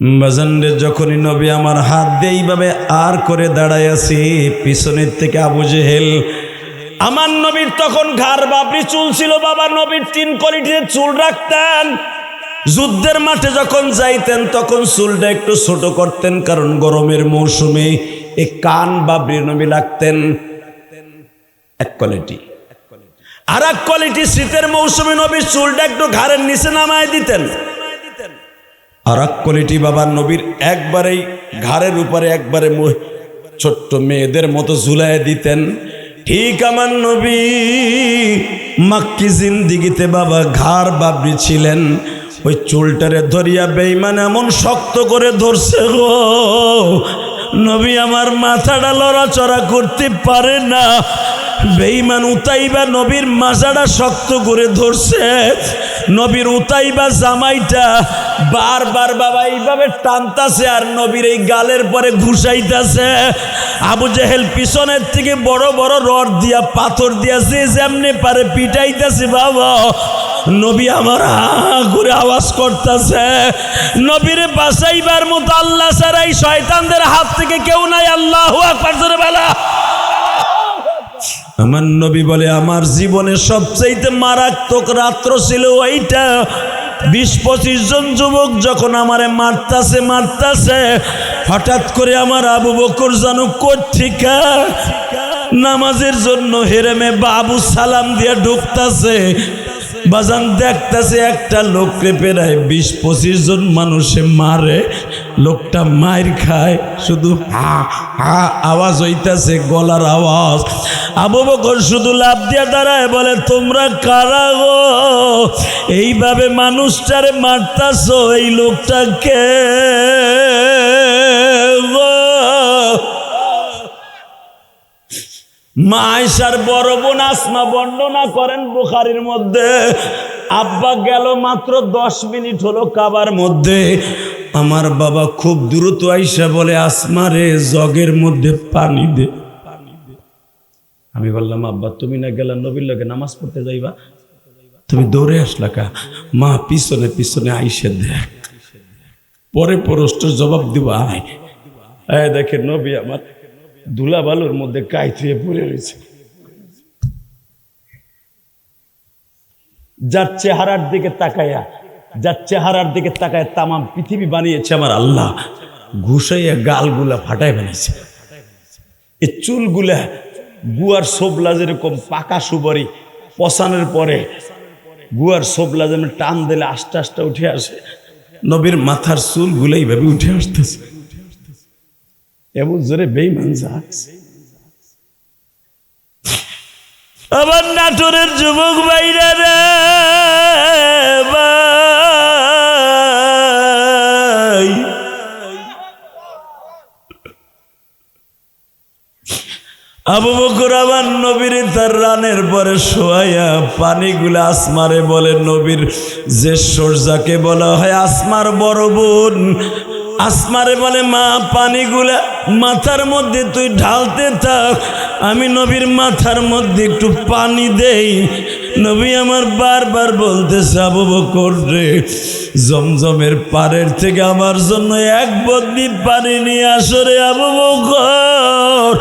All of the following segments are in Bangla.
বাজানরে যখনই নবী আমার হাত দিয়ে এইভাবে আর করে দাঁড়ায় আছি, পিছনের থেকে আবু জেহেল। আমার নবীর তখন ঘাড় বাবরি চুল ছিল, বাবা নবীর 3 কোয়ালিটির চুল রাখতেন। যুদ্ধের মাঠে যখন যাইতেন তখন চুলটা একটু ছোট করতেন, কারণ গরমের মৌসুমে এই কান বাবরি নবী রাখতেন। এক কোয়ালিটি। আর এক কোয়ালিটি, শীতের মৌসুমে নবীর চুলটা একটু ঘাড়ের নিচে নামায় দিতেন। আর এক কোয়ালিটি বাবা নবীর একবারেই ঘাড়ের উপরে একবারে ছোট্ট মেয়েদের মতো ঝুলায় দিতেন। ঠিক আমার নবী মাক্কি জিন্দিগিতে বাবা ঘাড় বাবরি ছিলেন, ওই চুলটারে ধরিয়া বেঈমান এমন শক্ত করে ধরছে গো, নবী আমার মাথাটা লড়াচড়া করতে পারে না। বেঈমান উতাইবা নবীর মাজাটা শক্ত করে ধরছে, নবীর উতাইবা জামাইটা বারবার বাবা এইভাবে টানতাছে আর নবীর এই গালের পরে ঘুষাইতাছে। আবু জেহেল পিছনের থেকে বড় বড় রড দিয়া পাথর দিয়া যে যেমনে পারে পিটাইতেছে বাবা। নবী আমার হা করে আওয়াজ করতেছে, নবীরে বাঁচাইবার মতো আল্লাহ ছাড়াই শয়তানদের হাত থেকে কেউ নাই। আল্লাহু আকবার জোরে বলা। আমার নবী বলে আমার জীবনে সবচাইতে মারাত্মক রাত্র ছিল ওইটা। 20-25 জন যুবক যখন আমারে মারতাছে, হঠাৎ করে আমার আবু বকর জানো কোত্থেকে নামাজের জন্য হেরেমে বাবু সালাম দিয়ে ঢুকতাছে। বাজান দেখতাছে একটা লোককে প্রায় 20-25 জন মানুষে মারে, লোকটা মাইর খায়, শুধু হা হা আওয়াজ হইতাছে, গলার আওয়াজ। আবু বকর শুধু লাফ দিয়া দাঁড়ায় বলে তোমরা কারা গো, এইভাবে মানুষটারে মারতাছো, এই লোকটাকে মা আয়েশার বড় বোন আসমা বর্ণনা করেন বুখারীর মধ্যে, আব্বা গেল মাত্র 10 মিনিট হলো কাবার মধ্যে, আমার বাবা খুব দ্রুত আইসা বলে আসমা রে জগের মধ্যে পানি দে। আমি বললাম আব্বা তুমি না গেলা নবীর লগে নামাজ পড়তে যাইবা, তুমি দৌড়ে আসলা কা? মা পিছনে পিছনে আইসা দেখ, পরে প্রশ্নের জবাব দিব। আয় দেখে নবী আমার ধুলা বালুর মধ্যে কাইথিয়ে পড়ে রয়েছে, যার চেহারার দিকে তাকায়া তামাম পৃথিবী বানিয়েছে আমার আল্লাহ, ঘুষাইয়া গালগুলা ফাটায় বানিয়েছে। এই চুলগুলা গুয়ার সোবলা যেরকম পাকা সুবরি পচানোর পরে গুয়ার সোবলা যেন টান দিলে আস্তে আস্তে উঠে আসে, নবীর মাথার চুলগুলো এইভাবে উঠে আসতেছে, এমন জোরে বেঈমান যাচ্ছে। আবার নাটোরের যুবক ভাইরা রে ভাই, আবু বকর আমার নবীর তার রানের পরে শোয়াইয়া পানিগুলা আসমারে বলে, নবীর যে সরজাকে বলা হয় আসমার বড় বোন, আসমারে বলে মা পানিগুলা মাথার মধ্যে তুই ঢালতে থাক, আমি নবীর মাথার মধ্যে একটু পানি দেই। নবী আমার বারবার বলতেছে আবু বকর রে জমজমের পাড়ের থেকে আমার জন্য 1 বদনি পানি নিয়ে আসো রে আবু বকর,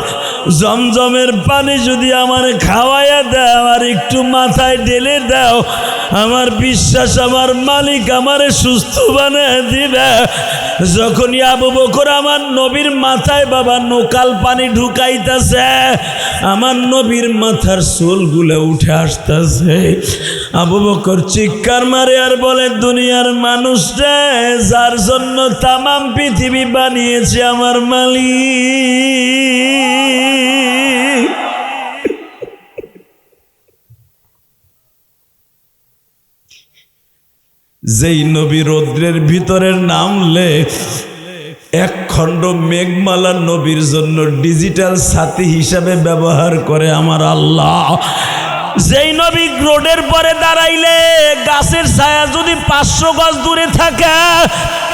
জমজমের পানি যদি আমার খাওয়াইয়া দাও আর একটু মাথায় ঢেলে দাও, আমার বিশ্বাস আমার মালিক আমারে সুস্থ বানিয়ে দিবে। যখনই আবু বকর আমার নবীর মাথায় বাবা নোকাল পানি ঢুকাইতেছে, আমার নবীর মাথার চুলগুলো উঠে আসতেছে, আবু বকর চিৎকার মারে আর বলে দুনিয়ার মানুষটা যার জন্য তামাম পৃথিবী বানিয়েছে আমার মালিক, যেই নবী রৌদ্রের ভিতরে নামলে 1 খণ্ড মেঘমালা নবীর জন্য ডিজিটাল সাথী হিসাবে ব্যবহার করে আমার আল্লাহ, যেই নবী রোডের পরে দাঁড়াইলে গাছের ছায়া যদি 500 গজ দূরে থাকে,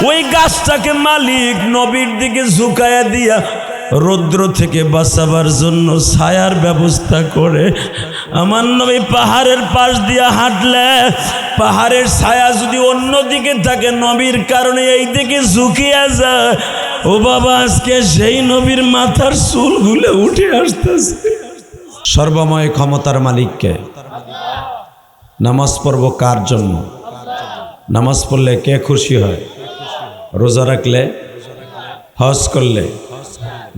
ওই গাছটাকে মালিক নবীর দিকে ঝুঁকায়া দিয়া রৌদ্র থেকে বাঁচাবার জন্য ছায়ার ব্যবস্থা করে আমার নবী পাহাড়ের পাশ দিয়ে হাঁটলে পাহাড়ের ছায়া যদি অন্য দিকে থাকে নবীর কারণে এই দিকে ঝুঁকিয়ে যায়। ও বাবা, আজকে সেই নবীর মাথার চুলগুলো উঠে আসতেছে। সর্বময় ক্ষমতার মালিককে। নামাজ পড়ব কার জন্য? নামাজ পড়লে কে খুশি হয়? রোজা রাখলে, হজ করলে,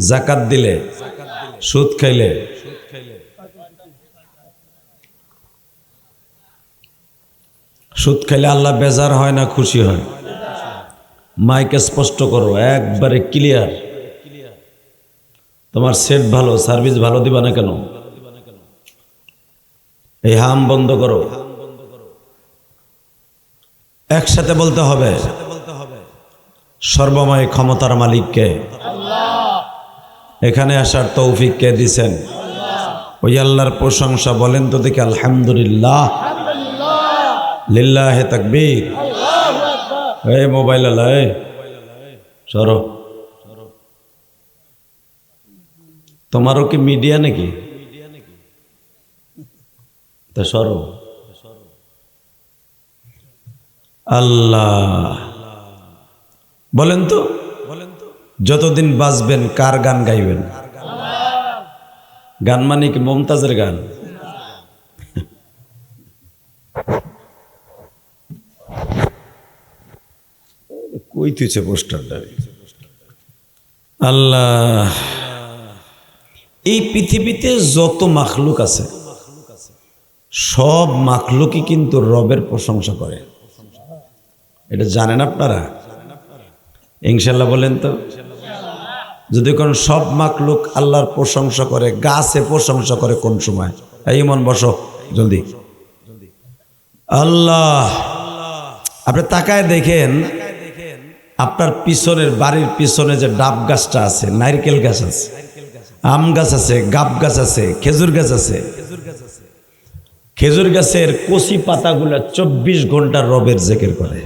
জাকাত দিলে, সুদ খাইলে, সুদ খাইলে আল্লাহ বেজার হয় না খুশি হয়? মাইকে স্পষ্ট করো, একবারে ক্লিয়ার। তোমার সেট ভালো, সার্ভিস ভালো দিবা না কেন? এই হাম বন্ধ করো। একসাথে বলতে হবে, সর্বময় ক্ষমতার মালিককে। এখানে আসার তৌফিক কে দিছেন? ওই আল্লাহর প্রশংসা বলেন তো দেখি। আলহামদুলিল্লাহ, লিল্লাহে তাকবীর। এই মোবাইল আলা, সরো। তোমারও কি মিডিয়া নাকি? তা সরো। আল্লাহ বলেন তো, যতদিন বাঁচবেন কার গান গাইবেন? গান মানে কি মমতাজের গান? কই তুইছে পোস্টারটা? আল্লাহ, এই পৃথিবীতে যত মাখলুক আছে সব মাখলুকই কিন্তু রবের প্রশংসা করে। এটা জানেন আপনারা? ইনশাল্লাহ বলেন তো। যদি কোন সব মাখলুক আল্লাহর প্রশংসা করে, গাছে প্রশংসা করে কোন সময়? এই মন বসো জলদি। আল্লাহ, আপনি তাকায় দেখেন আপনার পিছনের বাড়ির পিছনে যে ডাব গাছটা আছে, নারকেল গাছ আছে, আম গাছ আছে, গাব গাছ আছে, খেজুর গাছ আছে। খেজুর গাছের কচি পাতাগুলা 24 ঘন্টা রবের জিকির করে।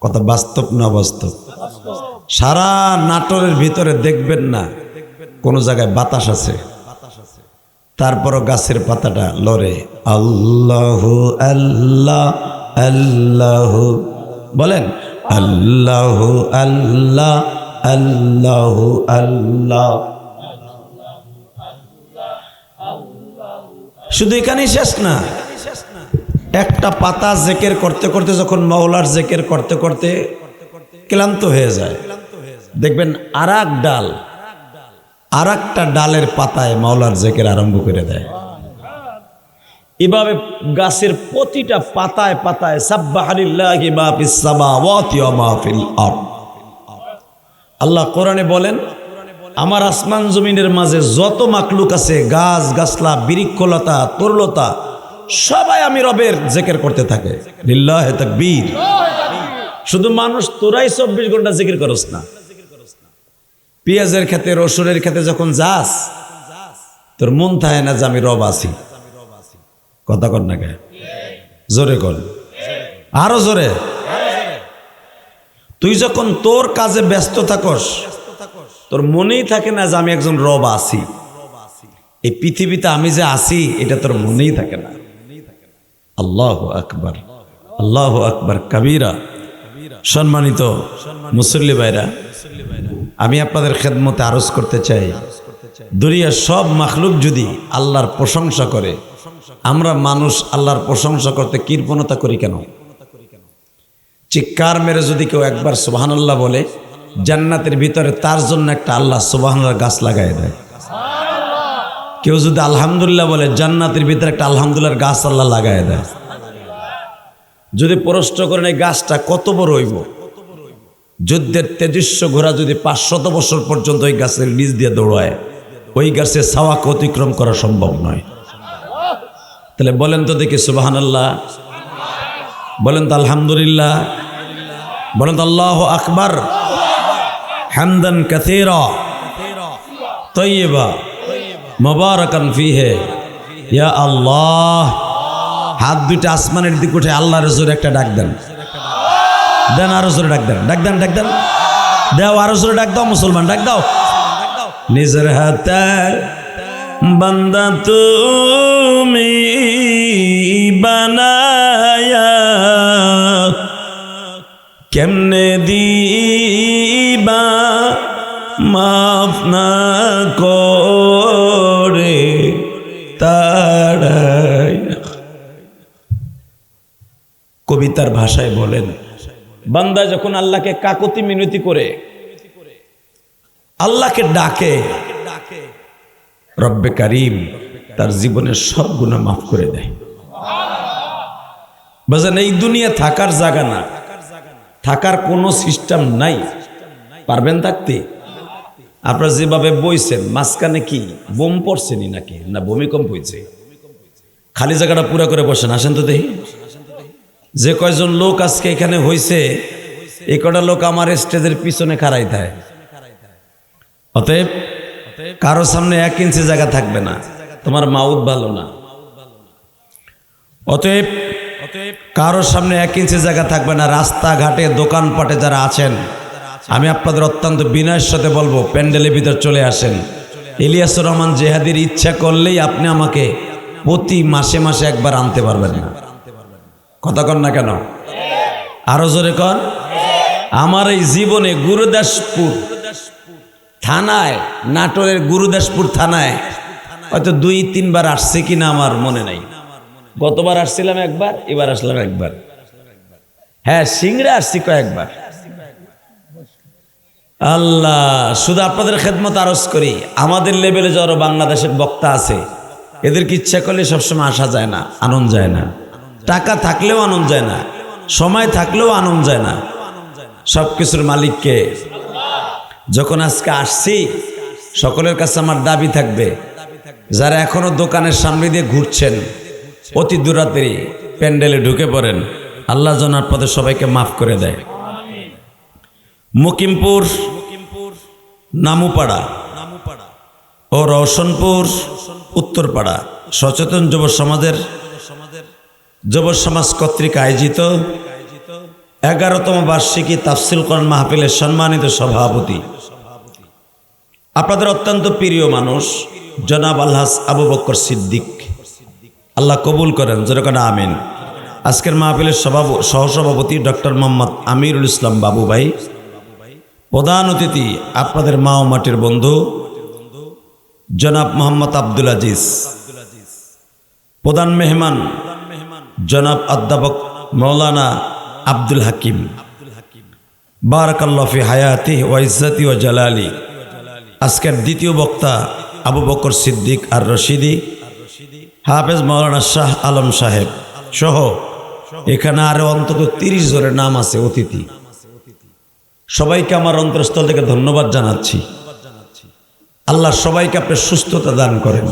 কথা বাস্তব না বাস্তব? সারা নাটোরের ভিতরে দেখবেন না কোন জায়গায় বাতাস আছে, তারপরও গাছের পাতাটা লড়ে। আল্লাহু আল্লাহ আল্লাহু বলেন, আল্লাহু আল্লাহ আল্লাহু আল্লাহ। শুধু এখানেই শেষ না, একটা পাতা জেকের করতে করতে যখন মাওলার জেকের করতে করতে ক্লান্ত হয়ে যায়, দেখবেন আরেক ডাল আরেকটা ডালের পাতায় মাওলার জেকের আরম্ভ করে দেয়। এভাবে গাছের প্রতিটা পাতায় পাতায় সাব্বাহালিল্লাহি মা ফিস সামাওয়াতি ওয়া মা ফিল আরদ। আল্লাহ কোরআনে বলেন, আমার আসমান জমিনের মাঝে যত মাখলুক আছে, গাছ গাছলা, বৃক্ষলতা, তরুলতা, সবাই আমি রবের জিকির করতে থাকে। লিল্লাহে তাকবীর। শুধু মানুষ তোরাই 24 ঘন্টা জিকির করস না। পেঁয়াজের খেতে, রসুনের খেতে যখন যাস, তোর মন থাকে না যে আমি রব আছি? কথা কর না কে? জোরে কর, আরো জোরে। তুই যখন তোর কাজে ব্যস্ত থাকস, তোর মনেই থাকে না যে আমি একজন রব আছি। এই পৃথিবীতে আমি যে আছি এটা তোর মনেই থাকে না। আল্লাহু আকবার, আল্লাহু আকবার কাবীরা। সম্মানিত মুসল্লি ভাইরা, আমি আপনাদের খেদমতে আরজ করতে চাই, দুনিয়ার সব মাখলুক যদি আল্লাহর প্রশংসা করে, আমরা মানুষ আল্লাহর প্রশংসা করতে কৃপণতা করি কেন? চিৎকার মেরে যদি কেউ একবার সুবহানাল্লাহ বলে, জান্নাতের ভিতরে তার জন্য একটা আল্লাহ সুবহানাল্লাহ গাছ লাগায় দেয়। কেউ যদি আলহামদুলিল্লাহ বলে, জান্নাতের ভিতরে একটা আলহামদুলিল্লাহর গাছ আল্লাহ লাগায় দেয়। যদি প্রশ্ন করেন এই গাছটা কত বড় হইব, যুদ্ধের তেজস্ব ঘোড়া যদি 500 বছর পর্যন্ত ওই গাছের নিচ দিয়ে দৌড়ায়, ওই গাছের ছাওয়াকে অতিক্রম করা সম্ভব নয়। তাহলে বলেন তো দেখি সুবহানাল্লাহ, বলেন তো আলহামদুলিল্লাহ, বলেন তো আল্লাহু আকবার, হামদান কাসীরা তাইয়্যিবা মুবারাকান ফীহি। ইয়া আল্লাহ, হাত দুইটা আসমানের দিকে উঠে আল্লাহর জোরে একটা ডাক দেন, দেন আরো জোরে ডাক দেন, ডাক দেন, ডাক দেন, দাও আরো জোরে ডাক দাও মুসলমান, ডাক দাও। নিজের হাতে বান্দা তুমি বানায়া কেমনে দিবা মাফ না করে তাড়াই। কবিতার ভাষায় বলেন, বান্দা যখন আল্লাহকে কাকতি মিনতি করে, আল্লাহকে ডাকে, রব্বে কারিম তার জীবনের সব গুনাহ মাফ করে দেয়। বুঝলেন, এই দুনিয়া থাকার জায়গা না, থাকার কোনো সিস্টেম নাই। পারবেন থাকতে? আপনারা যেভাবে বইছেন, মাঝখানে কি বোম পড়ছেনি নাকি, না ভূমিকম্প হয়েছে? খালি জায়গাটা পুরা করে বসেন, আসেন তো দেখি। যে কয়জন লোক আজকে এখানে হয়েছে, এই কটা লোক আমার স্টেজের পিছনে খাড়াই দেয়। অতএব কারো সামনে 1 ইঞ্চি জায়গা থাকবে না, তোমার মাউথ ভালো না। অতএব কারো সামনে 1 ইঞ্চি জায়গা থাকবে না। রাস্তাঘাটে দোকানপাটে যারা আছেন, আমি আপনাদের অত্যন্ত বিনয়ের সাথে বলবো, প্যান্ডেলের ভিতর চলে আসেন। ইলিয়াসুর রহমান জেহাদির ইচ্ছা করলেই আপনি আমাকে প্রতি মাসে মাসে একবার আনতে পারবেন না। কথা কন না কেন? আরো জোরে কন। আমার এই জীবনে গুরুদাসপুর থানায়, নাটোরের গুরুদাসপুর থানায় হয়তো 2-3 বার আসছে কিনা আমার মনে নাই। গতবার আসছিলাম একবার, এবার আসলাম একবার। হ্যাঁ, সিংড়া আসছি কয়েকবার। আল্লাহ, শুধু আপনাদের খেদমত আরজ করি, আমাদের লেভেলে যারা বাংলাদেশের বক্তা আছে, এদেরকে ইচ্ছা করলে সবসময় আসা যায় না, আনন্দ যায় না। টাকা থাকলেও আনন্দ যায় না, সময় থাকলেও আনন্দ যায় না। সব কিছুর মালিককে। যখন আজকে আসছি, সকলের কাছে আমার দাবি থাকবে, যারা এখনো দোকানের সামনে দিয়ে ঘুরছেন, অতি দূরাতেই প্যান্ডেলে ঢুকে পড়েন। আল্লাহ যেন আপনাদের সবাইকে মাফ করে দেয়। মুকিমপুর, নামুপাড়া ও রওশনপুর উত্তরপাড়া সচেতন যুব সমাজের যুব সমাজ কর্তৃক আয়োজিত 11তম বার্ষিকী তাফসিল কোরআন মাহফিলের সম্মানিত সভাপতি, আপনাদের অত্যন্ত প্রিয় মানুষ জনাব আলহাজ আবু বকর সিদ্দিক, আল্লাহ কবুল করেন, যেরকম আমিন। আজকের মাহফিলের সহসভাপতি ডক্টর মোহাম্মদ আমিরুল ইসলাম বাবু ভাই, প্রধান অতিথি আপনাদের মা ও মাটির বন্ধু জনাব মোহাম্মদ আব্দুল আজিজ, প্রধান মেহমান জনাব অধ্যাপক মৌলানা আব্দুল হাকিম, বারাকাল্লাহু ফি হায়াতি ওয়া ইজ্জতি ওয়া জালালি। আজকের দ্বিতীয় বক্তা আবু বকর সিদ্দিক আর রশিদি, হাফেজ মৌলানা শাহ আলম সাহেব সহ এখানে আরো অন্তত 30 জনের নাম আছে অতিথি। সবাইকে আমার অন্তরস্থল থেকে ধন্যবাদ জানাচ্ছি। আল্লাহ সবাইকে আপনি সুস্থতা দান করেন,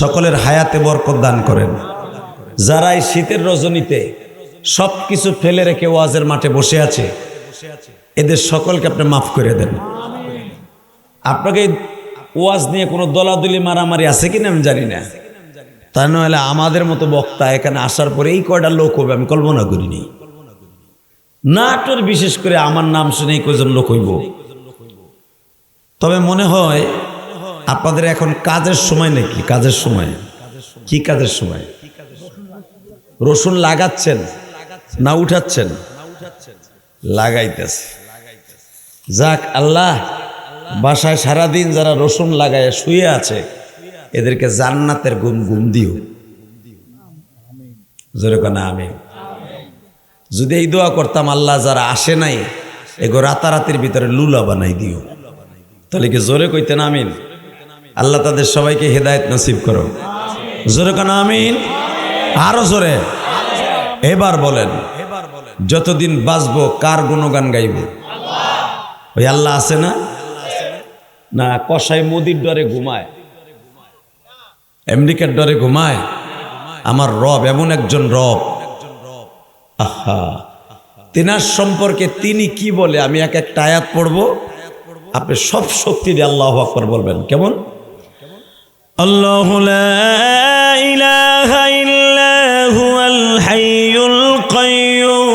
সকলের হায়াতে বরকত দান করেন। যারা এই শীতের রজনীতে সব কিছু ফেলে রেখে ওয়াজের মাঠে বসে আছে, এদের সকলকে আপনি মাফ করে দেন। আপনাকে ওয়াজ নিয়ে কোনো দলাদলি মারামারি আছে কিনা আমি জানি না, তা নইলে আমাদের মতো বক্তা এখানে আসার পরে এই কয়টা লোক হবে আমি কল্পনা করিনি। নাটোর বিশেষ করে আমার নাম শুনে কয়জন লোক হইব। তবে মনে হয় আপনাদের এখন কাজের সময় নাকি? কাজের সময়? কি কাজের সময়? রসুন লাগাচ্ছেন না উঠাচ্ছেন? লাগাইতেছে। যাক, আল্লাহ বাসায় সারাদিন যারা রসুন লাগায় শুয়ে আছে, এদেরকে জান্নাতের ঘুম দিও, যেরকম আমিন। যদি এই দোয়া করতাম, আল্লাহ যারা আসে নাই এগো রাতারাতির ভিতরে লুলা বানাই দিও, তাহলে কি জোরে কইতেন আমিন? আল্লাহ তাদের সবাইকে হেদায়েত নসিব করো, জোরে কেন আমিন? আরো জোরে এবার বলেন, যতদিন বাঁচবো কার গুণগান গাইব? ওই আল্লাহ আছে না? না কসাই মুদির ডরে ঘুমায়, আমেরিকার ডরে ঘুমায়? আমার রব এমন একজন রব, আহা, তিনার সম্পর্কে তিনি কি বলে আমি এক একটা আয়াত পড়বো, আপনি সব শক্তি দিয়ে আল্লাহু আকবার বলবেন। কেমন? আল্লাহু লা ইলাহা ইল্লা হুয়াল হাইয়ুল কাইয়্যুম।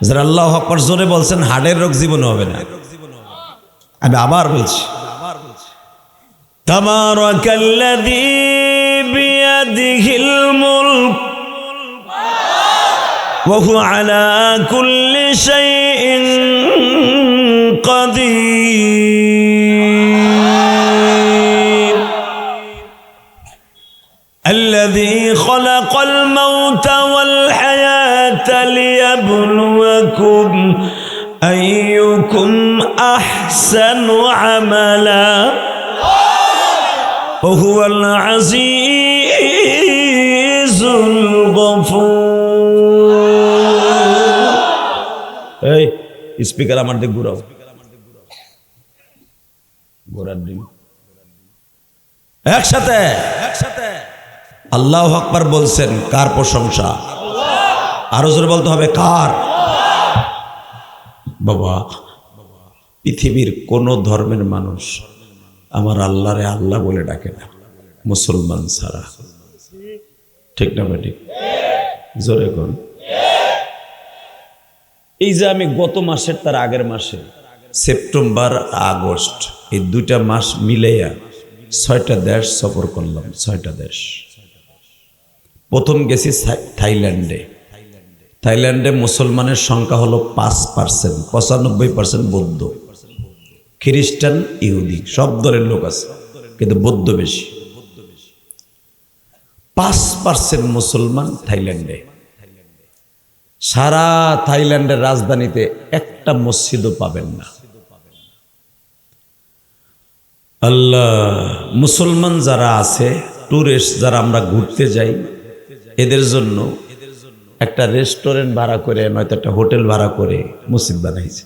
যারা আল্লাহু আকবার জোরে বলছেন হার্টের রোগ জীবনে হবে না। আমি আবার বলছি, তাবারাকাল্লাযী বিয়াদিহিল মুলক ওয়া হুয়া আলা কুল্লি শাইইন কাদির আল্লাযী খালাকাল মাউতা ওয়াল হায়াতা লিয়াবলুয়াকুম আইয়ুকুম আহসানু আমালা ওয়া হুয়াল আজিজুল গফুর। এই স্পিকার আমার দিকে ঘুরাও, ঘোরার দিন একসাথে আল্লাহু আকবার বলছেন। কার প্রশংসা? আরো জোরে বলতে হবে কার? বাবা, পৃথিবীর কোন ধর্মের মানুষ আমার আল্লাহরে আল্লাহ বলে ডাকে না, মুসলমান ছাড়া। ঠিক না বেটি? জোরে কোন? এই যে আমি গত মাসের তার আগের মাসে সেপ্টেম্বর আগস্ট এই 2টা মাস মিলাইয়া 6টা দেশ সফর করলাম। 6টা দেশ। প্রথম গেছি থাইল্যান্ডে। থাইল্যান্ডে মুসলমানের সংখ্যা হলো 5%, 95% বৌদ্ধ, খ্রিস্টান, ইহুদি সব দলের লোক আছে, কিন্তু বৌদ্ধ বেশি। 5% মুসলমান থাইল্যান্ডে। সারা থাইল্যান্ডের রাজধানীতে একটা মসজিদও পাবেন না। আল্লাহ, মুসলমান যারা আছে, টুরিস্ট যারা আমরা ঘুরতে যাই, এদের জন্য একটা রেস্টুরেন্ট ভাড়া করে নয়তো একটা হোটেল ভাড়া করে মসজিদ বানাইছে।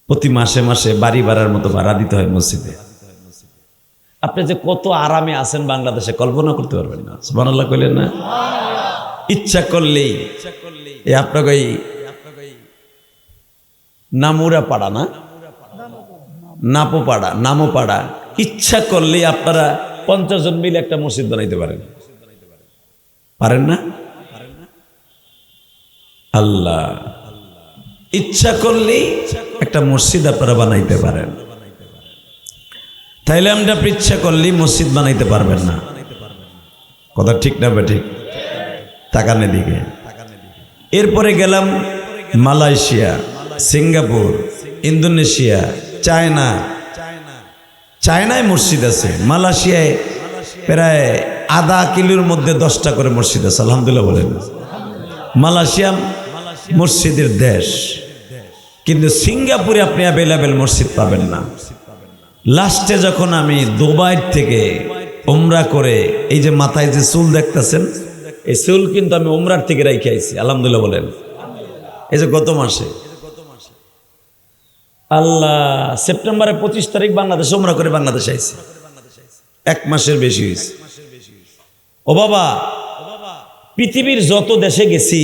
প্রতি মাসে মাসে বাড়ি ভাড়ার মতো ভাড়া দিতে হয় মসজিদে। আপনি যে কত আরামে আছেন বাংলাদেশে কল্পনা করতে পারবেন না। সুবহানাল্লাহ কইলেন না? ইচ্ছা করলেই আপনাকে এই নামুরা পাড়া না নাপোপাড়া নামোপাড়া ইচ্ছা করলেই আপনারা 50 জন মিলে একটা মসজিদ বানাইতে পারেন। পারেন না? আল্লাহ ইচ্ছা করলেই একটা মসজিদ আপনারা বানাইতে পারেন। তাইলে আমরা ইচ্ছা করলেই মসজিদ বানাইতে পারবেন না। কথা ঠিক না বেঠিক? তাকানে দিকে। এরপরে গেলাম মালয়েশিয়া, সিঙ্গাপুর, ইন্দোনেশিয়া, চায়না। চায়নায় মসজিদ আছে, মালয়েশিয়ায় প্রায় আধা কিলোর মধ্যে 10টা করে মসজিদ আছে। আলহামদুলিল্লাহ বলেন। মালয়েশিয়া মসজিদের দেশ, কিন্তু সিঙ্গাপুরে আপনি অ্যাভেলেবেল মসজিদ পাবেন না। লাস্টে যখন আমি দুবাই থেকে উমরা করে, এই যে মাথায় যে চুল দেখতেছেন, এই চুল কিন্তু আমি উমরার থেকে রেখে আইছি। আলহামদুলিল্লাহ বলেন। এই যে গত মাসে আল্লাহ সেপ্টেম্বরের 25 তারিখ বাংলাদেশে উমরা করে বাংলাদেশে আইছি। 1 মাসের বেশি হয়েছে। ও বাবা, পৃথিবীর যত দেশে গেছি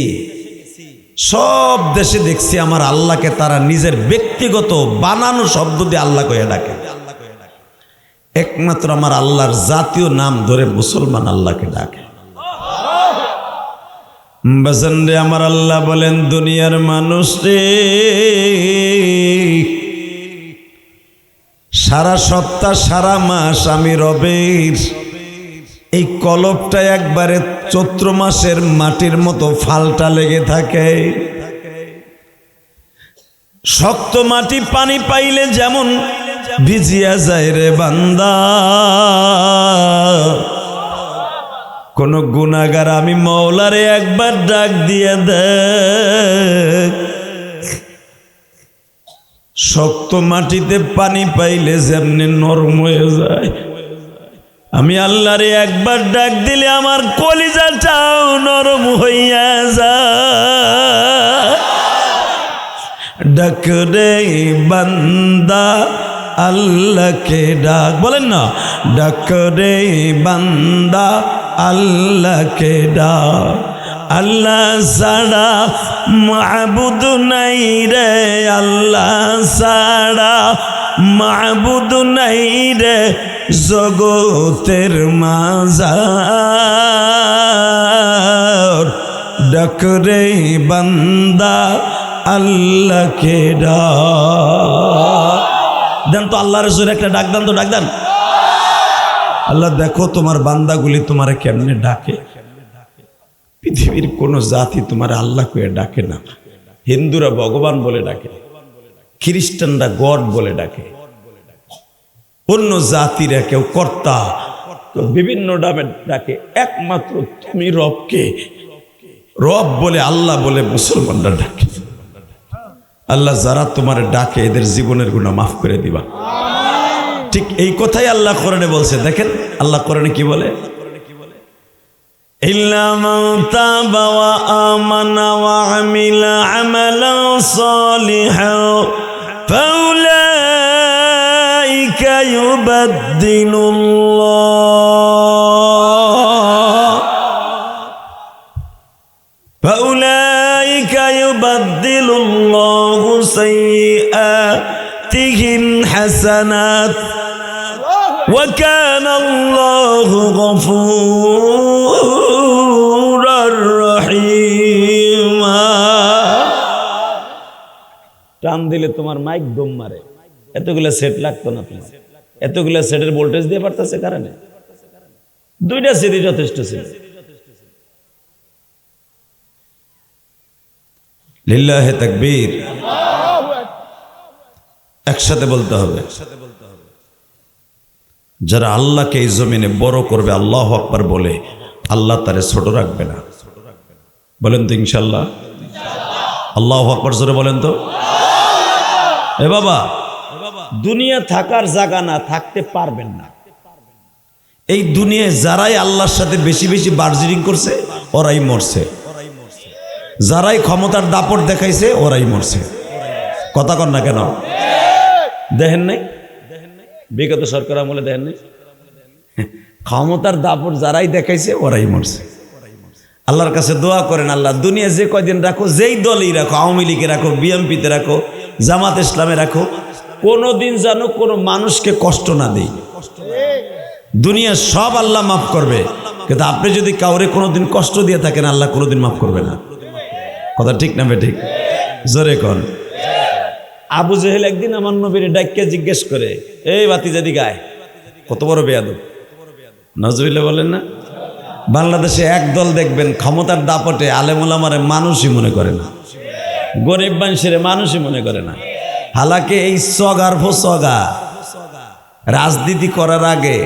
সব দেশে দেখছি আমার আল্লাহকে তারা নিজের ব্যক্তিগত বানানো শব্দ দিয়ে আল্লাহ কয়ে ডাকে। একমাত্র আমার আল্লাহর জাতীয় নাম ধরে মুসলমান আল্লাহকে ডাকে। বাজান রে, আমার আল্লাহ বলেন, দুনিয়ার মানুষ রে, সারা সপ্তাহ সারা মাস আমি রবের এই কলবটা একবারে চৈত্র মাসের মাটির মতো ফালটা লেগে থাকে। শক্ত মাটি পানি পাইলে যেমন ভিজিয়া যায় রে বান্দা, কোন গুনাহগার আমি মওলারে একবার ডাক দিয়ে দেখ, শক্ত মাটিতে পানি পাইলে যেমনি নরম হয়ে যায়, আমি আল্লাহরে একবার ডাক দিলে আমার কলিজাটাও নরম হইয়া যায়। ডাক রে বান্দা আল্লাহকে ডাক, বলেন না, ডাক রে বান্দা আল্লাহকে ডাক। আল্লাহ ছাড়া মাবুদ নাই রে, আল্লাহ ছাড়া মাবুদ নাই রে জগতের মাঝার। ডাক রে বান্দা আল্লাহকে ডাক দেন তো, আল্লাহর জোরে একটা ডাক দেন তো, ডাক দেন। আল্লাহ দেখো তোমার বান্দাগুলি তোমারে কেমনে ডাকে। পৃথিবীর কোন জাতি তোমার আল্লাহ কয়ে ডাকে না। হিন্দুরা ভগবান বলে ডাকে, খ্রিস্টানরা গড বলে ডাকে, অন্য জাতিরা কেউ কর্তা, বিভিন্ন নামে ডাকে। একমাত্র তুমি রবকে রব বলে, আল্লাহ বলে মুসলমানরা ডাকে। আল্লাহ যারা তোমার ডাকে এদের জীবনের গুনাহ মাফ করে দিবা। ঠিক এই কথাই আল্লাহ কোরআনে বলছে। দেখেন আল্লাহ কোরআনে কি বলে, ইল্লা মান তাবা ওয়া আমানা ওয়া আমিলা আমালান সালিহান ফাউলাইকা ইউবাদদিলুল্লাহু সাইয়্যাতিহিম হাসানাত ওয়া কানা আল্লাহু গফুরার রহিমা। টান দিলে তোমার মাইক দম মারে, এতগুলা সেট লাগতো না তোমার, এতগুলা সেটের ভোল্টেজ দিয়ে পারতেছে কারণে দুইটা সিডি যথেষ্ট ছিল। লিল্লাহে তাকবীর, একসাথে বলতে হবে। যারা আল্লাহকে এই জমিনে বড় করবে, আল্লাহু আকবার বলে, আল্লাহ তারে ছোট রাখবে না। বলেন তো ইনশাআল্লাহ। আল্লাহু আকবার জোরে বলেন তো। এ বাবা, দুনিয়া থাকার জায়গা না, থাকতে পারবেন না। এই দুনিয়ায় যারাই আল্লাহর সাথে বেশি বেশি বার্জিরিং করছে ওরাই মরছে, যারাই ক্ষমতার দাপট দেখাইছে ওরাই মরছে। কথা কন না কেন? দেখেন নাই বিগত সরকার আমলে, দেখেন নাই ক্ষমতার দাপট যারাই দেখাইছে ওরাই মরছে। আল্লাহর কাছে দোয়া করেন, আল্লাহ দুনিয়া যে কয়দিন রাখো, যেই দলই রাখো, আওয়ামী লীগে রাখো, বিএনপিতে রাখো, জামাত ইসলামে রাখো, কোনোদিন যেন কোনো মানুষকে কষ্ট না দেই। দুনিয়া সব আল্লাহ মাফ করবে, কিন্তু আপনি যদি কাউরে কোনোদিন কষ্ট দিয়ে থাকেন আল্লাহ কোনোদিন মাফ করবে না। কথা ঠিক না ঠিক? জোরে কন। আবু জেহেল একদিন আমার নবীর ডাক্কে জিজ্ঞেস করে, এই ভাতিজাদি গায় কত বড় বেয়াদব। নজরুল্লাহ বলেন না, বাংলাদেশে এক দল দেখবেন ক্ষমতার দাপটে আলেম ওলামারে মানুষই মনে করে না, গরিব মানুষের মানুষই মনে করে না। হালাকে এই সগার ফসগা রাজনীতি করার আগে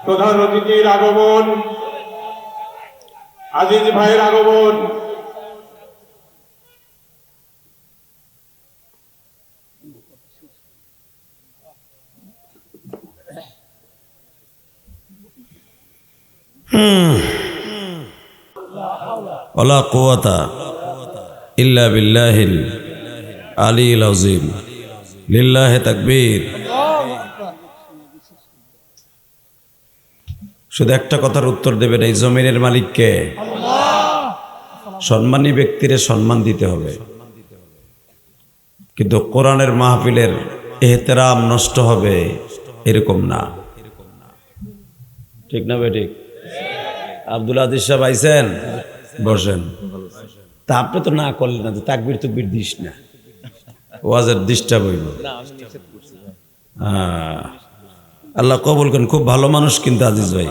প্রধান অতিথির আগমন, আজিজ ভাইয়ের আগমন। ওয়ালা কুওয়াতা ইল্লা বিল্লাহিল আলিয়্যিল আযীম। লিল্লাহি তাকবীর। শুধু একটা কথার উত্তর দেবেন, এই জমিনের মালিককে। সম্মানী ব্যক্তিরে সম্মান দিতে হবে, কিন্তু কোরআনের মাহফিলের এহতেরাম নষ্ট হবে এরকম না। ঠিক না ভাই? ঠিক। আব্দুল আজিজ সাহেব আইছেন, বসেন। তা আপনি তো না করলেন না, তাকবীর তুকবীর দিস না, ওয়াজের ডিস্টার্ব হইব। আল্লাহ কবুল করেন, খুব ভালো মানুষ কিন্তু আজিজ ভাই।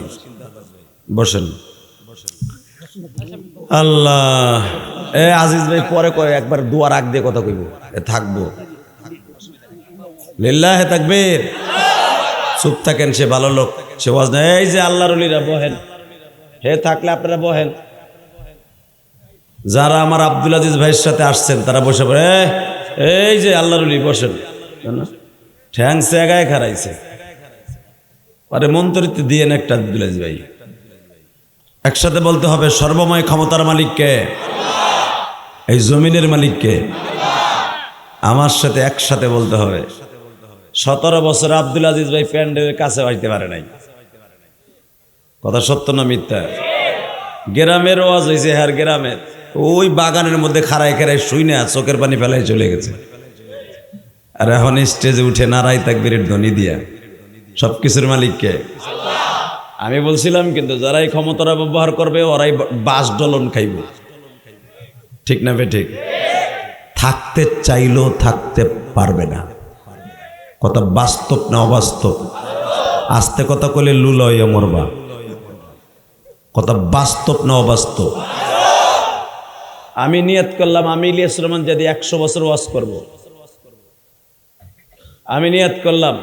বসেন। আল্লাহ, আজিজ ভাই পরে কয় একবার দুয়ার আগ দিয়ে কথা কইব, থাকবো। লিল্লাহি তাকবীর। চুপ থাকেন, সে ভালো লোক, সে ওয়াজ না। এই যে আল্লাহর ওলিরা বহেন, হে থাকলে আপনারা বহেন। যারা আমার আব্দুল আজিজ ভাইয়ের সাথে আসছেন তারা বসে পড়ে। এই যে আল্লাহর ওলি বসেন, ঠ্যাং সেগায় খারাইছে। আরে মন্ত্রিত্ব দিয়েন একটা আব্দুল আজিজ ভাই। একসাথে বলতে হবে, সর্বময় ক্ষমতার মালিককে, এই জমিনের মালিককে। আমার সাথে একসাথে বলতে হবে। 17 বছর আব্দুল আজিজ ভাই প্যান্ডেলের কাছে আসতে পারে নাই, কথা সত্য না মিথ্যা? গ্রামের ওয়াজ হয়েছে, হ্যাঁ গ্রামের ওই বাগানের মধ্যে খাড়ায় খাড়ায় শুই না, চোখের পানি ফেলায় চলে গেছে। আর এখন স্টেজে উঠে নারাই তাকবীরের ধ্বনি দিয়া। সব কিছুর মালিককে আমি বলছিলাম, কিন্তু যারা এই ক্ষমতাটা ব্যবহার করবে ওরাই বাস ডলন খাইব। ঠিক না ঠিক? থাকতে চাইলেও থাকতে পারবে না। কথা বাস্তব না অবাস্তব? আস্তে কথা কইলে লুল হইয়া মরবা। কথা বাস্তব না অবাস্তব? আমি নিয়ত করলাম আমি ইলিয়াস রহমান যদি 100 বছর ওয়াজ করব। আমি নিয়ত করলাম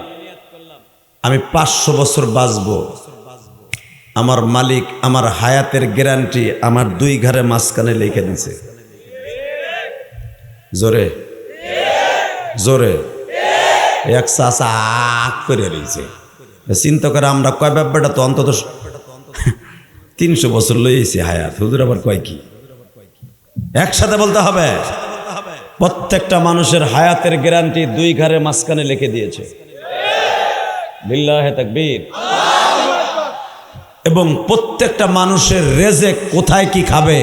আমি 500 বছর বাঁচব। আমার মালিক আমার হায়াতের গ্যারান্টি আমার 2 ঘরে মাঝখানে লিখে দিছে। জোরে জোরে এক চাষা আক করে রয়েছে। চিন্তা করে আমরা কয় ব্যাপারটা তো অন্তত 300 বছর লইছি হায়াত। হুজুর আবার কয় কি? একসাথে বলতে হবে। প্রত্যেকটা মানুষের হায়াতের গ্যারান্টি 2 ঘরে মাঝখানে লিখে দিয়েছে। লিল্লাহে তাকবীর। এবং প্রত্যেকটা মানুষের রেজেক কোথায় কি খাবে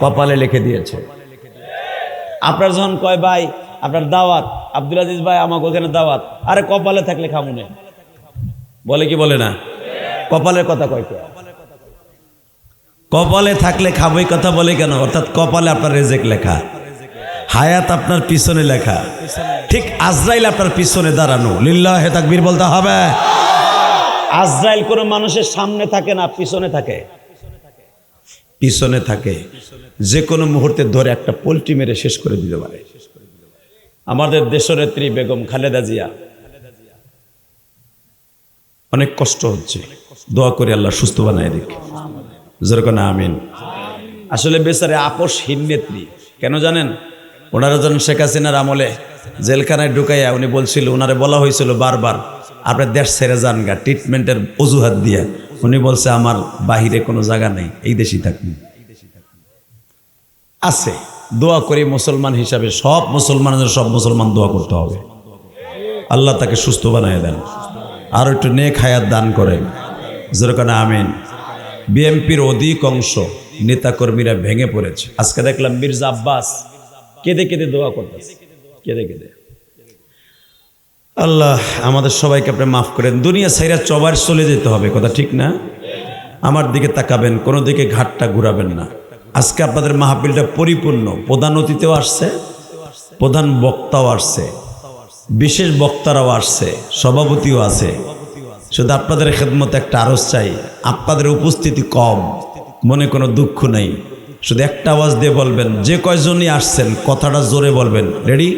কপালে লিখে দিয়েছে। আপনার যখন কয় ভাই আপনার দাওয়াত, আব্দুল আজিজ ভাই আমাকে ওখানে দাওয়াত, আরে কপালে থাকলে খাবো না, বলে কি বলে না? কপালের কথা কয় কে? কপালে থাকলে খাবোই কথা বলে কেন? অর্থাৎ কপালে আপনার রেজেক লেখা, হায়াত আপনার পিছনে লেখা। ঠিক আজরাইল আপনার পিছনে দাঁড়ানো। লিল্লাহে তাকবীর বলতে হবে। আজরাইল কোনো মানুষের সামনে থাকে না, পিছনে থাকে। পিছনে থাকে, যে কোনো মুহূর্তে ধরে একটা পোল্ট্রি মেরে শেষ করে দিতে পারে। আমাদের দেশনেত্রী বেগম খালেদা জিয়া অনেক কষ্ট হচ্ছে, দোয়া করে আল্লাহ সুস্থ বানায় দিক। যেরকম আমিন। আসলে বেচারে আপসহীন নেত্রী। কেন জানেন? ওনারা যখন শেখ হাসিনার আমলে জেলখানায় ঢুকাইয়া উনি বলছিল, ওনারে বলা হয়েছিল বারবার আপনার দেশ ছেড়ে যান গা, ট্রিটমেন্টের অজুহাত দিয়ে। উনি বলছে আমার বাহিরে কোনো জায়গা নেই, এই দেশই থাকবে। আছে, দোয়া করি মুসলমান হিসাবে সব মুসলমানদের, সব মুসলমান দোয়া করতে হবে আল্লাহ তাকে সুস্থ বানিয়ে দেন, আর একটু নেক হায়াত দান করেন। যেরকম আমিন। বিএনপির অধিকাংশ নেতাকর্মীরা ভেঙে পড়েছে। আজকে দেখলাম মির্জা আব্বাস কেঁদে কেঁদে দোয়া করতেছে, কেঁদে কেঁদে। আল্লাহ আমাদের সবাইকে আপনি মাফ করেন। দুনিয়া ছাইরা চবার চলে যেতে হবে, কথা ঠিক না? আমার দিকে তাকাবেন, কোনো দিকে ঘাটটা ঘুরাবেন না। আজকে আপনাদের মাহফিলটা পরিপূর্ণ। প্রধান অতিথিও আসছে, প্রধান বক্তাও আসছে, বিশেষ বক্তারাও আসছে, সভাপতিও আছে। শুধু আপনাদের খেদমতে একটা আরজ চাই, আপনাদের উপস্থিতি কম, মনে কোনো দুঃখ নেই। শুধু একটা আওয়াজ দিয়ে বলবেন, যে কয়জনই আসছেন কথাটা জোরে বলবেন। রেডি?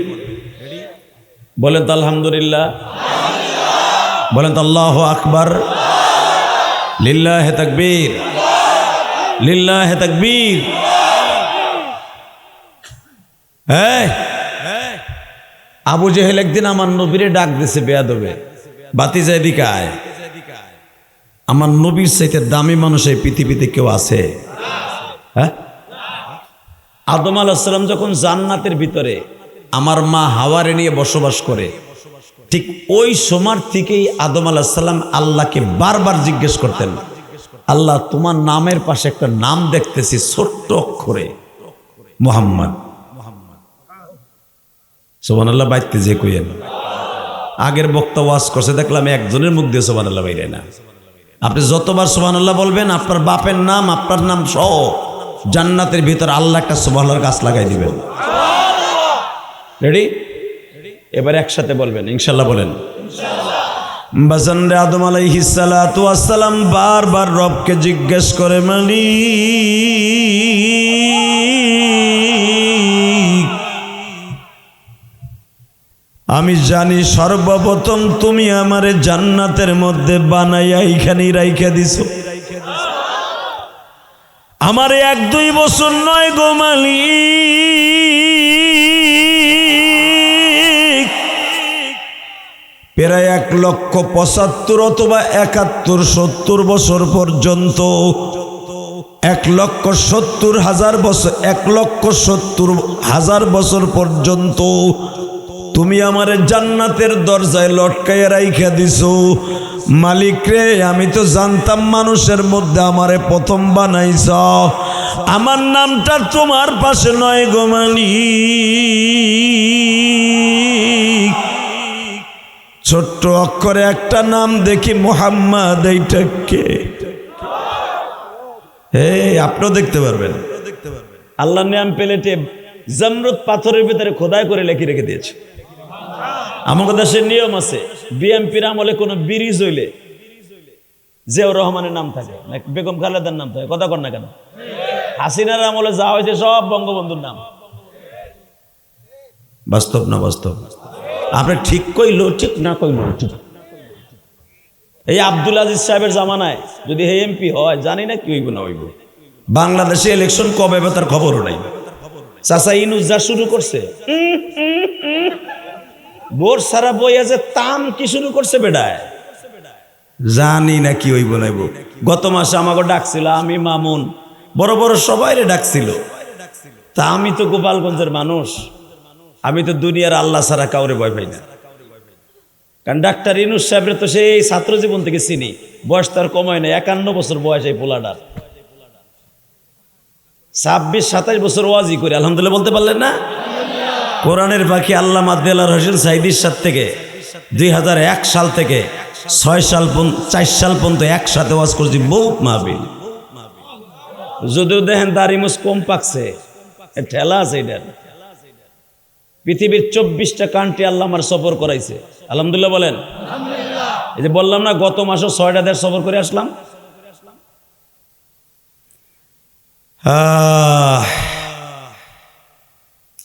বলেন তো আলহামদুলিল্লাহ, বলেন তো আল্লাহু আকবার, লিল্লাহে তাকবীর, লিল্লাহে তাকবীর। হ্যাঁ, আবু জেহেল একদিন আমার নবীরে ডাক দিছে বেয়াদবে, বাতিজা এদিকে আয়। আমার নবীর চাইতে দামি মানুষ এই পৃথিবীতে কেউ আছে? হ্যাঁ? আদম আলাইহিস সালাম যখন জান্নাতের ভিতরে আমার মা হাওয়ারে নিয়ে বসবাস করে, ঠিক ওই সময় থেকেই আদম আলাইহিস সালাম আল্লাহকে বারবার জিজ্ঞেস করতেন, আল্লাহ তোমার নামের পাশে একটা নাম দেখতেছি ছোট্ট অক্ষরে, মুহাম্মদ। সুবহানাল্লাহ বাইতে যে কইেন। আগের বক্তা ওয়াজ করছে, দেখলাম একজনের মুখ দিয়ে সুবহানাল্লাহ বাইরে না। আপনি যতবার সুবহানাল্লাহ বলবেন, আপনার বাপের নাম আপনার নাম সহ জান্নাতের ভিতর আল্লাহ একটা সুবহানাল্লাহর গাছ লাগাই দিবেন। রেডি? এবার একসাথে বলবেন ইনশাল্লাহ। বলেন বাজানরে আদম আলাইহিস সালাতু ওয়াস সালাম বারবার রবকে জিজ্ঞেস করে, মালিক আমি জানি সর্বপ্রথম তুমি আমারে জান্নাতের মধ্যে বানাইয়া এইখানেই রাইখা দিছো, আমারে 1-2 বছর নয় গো মালিক, প্রায় 1,75,000 অথবা 71-70 বছর পর্যন্ত, 1,70,000 বছর, 1,70,000 বছর পর্যন্ত তুমি আমার জান্নাতের দরজায় লটকাইয়া রাইখা দিছো। মালিক রে, আমি তো জানতাম মানুষের মধ্যে আমারে প্রথম বানাইছ, আমার নামটা তোমার পাশে নয় গো মালিক। ছোট্ট অক্ষরে একটা নাম দেখি মুহাম্মদ, এইটা কে? আপনিও দেখতে পারবেন। আল্লাহ নাম প্লেটে জামরুদ পাথরের ভিতরে খোদাই করে লেখি রেখে দিয়েছে। আমাদের দেশের নিয়ম আছে, বিএমপির আমলে কোনো ব্রিজ হইলে জিয়াউর রহমানের নাম থাকে, বেগম খালেদার নাম থাকে, কথা কর না কেন? হাসিনার আমলে যা হয়েছে সব বঙ্গবন্ধুর নাম। বাস্তব না বাস্তব? আপনি ঠিক কইল ঠিক, না কইল ঠিক। এই আব্দুল আজিজ সাহেবের জামানায় যদি হে এমপি হয়, জানি না কি হইব না হইব। বাংলাদেশে ইলেকশন কবে হবে তার খবরও নাই। চাচা ইনুস যা শুরু করছে, বোর সারা বই আছে, তাম কি শুরু করছে বেডায়, জানি না কি হইব নাইব। গত মাসে আমাকে ডাকছিল, আমি মামুন বড় বড় সবাই ডাকছিল। তা আমি তো গোপালগঞ্জের মানুষ, আমি তো দুনিয়ার আল্লাহ ছাড়া কাউরে ভয় পাই না। কারণ ডাক্তার ইনুস সাহেবের তো সেই ছাত্র জীবন থেকে চিনি, বয়স তার কমায় না, 51 বছর বয়স এই পোলাটার। 26-27 বছর ওয়াজি করে আলহামদুলিল্লাহ বলতে পারলেন না? কোরআনের পাখি আল্লামা দেলার হোসেন সাইদির সাথে থেকে 2001 সাল থেকে 4 সাল পর্যন্ত একসাথে ওয়াজ করছি, বহুত মাহফিল। যদিও দেখেন দাড়ি মুছ কম পাকছে, ঠেলা আছে এটার। পৃথিবীর 24টা কান্ট্রি আল্লাহ আমার সফর করাইছে, আলহামদুলিল্লাহ বলেন। এই যে বললাম না, গত মাসে 6টা দেশ সফর করে আসলাম।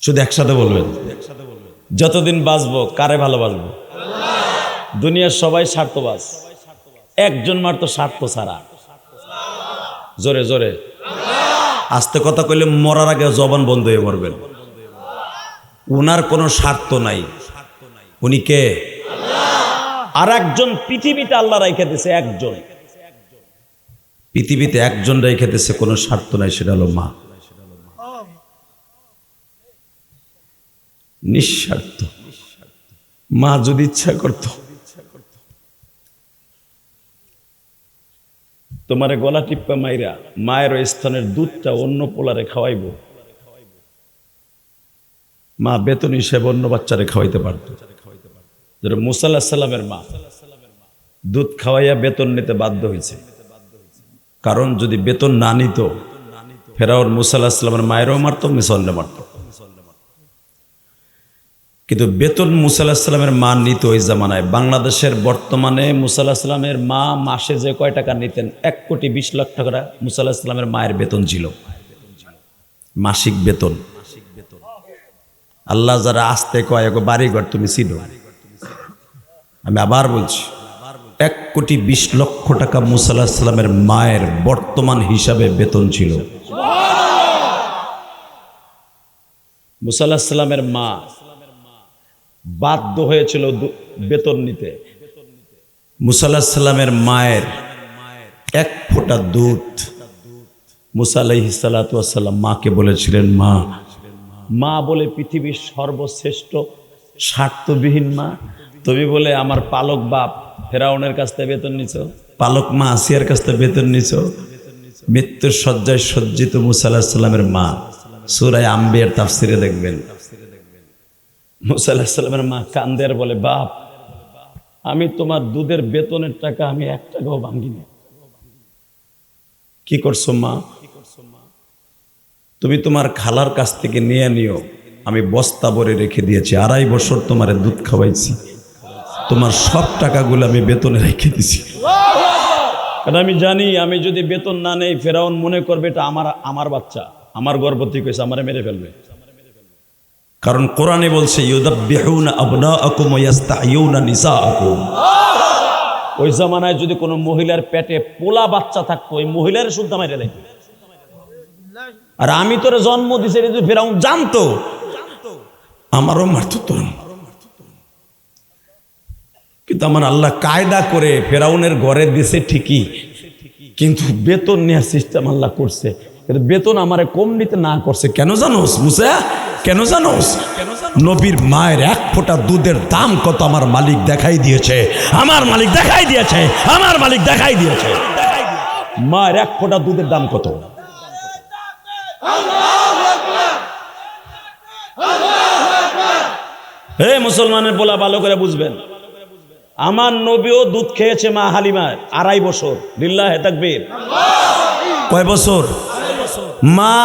শুধু একসাথে বলবেন, যতদিন বাঁচবো কারে ভালোবাসবো? দুনিয়ার সবাই স্বার্থবাজ, একজন মাত্র স্বার্থ ছাড়া। জোরে জোরে আস্তে কথা কইলে মরার আগে জবান বন্ধ হয়ে মরবেন। উনার কোনো স্বার্থ নাই। উনি কে? আর একজন পৃথিবীতে আল্লাহ রাইখা দিয়েছে, একজন পৃথিবীতে একজন রাইখা দিয়েছে, কোনো স্বার্থ নাই, সেটা হলো মা। নিঃস্বার্থ। মা যদি ইচ্ছা করত তোমারে গলা টিপ্পা মাইরা মায়ের স্তনের দুধটা অন্য পোলারে খাওয়াইব, মা বেতন হিসেবে অন্য বাচ্চারে খাওয়াইতে পারত। যেটা মুসা আলাইহিস সালামের মা দুধ খাওয়াইয়া বেতন নিতে বাধ্য হয়েছে, কারণ যদি বেতন না নিত ফেরাউন মুসা আলাইহিস সালামের মায়েরও মারত, মিসরও মারত। কিন্তু বেতন মুসা আলাইহিস সালামের মা নিত ওই জামানায়। বাংলাদেশের বর্তমানে মুসা আলাইহিস সালামের মা মাসে যে কয় টাকা নিতেন, 1,20,00,000 টাকা মুসা আলাইহিস সালামের মায়ের বেতন ছিল, মাসিক বেতন। আল্লাহ যারা আসতে কয় বাড়িঘর তুমি ছিল, আমি আবার বলছি, 1,20,00,000 টাকা মুসা আলাইহিস সালামের মায়ের বর্তমান হিসাবে বেতন ছিল। মুসা আলাইহিস সালামের মা বাধ্য হয়েছিল বেতন নিতে। মুসা আলাইহিস সালামের মায়ের 1 ফোঁটা দুধ মুসা আলাইহিস সালাতু ওয়াস সালাম মাকে বলেছিলেন, মা মা বলে পৃথিবীর সর্বশ্রেষ্ঠ স্বার্থবিহীন মা, তুমি বলে আমার পালক বাপ ফেরাউনের কাছ থেকে বেতন নিছ, পালক মা আসিয়ার কাছ থেকে বেতন নিছ। মৃত্যুর শয্যায় সজ্জিত মুসা আলাইহিস সালামের মা, সূরা আম্বিয়ার তাফসিরে দেখবেন, মুসা আলাইহিস সালামের মা কান্দে আর বলে, বাপ আমি তোমার দুধের বেতনের টাকা আমি 1 টাকাও ভাঙিনি। কি করছো মা? তুমি তোমার খালার কাছ থেকে নিয়ে নিও, আমি বস্তা ভরে রেখে দিয়েছি, 2.5 বছর তোমারে দুধ খাওয়াইছি, তোমার সব টাকাগুলো আমি বেতনে রেখে দিছি। কারণ আমি জানি আমি যদি বেতন না নেই ফেরাউন মনে করবে এটা আমার বাচ্চা, আমার গর্ভবতী কইছে, আমারে মেরে ফেলবে। কারণ কোরআনে বলছে ইউদাব্বিহুনা আবনাআকুম ওয়া ইস্তাহয়ুনা নিসাআকুম। ওই জামানায় যদি কোনো মহিলার পেটে পোলা বাচ্চা থাকতো, ওই মহিলার শুদ্ধ মাইরে লাগবে। আর আমি তোরে জন্ম দিছি এটা যদি ফেরাউন জানতো, আমারও মারতো তো। কিন্তু আমার আল্লাহ কায়দা করে ফেরাউনের ঘরে দিছে ঠিকই, কিন্তু বেতন নেওয়ার সিস্টেম আল্লাহ করছে। কিন্তু বেতন আমারে কম নিতে না করছে কেন জানোস মুসা? কেন জানোস? নবীর মায়ের এক ফোঁটা দুধের দাম কত আমার মালিক দেখাই দিয়েছে, আমার মালিক দেখাই দিয়েছে, আমার মালিক দেখাই দিয়েছে। মায়ের এক ফোঁটা দুধের দাম কত। হে মুসলমানের বলা ভালো করে বুঝবেন, আমার নবীও দুধ খেয়েছে মা হালিমার 2.5 বছর। লিল্লাহে তাকবীর। কয় বছর? মা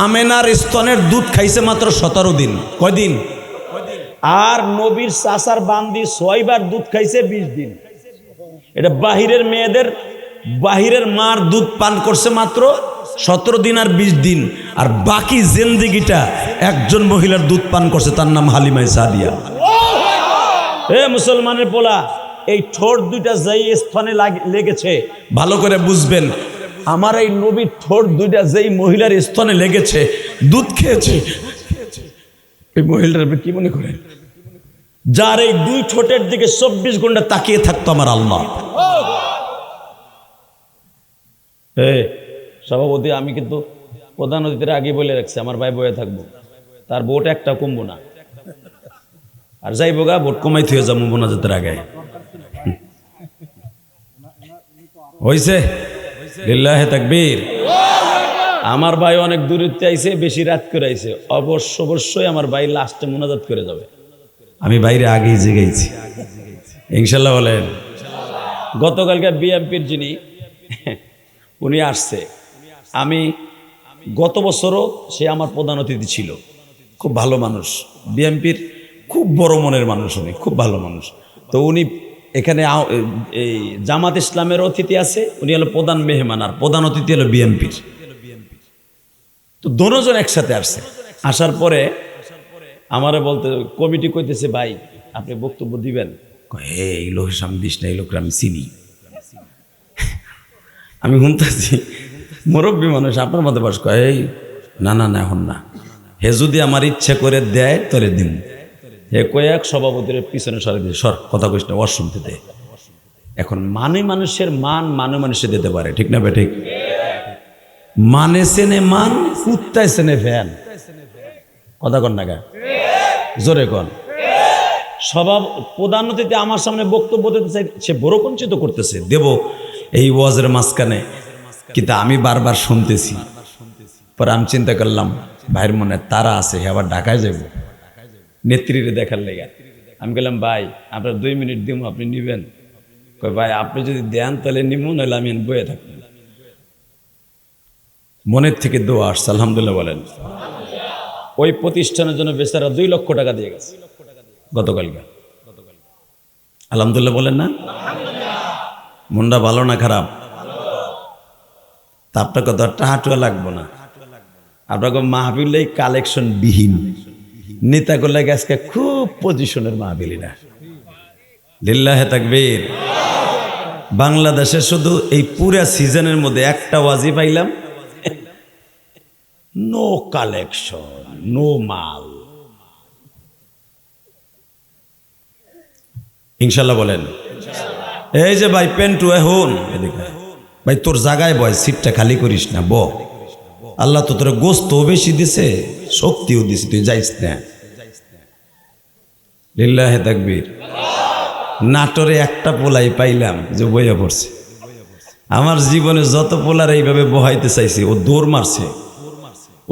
আমেনার স্তনের দুধ খাইছে মাত্র 17 দিন। কয়দিন? আর নবীর চাচার বান্দি 6 বার দুধ খাইছে 20 দিন। এটা বাহিরের মেয়েদের, বাহিরের মার দুধ পান করছে মাত্র 17 দিন আর 20 দিন। আর বাকি জিন্দেগিটা একজন মহিলার দুধ পান করছে, তার নাম হালিমা সাদিয়া। এ মুসলমানের পোলা, এই ঠোঁট দুইটা যেই স্থানে লেগেছে ভালো করে বুঝবেন, আমার এই নবীর ঠোঁট দুইটা যেই মহিলার স্থানে লেগেছে, দুধ খেয়েছে, এই মহিলার আপনি কি মনে করেন? যার এই 2 ঠোঁটের দিকে 24 ঘন্টা তাকিয়ে থাকতো আমার আল্লাহ। সভাপতি, আমি কিন্তু প্রধান অতিথির আগে বলে রাখছি আমার ভাই বয়ে থাকবো, তার ভোট একটা কমবো না। আর যাইব গা ভোট কমাই থুয়ে যাবো মোনাজাতের আগে। হইছে? লিল্লাহে তাকবীর। আমার ভাই অনেক দূরত্বে আইছে, বেশি রাত করে আইছে, অবশ্যই আমার ভাই লাস্টে মোনাজাত করে যাবে। আমি বাইরে আগেই জেগেছি ইনশাল্লাহ। বলেন, গতকালকে বিএমপির যিনি উনি আসছে, আমি গত বছরও সে আমার প্রধান অতিথি ছিল, খুব ভালো মানুষ, বিএমপির খুব বড় মনের মানুষ, উনি খুব ভালো মানুষ। তো উনি এখানে এই জামাত ইসলামের অতিথি আছে, উনি হলো প্রধান মেহমান, আর প্রধান অতিথি হলো বিএমপির। তো দুজন একসাথে আসছে। আসার পরে আমারে বলতে, কমিটি কইতেছে, ভাই আপনি বক্তব্য দিবেন। এই লোকের সামনে দিস না, এই লোকরা আমি চিনি। আমি শুনতেছি মুরব্বী মানুষ আপনার মধ্যে বাস করে, এই না না না এখন না, হে যদি আমার ইচ্ছে করে দেয় তোরে দিন। হে কয়েক সভাপতির পিছনে সরে দিয়ে, সর কথা কইস না, অশুনতে দে। এখন মানুষের মান মানুষে দিতে পারে, ঠিক না বে ঠিক? মানে সেনে মান, কুত্তায় সেনে ফ্যান। কথা কন না গা, জোরে কন। প্রধান অতিথি আমার সামনে বক্তব্য দিতে চাই, সে বড় কঞ্চিত করতেছে, দেব এই ওয়াজের মাঝখানে, কিন্তু আমি বারবার শুনতেছি। পরে আমি চিন্তা করলাম, ভাইয়ের মনে তারা আছে, আবার ঢাকায় যাব নেত্রীরে দেখার লেগে। আমি বললাম, ভাই আপনার 2 মিনিট দিব, আপনি নিবেন? কই ভাই আপনি যদি দেন তাহলে নিমু, নাহলে আমি বয়ে থাকবো। মনের থেকে দোয়া আসছে, আলহামদুলিল্লাহ বলেন। ওই প্রতিষ্ঠানের জন্য বেচারা 2 লক্ষ টাকা দিয়ে গেছে গতকালকে, আলহামদুলিল্লাহ বলেন না? মনটা ভালো না খারাপ? তা আপনাকে তো টাহাটুয়া লাগবো না, আপনাকে মাহফিলেই কালেকশন বিহীন, নেতা করলে আজকে খুব পজিশনের মাহফিলিনা। লিল্লাহে তাকবীর। বাংলাদেশে শুধু এই পুরা সিজনের মধ্যে একটা ওয়াজি পাইলাম, নো কালেকশন, নো মাল। ইনশাল্লাহ বলেন। এই যে ভাই পেন্টু, এখন ভাই তোর জায়গায় বয়, সিটটা খালি করিস না, ব। আল্লাহ তো তোর গোস্তও বেশি দিছে, শক্তিও দিছে, তুই যাইস না। লিল্লাহে তাকবীর। নাটোরে একটা পোলাই পাইলাম যে বইয়া পড়ছে। আমার জীবনে যত পোলার এইভাবে বহাইতে চাইছি, ও দৌড় মারছে।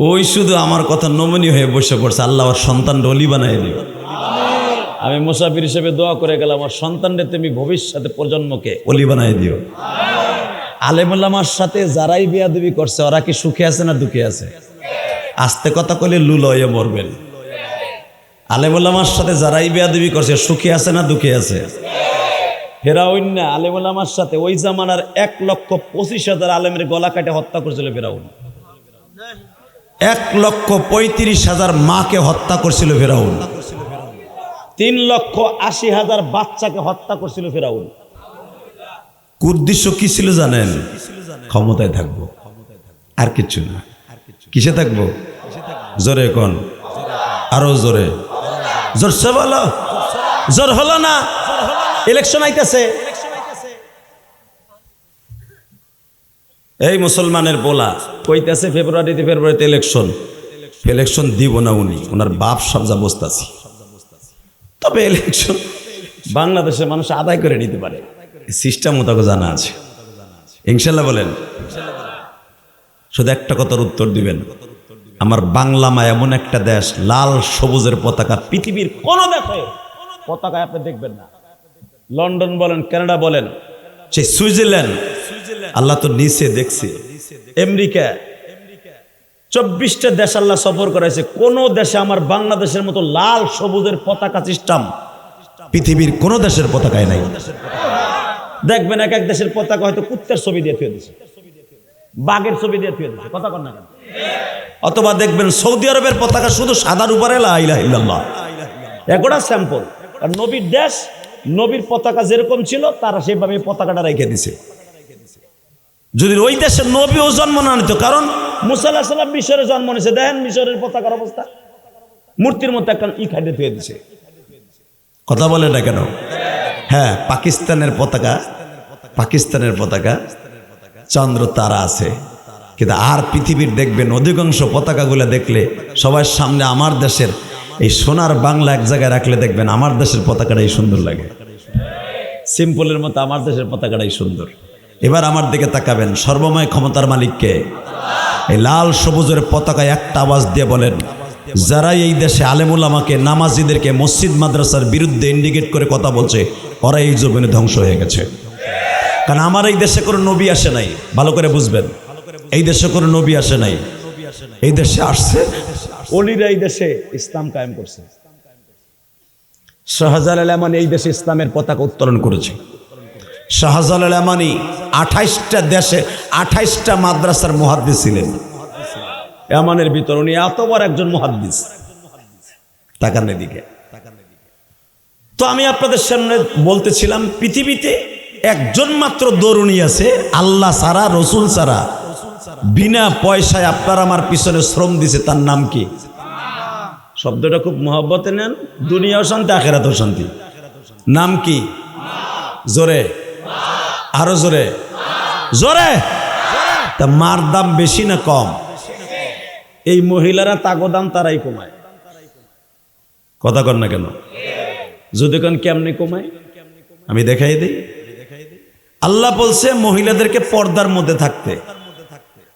ওই শুধু আমার কথা নমনীয় হয়ে বসে পড়ছে, আল্লাহ আমার সন্তান অলি বানাই দিও। আমি মুসাফির হিসেবে দোয়া করে গেলাম, আমার সন্তানদের তুমি ভবিষ্যতে প্রজন্মকে অলি বানাই দিও। আলেমুল্লামার সাথে যারাই বিয়াদবি করছে, ওরা কি সুখে আছে না দুঃখে আছে? আস্তে কথা কইলে লুল হয়ে মরবেন। আলেমুল্লামার সাথে যারাই বিয়াদবি করছে, সুখে আছে না দুঃখে আছে? ফেরাউন না, আলেমুল্লামার সাথে ওই জামানার 1,25,000 আলেমের গলা কাটে হত্যা করেছিল ফেরাউন। 1,35,000 মাকে হত্যা করছিল ফেরাউন। 3,80,000 বাচ্চাকে হত্যা করছিল ফেরাউন। উদ্দেশ্য কি ছিল জানেন? ক্ষমতায় থাকবো, আর কিছু না। কিসে থাকবো? জোরে কোন, আরো জোরে, জোরসে বলো। জোর হলো না? ইলেকশন আইতেছে। এই মুসলমানের বলা কইতেছে ফেব্রুয়ারিতে ইলেকশন দিব না উনি, ওনার বাপ সব যা বসতাছি। তবে ইলেকশন বাংলাদেশের মানুষ আদায় করে নিতে পারে, সিস্টেম মতো জানা আছে ইনশাল্লাহ। বলেন, শুধু একটা কথার উত্তর দিবেন, আমার বাংলা মা এমন একটা দেশ, লাল সবুজের পতাকা পৃথিবীর কোন দেশে পতাকায় আপনি দেখবেন না। লন্ডন বলেন, কানাডা বলেন, সেই সুইজারল্যান্ড, আল্লাহ তো নিচে দেখছে, আমেরিকা, 24টা দেশ আল্লাহ সফর করাইছে, কোন দেশে আমার বাংলাদেশের মতো লাল সবুজের পতাকা সিস্টেম পৃথিবীর কোন দেশের পতাকায় নাই। দেখবেন এক এক দেশের পতাকা হয়তো কুত্তার ছবি দিয়ে থুয়ে দিছে, বাঘের ছবি দিয়ে থুয়ে দিছে, কথা কন না কেন? অথবা দেখবেন সৌদি আরবের পতাকা শুধু সাদার উপরে লা ইলাহা ইল্লাল্লাহ, একটা স্যাম্পল। আর নবীর দেশ, নবীর পতাকা যেরকম ছিল তারা সেইভাবে পতাকাটা রেখে দিছে। যদি ওই দেশের নবীও জন্ম না নিত, কারণ মুসা আলাইহিস সালাম মিশরে জন্ম নিয়েছে, দেখেন মিশরের পতাকার অবস্থা, মূর্তির মতো একটা খাইতে থুয়ে দিছে। কথা বলে না কেন? হ্যাঁ, পাকিস্তানের পতাকা চন্দ্র তারা আছে, কিন্তু আর পৃথিবীর দেখবেন অধিকাংশ পতাকাগুলো দেখলে সবার সামনে আমার দেশের এই সোনার বাংলা এক জায়গায় রাখলে দেখবেন আমার দেশের পতাকাটাই সুন্দর লাগে, সিম্পলের মতো আমার দেশের পতাকাটাই সুন্দর। এবার আমার দিকে তাকাবেন, সর্বময় ক্ষমতার মালিককে। এই লাল সবুজের পতাকায় একটা আওয়াজ দিয়ে বলেন, যারা এই দেশে আলেমুল আমাকে, নামাজিদেরকে মসজিদ মাদ্রাসার বিরুদ্ধে ইন্ডিকেট করে কথা বলছে, ওরা এই জমিনে ধ্বংস হয়ে গেছে। কারণ আমার এই দেশে কোনো নবী আসে নাই, ভালো করে বুঝবেন, এই দেশে কোনো নবী আসে নাই, এই দেশে আসছে ওলিরা, এই দেশে ইসলাম কায়েম করছে। শাহজালাল আমানি এই দেশে ইসলামের পতাকা উত্তোলন করেছে। শাহজালাল আমানি 28টা দেশে 28টা মাদ্রাসার মুহাদ্দিস ছিলেন। আমানের ভিতর উনি এত বড় একজন মুহাদ্দিস, তাকান এদিকে। তো আমি আপনাদের সামনে বলতেছিলাম, পৃথিবীতে একজন মাত্র দরুনি আছে, আল্লাহ ছাড়া, রসুল ছাড়া, বিনা পয়সায় আপনার আমার পিছনে শ্রম দিছে, তার নাম কি? শব্দটা খুব মহব্বতে নেন, দুনিয়াও শান্তি, আখেরাতেও শান্তি। নাম কি? জোরে, আরো জোরে, জোরে। তা মার দাম বেশি না কম? এই মহিলারা তাগো দাম তারাই কমায়, কথা কর না কেন? যদি কোন কেমনে কমায় আমি দেখাই দিই। আল্লাহ বলছে মহিলাদেরকে পর্দার মধ্যে থাকতে।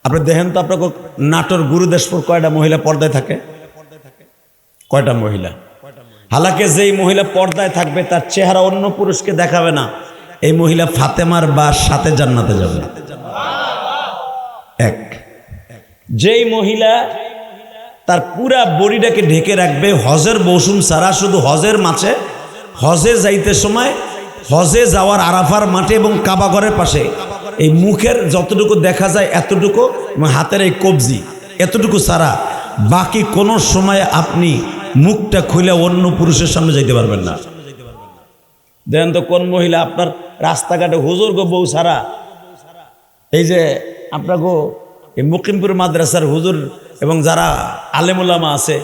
আপনি দেখেন তো, আপনাকে নাটোর গুরুদেশপুর কয়টা মহিলা পর্দায় থাকে? কয়টা মহিলা? হালাকে যেই মহিলা পর্দায় থাকবে তার চেহারা অন্য পুরুষকে দেখাবে না, এই মহিলা ফাতেমার বা সাথে জান্নাতে যাবে। এক, যেই মহিলা তার পুরা বডিটাকে ঢেকে রাখবে হজের মৌসুম ছাড়া, শুধু হজের মাঝে, হজে যাইতে সময়, হজে যাওয়ার আরাফার মাঠে এবং কাবা ঘরের পাশে এই মুখের যতটুকু দেখা যায় এতটুকু, হাতের এই কবজি এতটুকু ছাড়া বাকি কোনো সময় আপনি মুখটা খুলে অন্য পুরুষের সামনে যাইতে পারবেন না। দেখেন তো কোন মহিলা আপনার রাস্তাঘাটে হুজুর গো বউ ছাড়া, এই যে আপনাকে এই মুকিমপুর মাদ্রাসার হুজুর এবং যারা আলেমুলামা আছে,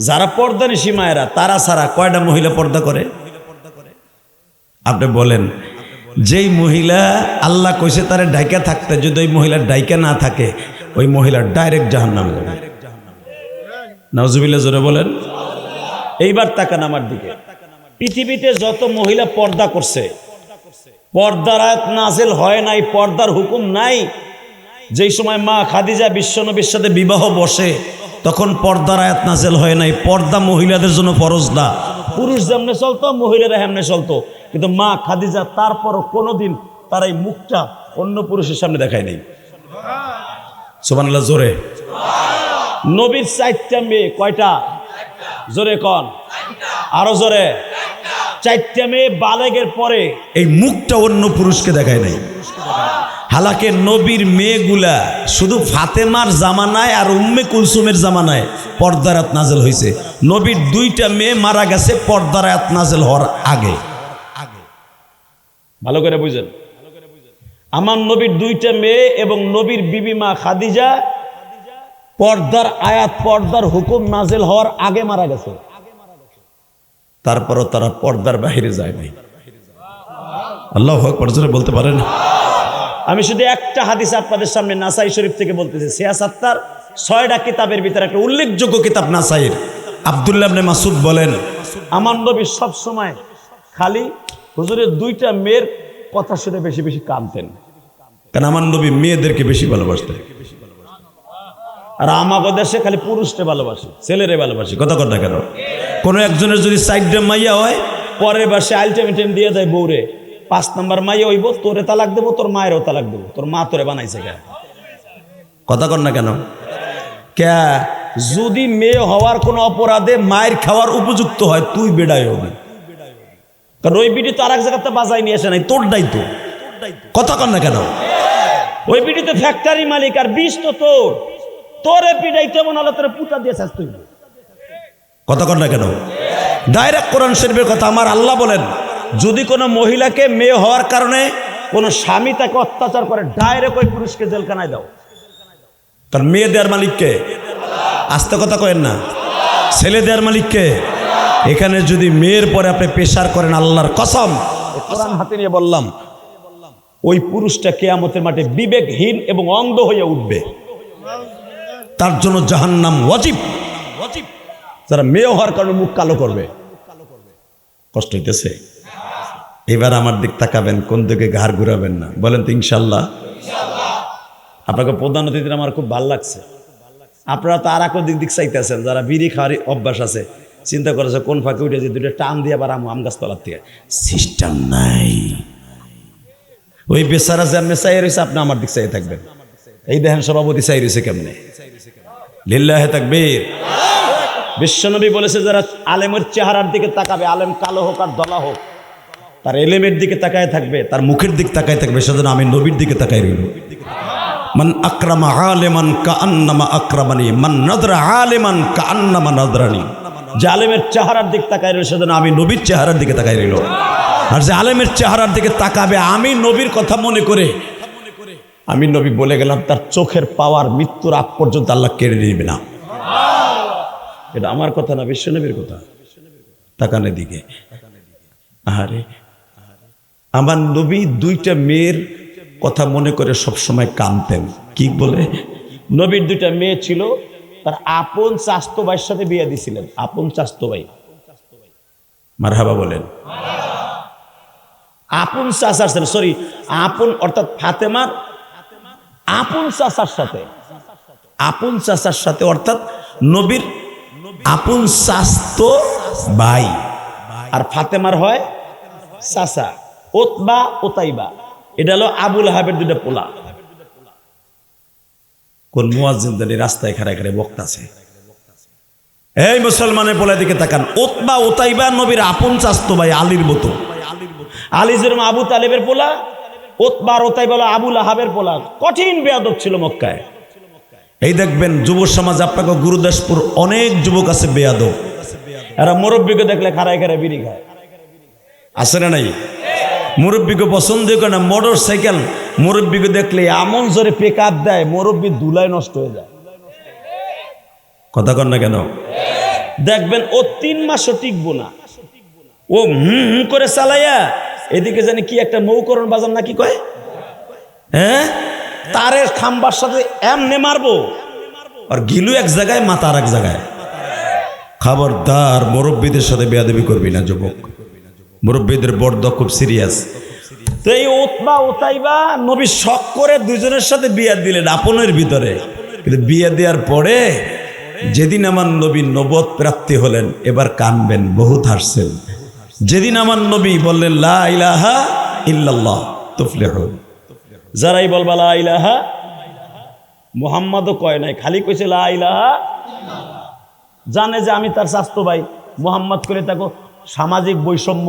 যারা পর্দানিশী মায়েরা, তারা ছাড়া কয়টা মহিলা পর্দা করে? আপনি বলেন, যেই মহিলা আল্লাহ কইছে তারে ডাইকা থাকতে, যদি ওই মহিলার ডাইকা না থাকে, ওই মহিলার ডাইরেক্ট জাহান্নামে যাবে। নাউজুবিল্লাহ, জোরে বলেন। এইবার তাকান আমার দিকে, পৃথিবীতে যত মহিলা পর্দা করছে, পর্দার আয়াত নাযিল হয় নাই, পর্দার হুকুম নাই। যেই সময় মা খাদিজা বিশ্বনবীর সাথে বিবাহ বসে, তখন পর্দার আয়াত নাযিল হয় নাই। পর্দা মহিলাদের জন্য ফরজ না, পুরুষ যেমনে চলতো মহিলারা হেমনে চলতো, কিন্তু মা খাদিজা তারপরও কোনোদিন তার এই মুখটা অন্য পুরুষের সামনে দেখায় নাই। সুবহানাল্লাহ, জোরে। নবীর 4টা মেয়ে, কয়টা? জোরে কন, আরো জোরে। 4টা মেয়ে বালেগের পরে এই মুখটা অন্য পুরুষকে দেখায় নাই। হালাকে নবীর মেয়েগুলা শুধু ফাতেমার জামানায় আর উম্মে কুলসুমের জামানায় পর্দার আয়াত নাযিল হয়েছে। নবীর 2টা মেয়ে মারা গেছে পর্দার আয়াত নাযিল হওয়ার আগে। ভালো করে বুঝেন, আমার নবীর 2টা মেয়ে এবং নবীর বিবি মা খাদিজা পর্দার আয়াত, পর্দার হুকুম নাযিল হওয়ার আগে মারা গেছে। তারপরও তারা পর্দার বাইরে যায় নাই। আল্লাহু আকবার, জোরে বলতে পারেন? আমি শুধু একটা হাদিস আপনাদের সামনে নাসাই শরীফ থেকে বলতেছি। সিয়াসাত্তার 6টা কিতাবের ভিতরে একটা উল্লেখযোগ্য কিতাব নাসাইর। আব্দুল্লাহ ইবনে মাসউদ বলেন, আমার নবী সব সময় খালি হুজুরের দুইটা মেয়ের কথা শুনে বেশি বেশি কাঁদতেন, কারণ আমার নবী মেয়েদেরকে বেশি ভালোবাসতেন। আর আমাকে দেশে খালি পুরুষকে ভালোবাসে, ছেলেরে ভালোবাসে। কথা কথা কেন? কোনো একজনের যদি সাইডে মাইয়া হয়, পরের বাসে আলটিমেটাম দিয়ে দেয় বউরে, 5 নম্বর মাইয়া হইব, তোরে তালাক দেবো, তোর মায়েরও তালাক দেবো, তোর মা তোরে বানাইছে কে? কথা কর না কেন? কে যদি মেয়ে হওয়ার কোনো অপরাধে মায়ের খাওয়ার উপযুক্ত হয়, তুই বেড়াই হবি, কারণ ওই বিড়ি তো আর এক জায়গাতে বাজাই নিয়ে আসে নাই, তোরটাই তো। কথা কর না কেন? ওই বিড়ি তো ফ্যাক্টরি মালিক, আর বিষ তো তোর, তোরে পিড়াইতে মনে হলো তোরে পুতা দিয়ে শাস্তি হইব। কথা কর না কেন? ডাইরেক্ট কোরআন শরীফের কথা। আমার আল্লাহ বলেন, যদি কোনো মহিলাকে মেয়ে হওয়ার কারণে কোনো স্বামী তাকে অত্যাচার করে, ডাইরেক্ট ওই পুরুষকে জেলখানায় দাও, কারণ মেয়ে দেওয়ার মালিককে। আস্তে কথা কয়েন না, ছেলে দেওয়ার মালিককে। এখানে যদি মেয়ের পরে আপনি পেশার করেন, আল্লাহর কসম, কোরআন হাতে নিয়ে বললাম, ওই পুরুষটা কিয়ামতের মাঠে বিবেকহীন এবং অন্ধ হয়ে উঠবে, তার জন্য জাহান্নাম ওয়াজিব। যারা মেয়ে হওয়ার কারণে মুখ কালো করবে, কষ্ট হইতেছে। এবার আমার দিক তাকাবেন, কোন দিকে ঘাড় ঘুরাবেন না, বলেন তো ইনশাল্লাহ। আপনাকে প্রধান অতিথির আমার খুব ভালো লাগছে। আপনারা তো আর এক দিক চাইতেছেন, যারা বিড়ি খাওয়ার অভ্যাস আছে, চিন্তা করেছে কোন ফাঁকে উঠে যে দুটো টান দিয়ে আবার আম গাছ তলার থেকে। সিস্টেম নাই। ওই বেচারা যে আপনি চাই রয়েছে, আপনি আমার দিক চাই থাকবেন। এই দেখেন সভাপতি চাই রয়েছে কেমনে। লিল্লাহে তাকবীর। বিশ্বনবী বলেছে, যারা আলেমের চেহারার দিকে তাকাবে, আলেম কালো হোক আর দলা হোক, তার এলেমের দিকে তাকায় থাকবে, তার মুখের দিকে তাকায় থাকবে, সেজন্য আমি নবীর দিকে তাকাই রইল। মান আকরামা আলেমান কাআন্নামা আকরামানি, মান নাযরা আলেমান কাআন্নামা নাযরানি। যে আলেমের চেহারার দিকে তাকায় রইল, সেজন্য আমি নবীর চেহারার দিকে তাকাই রইল। আর যে আলেমের চেহারার দিকে তাকাবে আমি নবীর কথা মনে করে, আমি নবী বলে গেলাম, তার চোখের পাওয়ার মৃত্যুর আগ পর্যন্ত আল্লাহ কেড়ে নিবে না। এটা আমার কথা না, বিশ্বনবীর কথা। তাকানের দিকে। আরে আমার নবী দুইটা মেয়ের কথা মনে করে সবসময় কাঁদতেন। কি বলে? নবীর দুইটা মেয়ে ছিল, তার আপন চাচতো ভাইয়ের সাথে বিয়ে দিছিলেন। আপন চাচতো ভাই, মারহাবা বলেন। আপন চাচার সাথে, সরি, আপন অর্থাৎ ফাতেমার আপন চাচার সাথে, আপন চাচার সাথে অর্থাৎ নবীর আপন চাচতো ভাই। আর ফাতেমার হয় চাচা, ওতবা ওতাইবা। এটা হলো আবুল আহাবের দুইটা পোলা। কোন মুয়াজ্জিন জানি রাস্তায় খাড়ায় খাড়ায় বক্তাছে। এই মুসলমানের পোলা দিকে তাকান। ওতবা ওতাইবা নবীর আপন চাচতো ভাই, আলীর মতো। আলী যেরকম আবু তালেবের পোলা, ওতবা ওতাইবা হলো আবুল আহাবের পোলা। কঠিন বেয়াদব ছিল মক্কায়। এই দেখবেন যুব সমাজ, আপনাকে গুরুদাসপুর অনেক যুবক আছে বেয়াদব। এরা মুরব্বীকে দেখলে খাড়ায় খাড়ায় বিড়ি খায়, আছে না নাই? মুরব্বীকে পছন্দ করে না। মোটর সাইকেল মুরব্বীকে দেখলে এমন জোরে পিক আপ দেয়, মুরব্বী ধুলায় নষ্ট হয়ে যায়। কথা কন না কেন? দেখবেন ও 3 মাসও টিকবো না, ও করে চালাইয়া এদিকে জানি কি একটা নৌকরণ বাজার না কি কয়, হ্যাঁ, তারের খাম্বার সাথে এমনে মারবো, আর গিলু এক জায়গায়, মাথা আর এক জায়গায়। খবরদার মুরব্বীদের সাথে বেয়াদবি করবি না যুবক। মুরব্বীদের বড় খুব সিরিয়াস। তো এই ওতবা ওতাইবা নবী শখ করে দুজনের সাথে বিয়া দিলেন আপনের ভিতরে। কিন্তু বিয়ে দেওয়ার পরে যেদিন আমার নবী নবুয়ত প্রাপ্তি হলেন, এবার কানবেন, বহুত হাসছেন। যেদিন আমার নবী বললেন লা ইলাহা ইল্লাল্লাহ তুফলিহুন, যারাই বলবা লা ইলাহা, মুহাম্মাদও কয় নাই, খালি কইছে লা ইলাহা, জানে যে আমি তার স্বাস্থ্য ভাই। মুহাম্মদ করে থাকো সামাজিক বৈষম্য,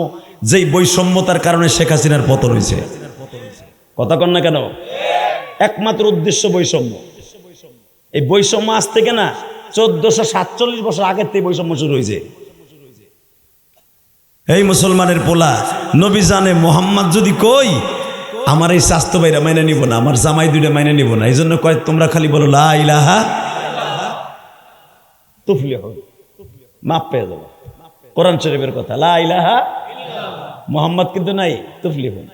যেই বৈষম্যতার কারণে শেখ হাসিনার পতন হয়েছে। কথা কন না কেন? একমাত্র উদ্দেশ্য বৈষম্য। এই বৈষম্য আজ থেকে না, 1447 বছর আগের থেকে বৈষম্য শুরু হয়েছে। এই মুসলমানের পোলা নবী জানে মোহাম্মদ যদি কই, আমার এই স্বাস্থ্য ভাইরা মাইনে নিব না, আমার জামাই দুইটা মাইনে নিব না, এই জন্য কয় তোমরা খালি বলো লা ইলাহা তুফলিহুন, মাপ পেয়ে যাবে। কোরআন শরীফের কথা, লা ইলাহা মুহাম্মদ কিন্তু নাই, তুফলিহুন।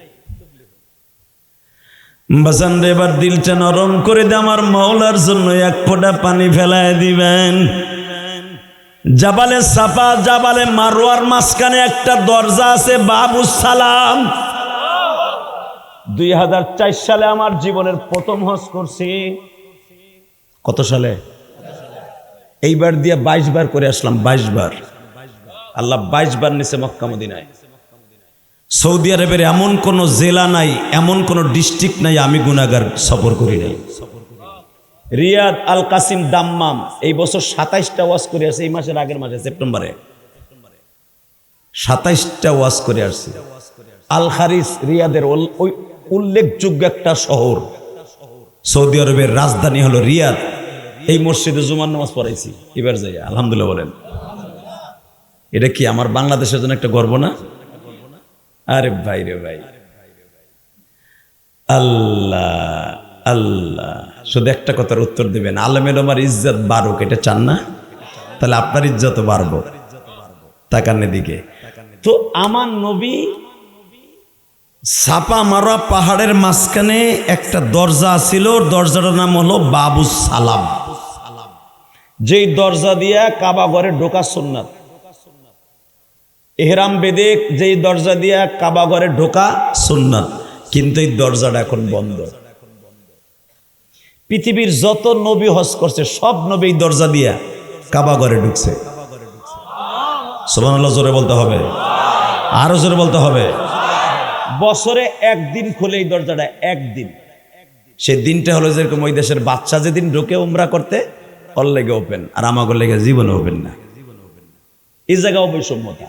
বাজান রে, এবার দিলটা নরম করে দে, আমার মাওলার জন্য এক ফোঁটা পানি ফেলায় দিবেন। জাবালে সাফা জাবালে মারওয়ার মাঝখানে একটা দরজা আছে বাবুস সালাম। 2004 সালে আমার জীবনের প্রথম হজ করছি। কত সালে? এইবার দিয়ে 22 বার করে আসলাম, 22 বার। আল্লাহ 22 বার নিচে মক্কা মদিনায়। সৌদি আরবের এমন কোন জেলা নাই, এমন কোন ডিস্ট্রিক্ট নাই আমি গুনাহগার সফর করি নাই। রিয়াদ, আল কাসিম, দাম্মাম এই বছর 27টা ওয়াজ করে আসছে। এই মাসের আগের মাসে সেপ্টেম্বরে 27টা ওয়াজ করে আসছি। আল খারিস রিয়াদের ওই উল্লেখযোগ্য একটা শহর, সৌদি আরবের রাজধানী হলো রিয়াদ। এই মসজিদে জুমার নামাজ পড়াইছি এবার যাই, আলহামদুলিল্লাহ বলেন। এটা কি আমার বাংলাদেশের জন্য একটা গর্ব না? আরে ভাই রে ভাই, আল্লাহ আল্লাহ। শুধু একটা কথার উত্তর দিবেন, আলেমের আমার ইজ্জত বাড়ুক, এটা চান না? তাহলে আপনার ইজ্জত বাড়বো। তাকান দিকে। তো আমার নবী ছাপা মারা পাহাড়ের মাঝখানে একটা দরজা ছিল, দরজাটার নাম হলো বাবুস সালাম। যেই দরজা দিয়া কাবা ঘরে ঢোকা সুন্নাত। ইহরাম বেদে যেই দরজা দিয়া কাবা ঘরে ঢোকা সুন্নাত, কিন্তু এই দরজাটা এখন বন্ধ। পৃথিবীর যত নবী হজ করছে সব নবী এই দরজা দিয়া কাবা ঘরে ঢুকছে। সুবহানাল্লাহ জোরে বলতে হবে, আরো জোরে বলতে হবে। বছরে একদিন খুলে এই দরজাটা, একদিন। সেই দিনটা হলো যেরকম ওই দেশের বাচ্চা যেদিন ঢুকে উমরা করতে, ওর লেগে ওপেন, আর আমাকে লেগে জীবনে ওপেন না। এই জায়গা অবৈষম্যতা।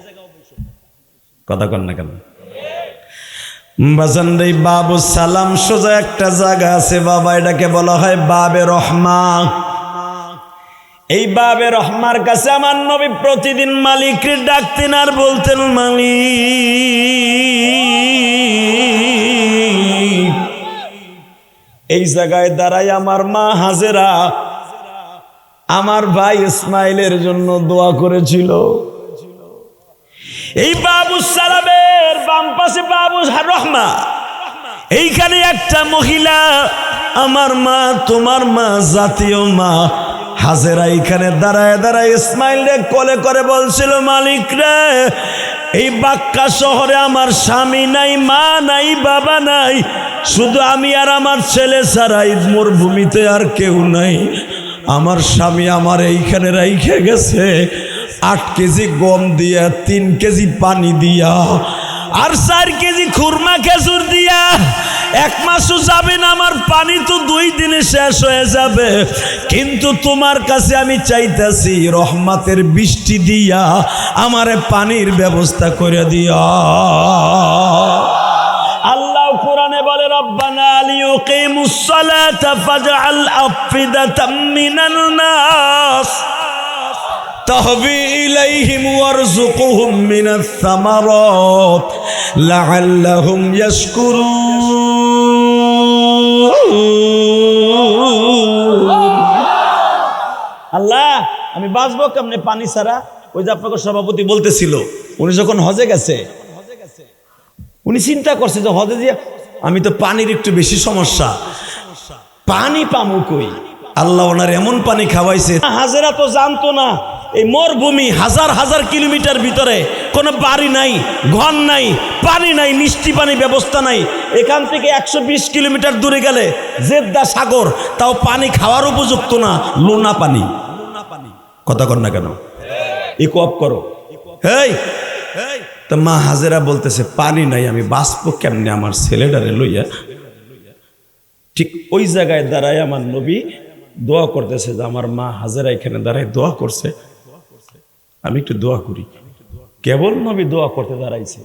কথা কন না কেন? বাজান রে, বাবু সালাম সোজা একটা জায়গা আছে বাবা, এটাকে বলা হয় বাবে রহমা। এই বাবে রহমার কাছে আমার নবী প্রতিদিন মালিককে ডাকতেন আর বলতেন, মালিক। এই জায়গায় দাঁড়াই আমার মা হাজেরা আমার ভাই ইসমাইলের জন্য দোয়া করেছিল। এই বাবু সালামের বাম পাশে বাবু রহমা, এইখানে একটা মহিলা, আমার মা, তোমার মা, জাতীয় মা হাজেরা এইখানে দাঁড়ায় দাঁড়ায় ইসমাইল রে কোলে করে বলছিল, মালিক রে, এই বাক্কা শহরে আমার স্বামী নাই, মা নাই, বাবা নাই, শুধু আমি আর আমার ছেলে ছাড়া এই মরুভূমিতে আর কেউ নাই। আমার স্বামী আমার এইখানে রাইখে গেছে 8 কেজি গম দিয়া, 3 কেজি পানি দিয়া, আর 4 কেজি খুরমা খেজুর দিয়া। 1 মাসও যাবে না, আমার পানি তো 2 দিনে শেষ হয়ে যাবে। কিন্তু তোমার কাছে আমি চাইতেছি রহমতের বৃষ্টি দিয়া আমারে পানির ব্যবস্থা করে দিয়া। আল্লাহ কোরআনে বলে, রব্বানা লিয়ুকিমুস সালাতা ফাজআল আফিদাতাম মিনান নাস তাহবি ইলাইহিম ওয়ারযুকহুম মিনাস সামারাত লাআল্লাহুম ইয়াশকুরুন। আল্লাহ, আমি বাঁচবো কেমনে পানি ছাড়া? ওই যে আপনাকে সভাপতি বলতেছিল, উনি যখন হজে গেছে, উনি চিন্তা করছে যে হজে যে আমি তো পানির একটু বেশি সমস্যা, পানি পামু কই? আল্লাহ ওনার এমন পানি খাওয়াইছে। হাজেরা তো জানতো না এই মরুভূমি, হাজার হাজার কিলোমিটার ভিতরে কোনো বাড়ি নাই, ঘর নাই, পানি নাই, মিষ্টি পানি ব্যবস্থা নাই। এখান থেকে 120 কিলোমিটার দূরে গেলে জেদ্দা সাগর, তাও পানি খাওয়ার উপযুক্ত না, লোনা পানি। কথা কর না কেন? ইকোয়াপ করো। হেই, তো মা হাজেরা বলতেছে, পানি নাই, আমি বাঁচবো কেমনে আমার ছেলেটারে লইয়া? ঠিক ওই জায়গায় দাঁড়ায় আমার নবী দোয়া করতেছে, যে আমার মা হাজেরা এখানে দাঁড়ায় দোয়া করছে, আমি একটু দোয়া করি। কেবল নবী দোয়া করতে দাঁড়াইছে,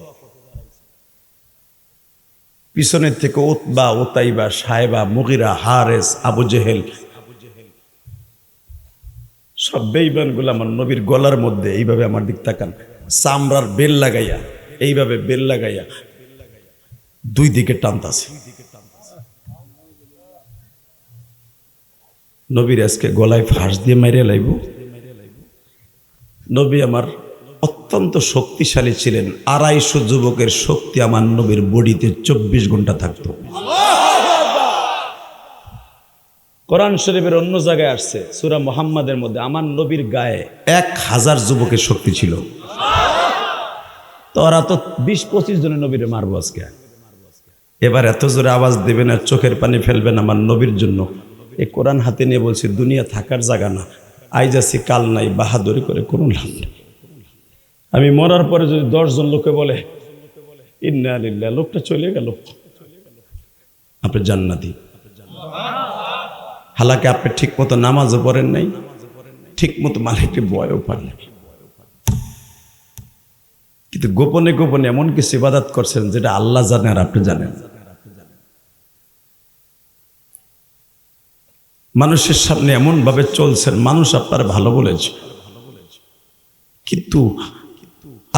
পিছনের থেকে উতবা, উতাইবা, সাহেবা, মুগিরা, হারেস, আবু জেহেল, সব বেঈমানগুলো আমার নবীর গলার মধ্যে এইভাবে আমার দিক তাকান, চামড়ার বেল লাগাইয়া, এইভাবে বেল লাগাইয়া 2 দিকে টানতাছে। নবীর আজকে গলায় ফাঁস দিয়ে মেরে লাইব। নবী আমার অত্যন্ত শক্তিশালী ছিলেন। 250 যুবকের শক্তি আমার নবীর বডিতে 24 ঘন্টা থাকতো। কোরআন শরীফের অন্য জায়গায় আসছে সূরা মুহাম্মাদের মধ্যে, আমার নবীর গায়ে 1000 যুবকের শক্তি ছিল। তো ওরা তো 20-25 জনের নবীরে মারবো আজকে। এবার এত জোরে আওয়াজ দেবেন আর চোখের পানি ফেলবেন আমার নবীর জন্য। এই কোরআন হাতে নিয়ে বলছি দুনিয়া থাকার জায়গা না, আইজ আছি কাল নাই, বাহাদুরি করে কোনো লাভ নেই। আমি মরার পরে যদি 10 জন লোকে বলে ইন্না লিল্লাহ, লোকটা চলে গেল, আপনি জান্নাতি। হালাকে আপনি ঠিক মতো নামাজও পড়েন নাই, ঠিক মতো মালিককে বয়ও পান নাই, কিন্তু গোপনে গোপনে এমন কিছু ইবাদত করছেন যেটা আল্লাহ জানে আর আপনি জানেন। মানুষের সামনে এমন ভাবে চলছেন, মানুষ আপনার ভালো বলেছে, কিন্তু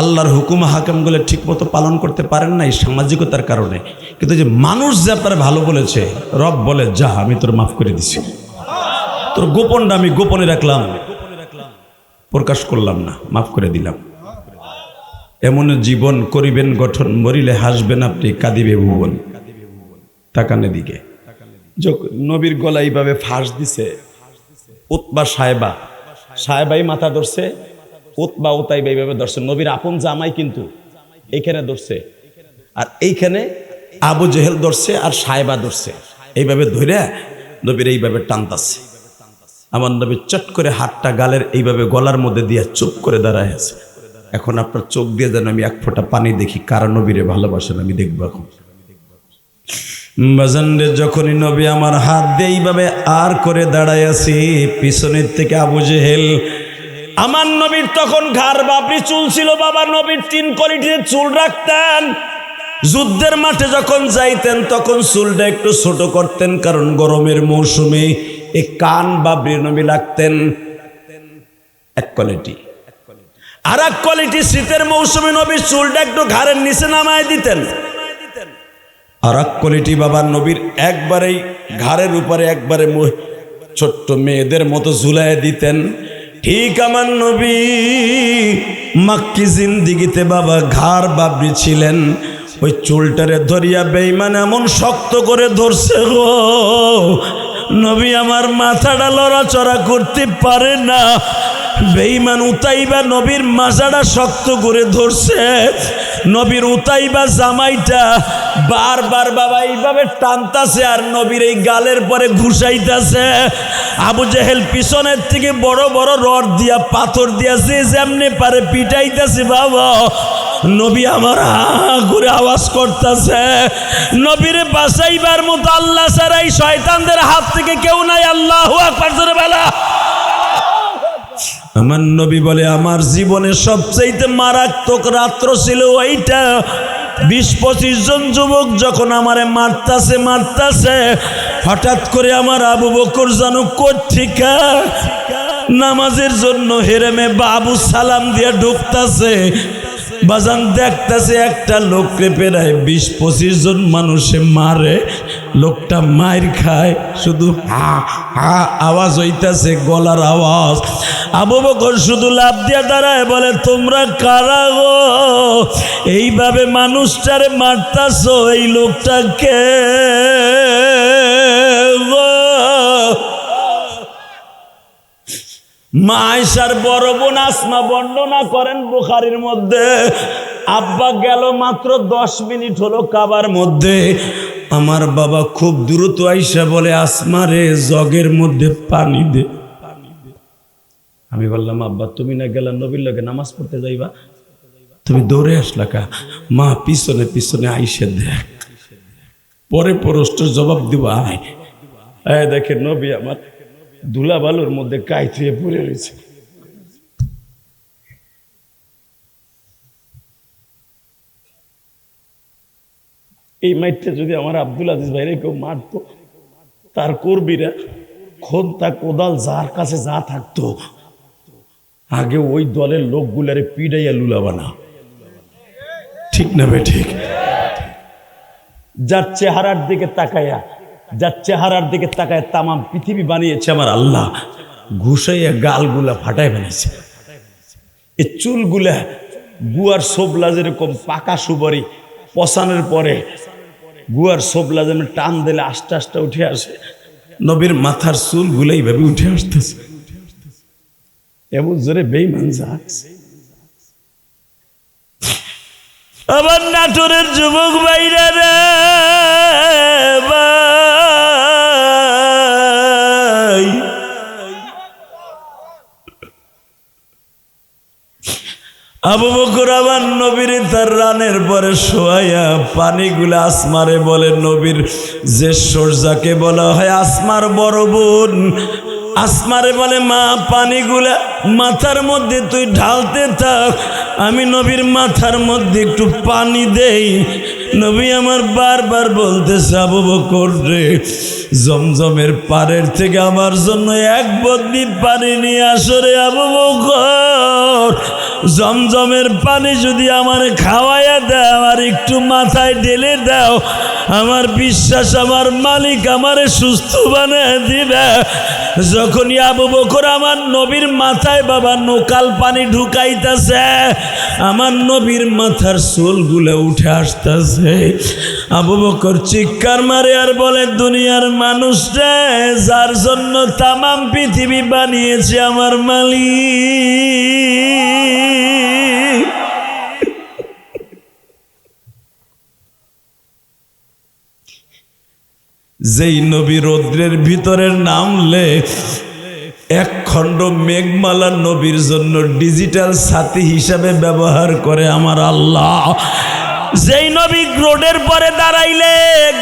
আল্লাহর হুকুম হাকামগুলো ঠিক মতো পালন করতে পারেন নাই সামাজিকতার কারণে। কিন্তু যে মানুষ যে আপনার ভালো বলেছে, রব বলে যা আমি তোর মাফ করে দিছি, তোর গোপনটা আমি গোপনে রাখলাম, প্রকাশ করলাম না, মাফ করে দিলাম। এমন জীবন করিবেন গঠন, মরিলে হাসবেন আপনি, কাঁদিবে ভুবন। তাকানে দিকে নবীর গলা এইভাবে ফাঁস দিছে উতবা সাহেবাই মাথা ধরছে, উতবা উতাইবা এইভাবে ধরছে, নবীর আপন জামাই কিন্তু এইখানে ধরছে, আর এইখানে আবু জেহেল ধরছে আর সাহেবা ধরছে, এইভাবে ধরে নবীর এইভাবে টানতাছে। আমার নবী চট করে হাতটা গালের এইভাবে গলার মধ্যে দিয়ে চুপ করে দাঁড়ায় আছে। এখন আপনার চোখ দিয়ে যেন আমি এক ফোঁটা পানি দেখি, কারা নবীরে ভালোবাসেন আমি দেখবো। এখন বাজানরে যখনই নবী আমার হাত দিয়ে এইভাবে আর করে দাঁড়ায় আছি, পিছনের থেকে আবু জেহেল, আমার নবীর তখন ঘাড় বাপরি চুল ছিল, বাবা নবীর 3 কোয়ালিটির চুল রাখতেন। যুদ্ধের মাঠে যখন যাইতেন তখন চুলটা একটু ছোট করতেন, কারণ গরমের মৌসুমে এই কান বাবরি নবী লাগতেন। এক কোয়ালিটি। আর এক কোয়ালিটি, শীতের মৌসুমে নবীর চুলটা একটু ঘাড়ের নিচে নামায় দিতেন। আর এক কোয়ালিটি বাবার নবীর একবারেই ঘাড়ের উপরে একবারে ছোট্ট মেয়েদের মতো ঝুলাই দিতেন। ঠিক আমার নবী মাক্কি জিন্দিগিতে বাবা ঘাড় বাবরি ছিলেন, ওই চুলটারে ধরিয়া বেঈমান এমন শক্ত করে ধরছে গো, নবী আমার মাথাটা লড়াচড়া করতে পারে না। বেঈমান উতাইবা নবীর মাজাটা শক্ত করে ধরছে, নবীর উতাইবা জামাইটা বারবার বাবা এইভাবে টানতাছে আর নবীর এই গালের পরে ঘুষাইতাছে। আবু জেহেল পিছনের থেকে বড় বড় রড দিয়া পাথর দিয়া যে যেমনে পারে পিটাইতেছে বাবা। নবী আমার হা করে আওয়াজ করতেছে, নবীরে বাঁচাইবার মতো আল্লাহ ছাড়াই শয়তানদের হাত থেকে কেউ নাই। আল্লাহু আকবার জোরে বলো। আমার নবী বলে আমার জীবনে সবচেয়ে মারাত্মক রাত্র ছিল ওইটা। 20-25 জন যুবক যখন আমারে মারতাছে, হঠাৎ করে আমার আবু বকর জানো কোত্থেকে নামাজের জন্য হেরেমে বাবু সালাম দিয়ে ঢুকতাছে। বাজান দেখতাছে একটা লোককে প্রায় 20-25 জন মানুষে মারে, লোকটা মার খায়, শুধু হা হা আওয়াজ হইতাছে, গলার আওয়াজ। আবু বকর শুধু লাফ দিয়ে দাঁড়ায় বলে তোমরা কারা গো, এইভাবে মানুষটারে মারতাছো, এই লোকটাকে মা আয়েশার বড় বোন আসমা বর্ণনা করেন বুখারীর মধ্যে, আব্বা গেল মাত্র 10 মিনিট হলো কাবার মধ্যে, আমার বাবা খুব দ্রুত আইসা বলে আসমা রে জগের মধ্যে পানি দে। আমি বললাম আব্বা তুমি না গেলা নবীর লগে নামাজ পড়তে যাইবা, তুমি দৌড়ে আসলা কা? মা পিছনে পিছনে আইসে দেখ, পরে প্রশ্ন জবাব দিব। আয় দেখে নবী আমার ধুলা বালুর মধ্যে কাই থুয়ে পড়ে রয়েছে। এই মাইটটা যদি আমার আব্দুল আজিজ ভাইরে কেউ মারতো, তার কর্মীরা খোন্তা কোদাল যার কাছে যা থাকতো আগে ওই দলের লোকগুলারে পিডাইয়া লুলাবানা। ঠিক না বে ঠিক? যার চেহারার দিকে তাকায় তামাম পৃথিবী বানিয়েছে আমার আল্লাহ, ঘুষাইয়া গালগুলা ফাটায় বানিয়েছে। এই চুলগুলা গুয়ার সোবলা যেরকম পাকা সুবরি পচানোর পরে গুয়ার সোবলা যেন টান দিলে আস্তে আস্তে উঠে আসে, নবীর মাথার চুলগুলো এইভাবে উঠে আসতেছে, এমন জোরে বেঈমান যাচ্ছে। আমার নাটোরের যুবক ভাইরা রে ভাই, আবু বকর আমার নবীর তার রানের পরে শোয়াইয়া পানিগুলা আসমারে বলে, নবীর যে সরজাকে বলা হয় আসমার বড় বোন, আসমারে বলে মা পানিগুলা মাথার মধ্যে তুই ঢালতে থাক, আমি নবীর মাথার মধ্যে একটু পানি দেই। নবী আমার বারবার বলতেছে, আবু বকর রে জমজমের পাড়ের থেকে আমার জন্য এক বদনি পানি নিয়ে আসো রে আবু বকর। জমজমের পানি যদি আমার খাওয়াইয়া দাও আর একটু মাথায় ঢেলে দাও, আমার বিশ্বাস আমার মালিক আমারে সুস্থ বানায় দিবে। যখনই আবু বকর আমার নবীর মাথায় বাবা নোকাল পানি ঢুকাইতেছে, আমার নবীর মাথার চুলগুলো উঠে আসতেছে। আবু বকর চিৎকার মারে আর বলে, দুনিয়ার মানুষরা যার জন্য তামাম পৃথিবী বানিয়েছে আমার মালিক, যেই নবী রৌদ্রের ভিতরে নামলে এক খণ্ড মেঘমালা নবীর জন্য ডিজিটাল সাথী হিসাবে ব্যবহার করে আমার আল্লাহ, যেই নবী রোডের পরে দাঁড়াইলে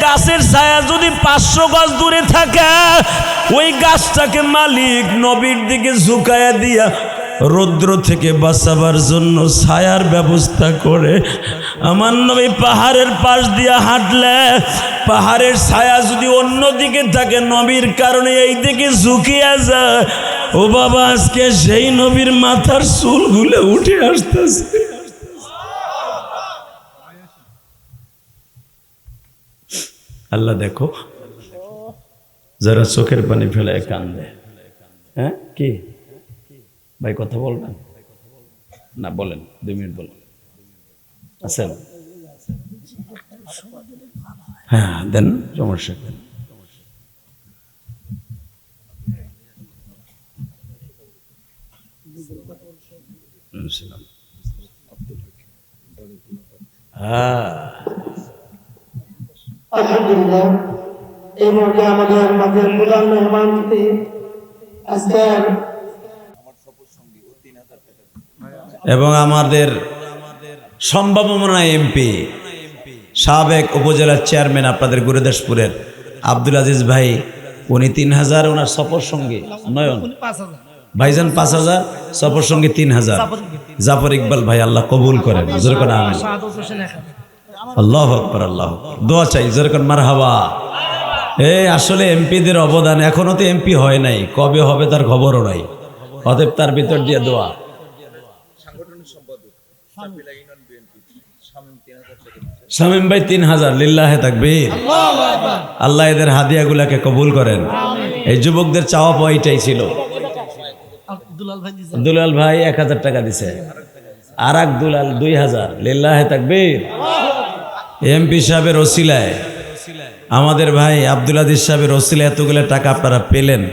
গাছের ছায়া যদি 500 গজ দূরে থাকে, ওই গাছটাকে মালিক নবীর দিকে ঝুঁকায়া দিয়া রৌদ্র থেকে বাঁচাবার জন্য ছায়ার ব্যবস্থা করে। আমার নবী পাহাড়ের পাশ দিয়া হাঁটলে পাহাড়ের ছায়া যদি অন্য দিকে থাকে, নবীর কারণে এই দিকে ঝুঁকিয়া যায়। ও বাবা, আজকে সেই নবীর মাথার চুলগুলো উঠে আসতেছে। আল্লাহ দেখো, যারা চোখের পানি ফেলে কান্দে। হ্যাঁ কি ভাই কথা বলবেন না? বলেন, 2 মিনিট বলেন। আছেন? হ্যাঁ দেন, সমস্যা দেন। হ্যাঁ আলহামদুলিল্লাহ, এই মুহূর্তে আমাদের মাঝে প্রধান মেহমান আজকের এবং আমাদের সম্ভাবনা এমপি সাবেক উপজেলার চেয়ারম্যান আপনাদের গুরুদাসপুরের আব্দুল আজিজ ভাই, উনি 3000, ওনার সফর সঙ্গী নয়ন ভাইজান 5000, সফর সঙ্গী 3000। জাফর ইকবাল ভাই, আল্লাহ কবুল করেন। যেরকম আমিন, আল্লাহু আকবার, আল্লাহ দোয়া চাই, যেরকম মারহাবা। আসলে এমপিদের অবদান, এখনো তো এমপি হয় নাই, কবে হবে তার খবরও নাই, অতএব তার ভিতর দিয়ে দোয়া। শামীম ভাই 3000, লিল্লাহে তাকবীর। আল্লাহ এদের হাদিয়াগুলাকে কবুল করেন। এই যুবকদের চাওয়া পাওয়া এটাই ছিল। দুলাল ভাই 1000 টাকা দিছে, আর এক দুলাল 2000, লিল্লাহে তাকবীর। এমপি সাহেবের ওসিলায়, আমাদের ভাই আব্দুল আজিজ সাহেবের ওসিলায় এতগুলো টাকা আপনারা পেলেন।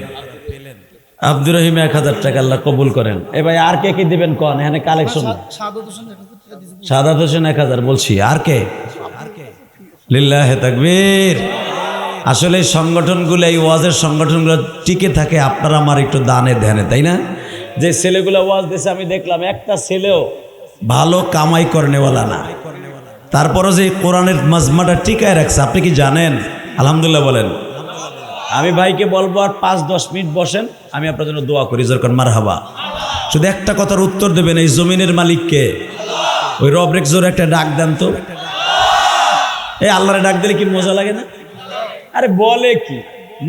আব্দুর রহিম 1000 টাকা, আল্লাহ কবুল করেন। ভাই আর কে কি দিবেন কন? এখানে কালেকশন। সাদাত হোসেন 1000 বলছি, আর কে? লিল্লাহে তাকবীর। আসলে এই সংগঠনগুলো, এই ওয়াজের সংগঠনগুলো টিকে থাকে আপনারা আমার একটু দানে ধ্যানে, তাই না? যে ছেলেগুলো ওয়াজ দিয়েছে আমি দেখলাম, একটা ছেলেও ভালো কামাই করেনেওয়ালা না, তারপরও যে কোরআনের মাজমাটা টিকায় রাখছে। আপনি কি জানেন? আলহামদুলিল্লাহ বলেন। আমি ভাইকে বলবো আর 5-10 মিনিট বসেন, আমি আপনার জন্য দোয়া করি। যেরকম মারহাবা। শুধু একটা কথার উত্তর দেবেন, এই জমিনের মালিককে। ওই রবরেক জোরে একটা ডাক দেন তো। এই আল্লাহরে ডাক দিলে কি মজা লাগে না? আরে বলে কি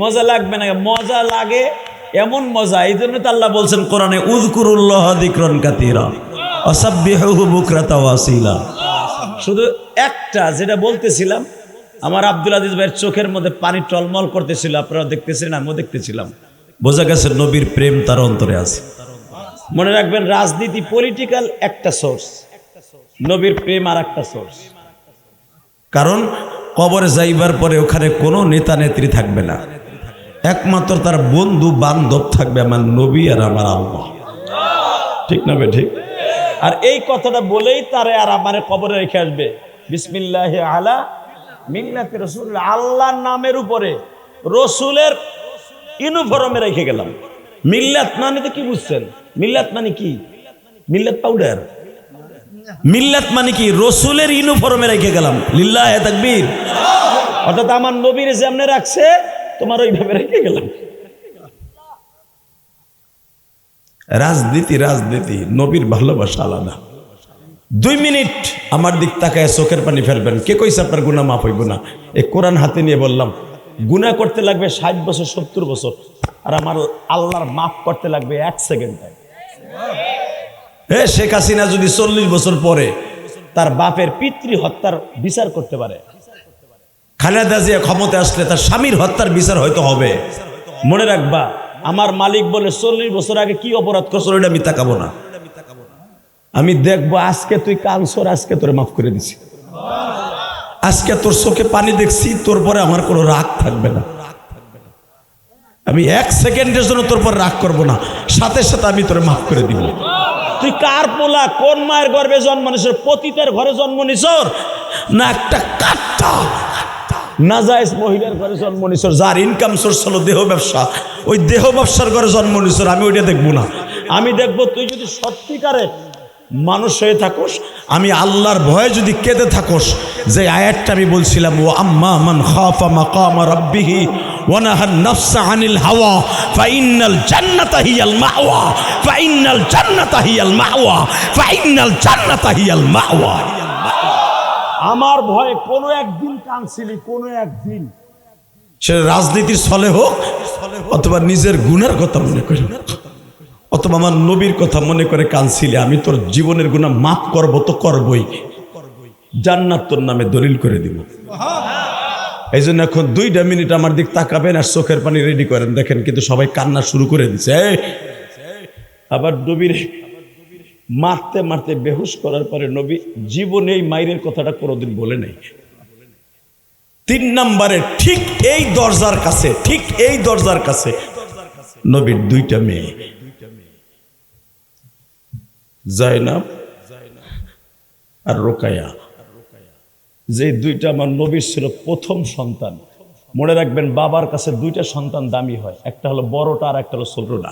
মজা লাগবে না? মজা লাগে, এমন মজা। এই জন্য তো আল্লাহ বলছেন কোরআনে, উযকুরুল্লাহ যিকরান কাসীরা ওয়াসাব্বিহুহু বুকরাতাও ওয়া আসীলা। শুধু একটা যেটা বলতেছিলাম, আমার আব্দুল আজিজ ভাইয়ের চোখের মধ্যে পানি টলমল করতেছিল, আপনারা দেখতেছিলেন, আমিও দেখতেছিলাম। বোঝা গেছে নবীর প্রেম তার অন্তরে আছে। মনে রাখবেন, রাজনীতি পলিটিক্যাল একটা সোর্স, নবীর প্রেম আর একটা সোর্স। কারণ কবরে যাইবার পরে ওখানে কোনো নেতা নেত্রী থাকবে না, একমাত্র তার বন্ধু বান্ধব থাকবে আমার নবী আর আমার আল্লাহ। ঠিক না বে ঠিক? আর এই কথাটা বলেই তারে আর আমার কবরে রেখে আসবে, বিসমিল্লাহি আলা মিল্লাতি রাসূল, আল্লাহর নামের উপরে রসুলের ইউনিফর্মে রেখে গেলাম। মিল্লাত মানে তো কি বুঝছেন? মিল্লাত মানে কি? মিল্লাত পাউডার? মিল্লাত মানে কি? রসুলের ইউনিফর্মে রেখে গেলাম। লিল্লাহি তাকবীর। অর্থাৎ আমার নবীর যেমনে রাখছে তোমার ওইভাবে রেখে গেলাম। রাজনীতি রাজনীতি, নবীর ভালোবাসা আলাদা। 2 মিনিট আমার দিক তাকায় চোখের পানি ফেলবেন। কে কইছে আপনার গুনাহ মাফ হইব না? এই কোরআন হাতে নিয়ে বললাম, গুনাহ করতে লাগবে 60 বছর 70 বছর, আর আমার আল্লাহর মাফ করতে লাগবে 1 সেকেন্ডে। শেখ হাসিনা যদি 40 বছর পরে তার বাপের পিতৃ হত্যার বিচার করতে পারে, খালেদা জিয়া ক্ষমতা আসলে তার স্বামীর হত্যার বিচার হয়তো হবে। মনে রাখবা, আমার মালিক বলে 40 বছর আগে কি অপরাধ করছো ওইটা আমি তাকাবো না, আমি দেখবো আজকে তুই কানসর, আজকে তোরে মাফ করে দিছি, আজকে তোর চোখে পানি দেখছি, তোর পরে আমার কোনো রাগ থাকবে না, আমি 1 সেকেন্ডের জন্য তোর পর রাগ করবো না, সাথে সাথে আমি তোরে মাফ করে দিব। তুই কার পোলা, কোন মায়ের গর্ভে জন্ম নিছর? পতিতের ঘরে জন্ম নিছর না একটা কাট্টা নাজায়েজ মহিলার ঘরে জন্ম নিছর, যার ইনকাম সোর্স হলো দেহ ব্যবসা, ওই দেহ ব্যবসার ঘরে জন্ম নিছর? আমি ওইটা দেখবো না, আমি দেখবো তুই যদি সত্যিকারে মানুষ হয়ে থাকোস, আমি আল্লাহর ভয়ে যদি কেঁদে থাকোস, যে আয়াতটা আমি বলছিলাম, ও আম্মা মান খাফা মাকাম রাব্বিহি ওয়া নাহান নাফসা আনিল হাওয়া ফাইন্নাল জান্নাতা হিয়াল মাওয়া, ফাইন্নাল জান্নাতা হিয়াল মাওয়া, ফাইন্নাল জান্নাতা হিয়াল মাওয়া। আমার ভয়ে কোনো একদিন কাঁদছিলি, কোনো একদিন, সে রাজনীতির ছলে হোক অথবা নিজের গুনার কথা মনে করে, অথবা আমার নবীর কথা মনে করে কাঁদছিলে, আমি তোর জীবনের গুনাহ মাফ করবো তো করবই, জান্নাত তোর নামে দলিল করে দিব। এই জন্য এখন 2 মিনিট আমার দিক তাকাবেন আর চোখের পানি রেডি করেন। দেখেন কিন্তু সবাই কান্না শুরু করে দিছে। আবার নবীর মারতে মারতে বেহুশ করার পরে নবী জীবনে এই মাইরের কথাটা কোনোদিন বলে নাই। 3 নম্বরে ঠিক এই দরজার কাছে, ঠিক এই দরজার কাছে নবীর 2টা মেয়ে, জায়নাব আর রোকায়া, যে 2টা আমার নবীর ছিল প্রথম সন্তান। মনে রাখবেন, বাবার কাছে 2টা সন্তান দামি হয়, একটা হলো বড়টা আর একটা হলো ছোটটা।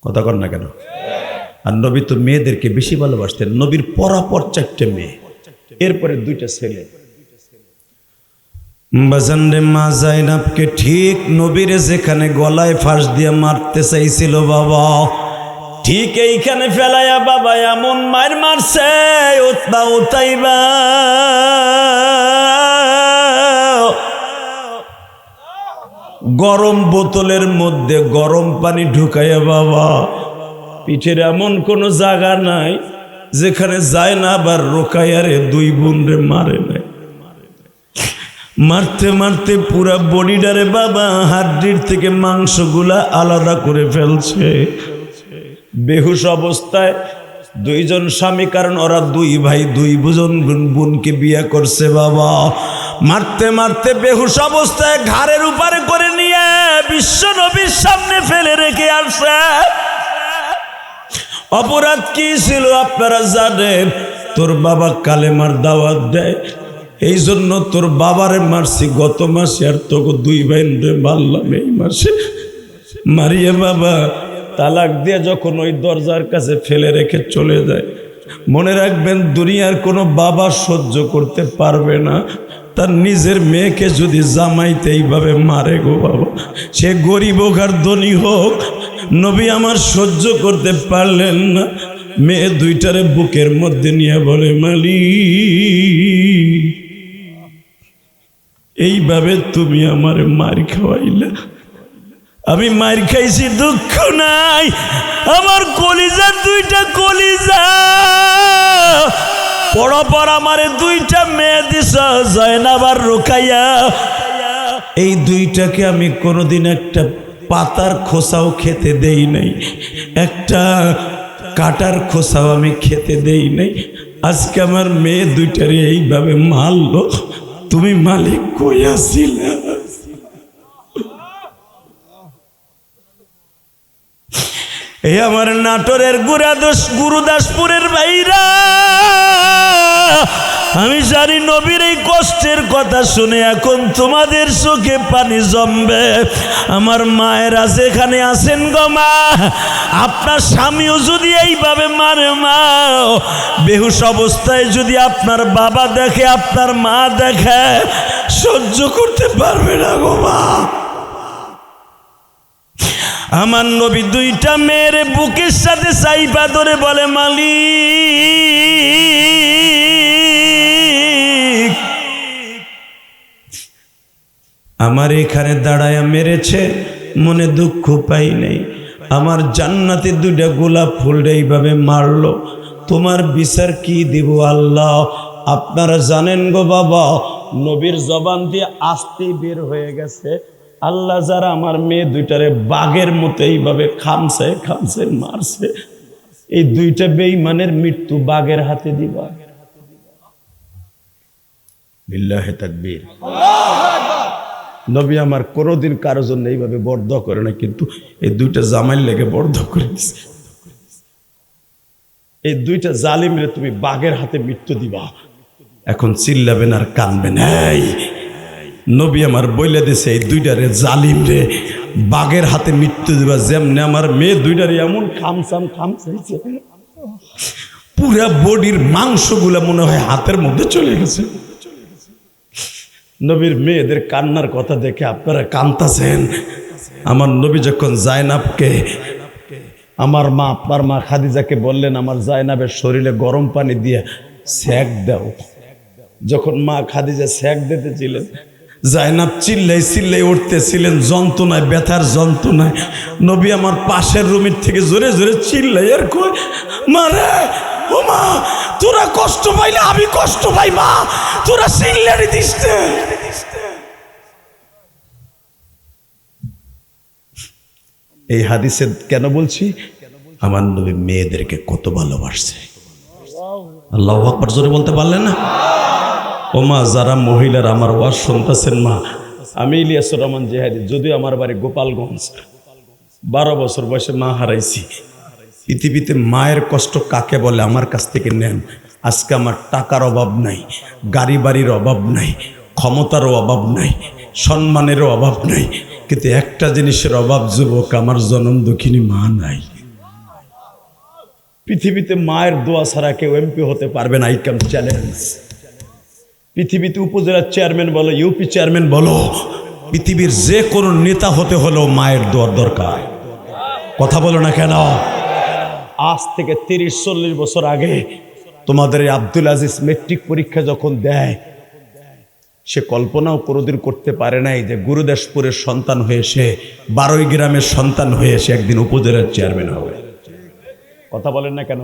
কথা কর না কেন? আর নবী তো মেয়েদেরকে বেশি ভালোবাসতেন। নবীর পরাপর 4টে মেয়ে, এরপরে 2টা ছেলে। বাজানরে মা জাইনাবকে ঠিক নবীরে যেখানে গলায় ফাঁস দিয়ে মারতে চাইছিল বাবা, ঠিক এইখানে ফেলাইয়া বাবা এমন মার মারছে, উতবা উতাইবা গরম বোতলের মধ্যে গরম পানি ঢুকাইয়া বাবা, পিঠের এমন কোনো জায়গা নাই যেখানে জায়নাব আর রোকায়ারে 2 বোন রে মারে নাই। মারতে মারতে পুরা বডিটারে বাবা হাড্ডির থেকে মাংসগুলা আলাদা করে ফেলছে। বেহুশ অবস্থায় 2 জন স্বামী, কারণ ওরা 2 ভাই 2 জন বোনকে বিয়ে করছে বাবা। মারতে মারতে বেহুশ অবস্থায় ঘাড়ের উপরে করে নিয়ে বিশ্ব নবীর সামনে ফেলে রেখে আসছে। অপরাধ কি ছিল আপনারা জানেন? তোর বাবা কালেমার দাওয়াত দেয়, এই জন্য তোর বাবারে মারছি গত মাসে, আর তোকে 2 ভাইরে মারলাম এই মাসে। মারিয়ে বাবা তালাক দিয়ে যখন ওই দরজার কাছে ফেলে রেখে চলে যায়, মনে রাখবেন দুনিয়ার কোনো বাবা সহ্য করতে পারবে না তার নিজের মেয়েকে যদি জামাইতে এইভাবে মারে গো বাবা, সে গরিব হোক আর ধনী হোক। নবী আমার সহ্য করতে পারলেন না, মেয়ে 2টারে বুকের মধ্যে নিয়ে বলে, মালিক এইভাবে তুমি আমার মার খাওয়াইলে, আমি মার খাইছি দুঃখ নাই, আমার কলিজা 2টা কলিজা পরপর আমারে 2টা মেয়ে দিছ, জায়নাব আর রোকাইয়া। এই 2টাকে আমি কোনোদিন একটা পাতার খোসাও খেতে দেই নাই, একটা কাটার খোসাও আমি খেতে দেই নাই। আজকে আমার মেয়ে 2টারে এইভাবে মারলো, তুমি মালিক কই আছিলা? এ আমার নাটোরের গুরুদাসপুরের ভাইরা, আমি জানি নবীর এই কষ্টের কথা শুনে এখন তোমাদের চোখে পানি জমবে। আমার মায়েরা যেখানে আছেন গো মা, আপনার স্বামীও যদি এইভাবে মারে মা, বেহুশ অবস্থায় যদি আপনার বাবা দেখে, আপনার মা দেখে, সহ্য করতে পারবে না গো মা। আমার নবী দুইটা মেয়ের বুকের সাথে চাইপা ধরে বলে, মালিক, আমার এখানে দাঁড়ায়া মেরেছে, মনে দুঃখ পাই নাই। আমার জান্নাতে দুইটা গোলাপ ফুল এইভাবে মারলো, তোমার বিচার কি দিব আল্লাহ? আপনারা জানেন গো বাবা, নবীর জবান দিয়ে আসতেই বের হয়ে গেছে, আল্লাহ যারা আমার মেয়ে দুইটারে বাঘের মতো এইভাবে খামছে মারছে, এই দুইটা বেঈমানের মৃত্যু বাঘের হাতে দিবা। বিল্লাহে তাকবীর। নবী আমার কোনোদিন কারোর জন্য এইভাবে বরদোয়া করে না, কিন্তু এই দুইটা জামাইল লেগে বরদোয়া করে দিছে, এই দুইটা জালিমরে তুমি বাঘের হাতে মৃত্যু দিবা। এখন চিল্লাবেন আর কানবেন। এই নবী আমার বইলে দিছে, এই দুইটারে জালিম রে বাঘের হাতে মৃত্যু দিবা। যেমনি আমার মেয়ে দুইটারে এমন খামচাইছে, পুরা বডির মাংসগুলা মনে হয় হাতের মধ্যে চলে গেছে। নবীর মেয়েদের কান্নার কথা দেখে আপনারা কাঁদতেছেন। আমার নবী যখন জায়নাবকে, আমার মা আপনার মা খাদিজাকে বললেন আমার জায়নাবের শরীরে গরম পানি দিয়ে সেক দাও, যখন মা খাদিজা সেক দিতেছিলেন, জায়নাব চিল্লাই উঠতেছিলেন যন্ত্রণায়, ব্যথার যন্ত্রণায়। নবী আমার পাশের রুমের থেকে জোরে জোরে চিল্লাই আর কই, মারে ও মা, তোরা কষ্ট পাইলে আমি কষ্ট পাই মা, তোরা চিল্লারি দিস। এই হাদিসে কেন বলছি? আমার নবী মেয়েদেরকে কত ভালোবাসছে। আল্লাহু আকবার জোরে বলতে পারলেন না? ও মা, যারা মহিলার আমার ওয়াজ শুনতেছেন মা, আমি ইলিয়াসুর রহমান জিহাদি, যদিও আমার বাড়ি গোপালগঞ্জ, 12 বছর বয়সে মা হারাইছি। পৃথিবীতে মায়ের কষ্ট কাকে বলে আমার কাছ থেকে নেন। আজকে আমার টাকার অভাব নাই, গাড়ি বাড়ির অভাব নাই, ক্ষমতারও অভাব নাই, সম্মানেরও অভাব নাই, কিন্তু একটা জিনিসের অভাব যুবক, আমার জনম দুঃখিনী মা নাই। পৃথিবীতে মায়ের দোয়া ছাড়া কেউ এমপি হতে পারবে না, আইকাম চ্যালেঞ্জ। পৃথিবীতে উপজেলার চেয়ারম্যান বলো, ইউপি চেয়ারম্যান বলো, পৃথিবীর যে কোনো নেতা হতে হলেও মায়ের দোয়ার দরকার। কথা বলো না কেন? আজ থেকে 30-40 বছর আগে তোমাদের এই আব্দুল আজিজ মেট্রিক পরীক্ষা যখন দেয়, সে কল্পনাও কোনোদিন করতে পারে নাই যে গুরুদাসপুরের সন্তান হয়ে সে, 12 গ্রামের সন্তান হয়ে সে একদিন উপজেলার চেয়ারম্যান হবে। কথা বলেন না কেন?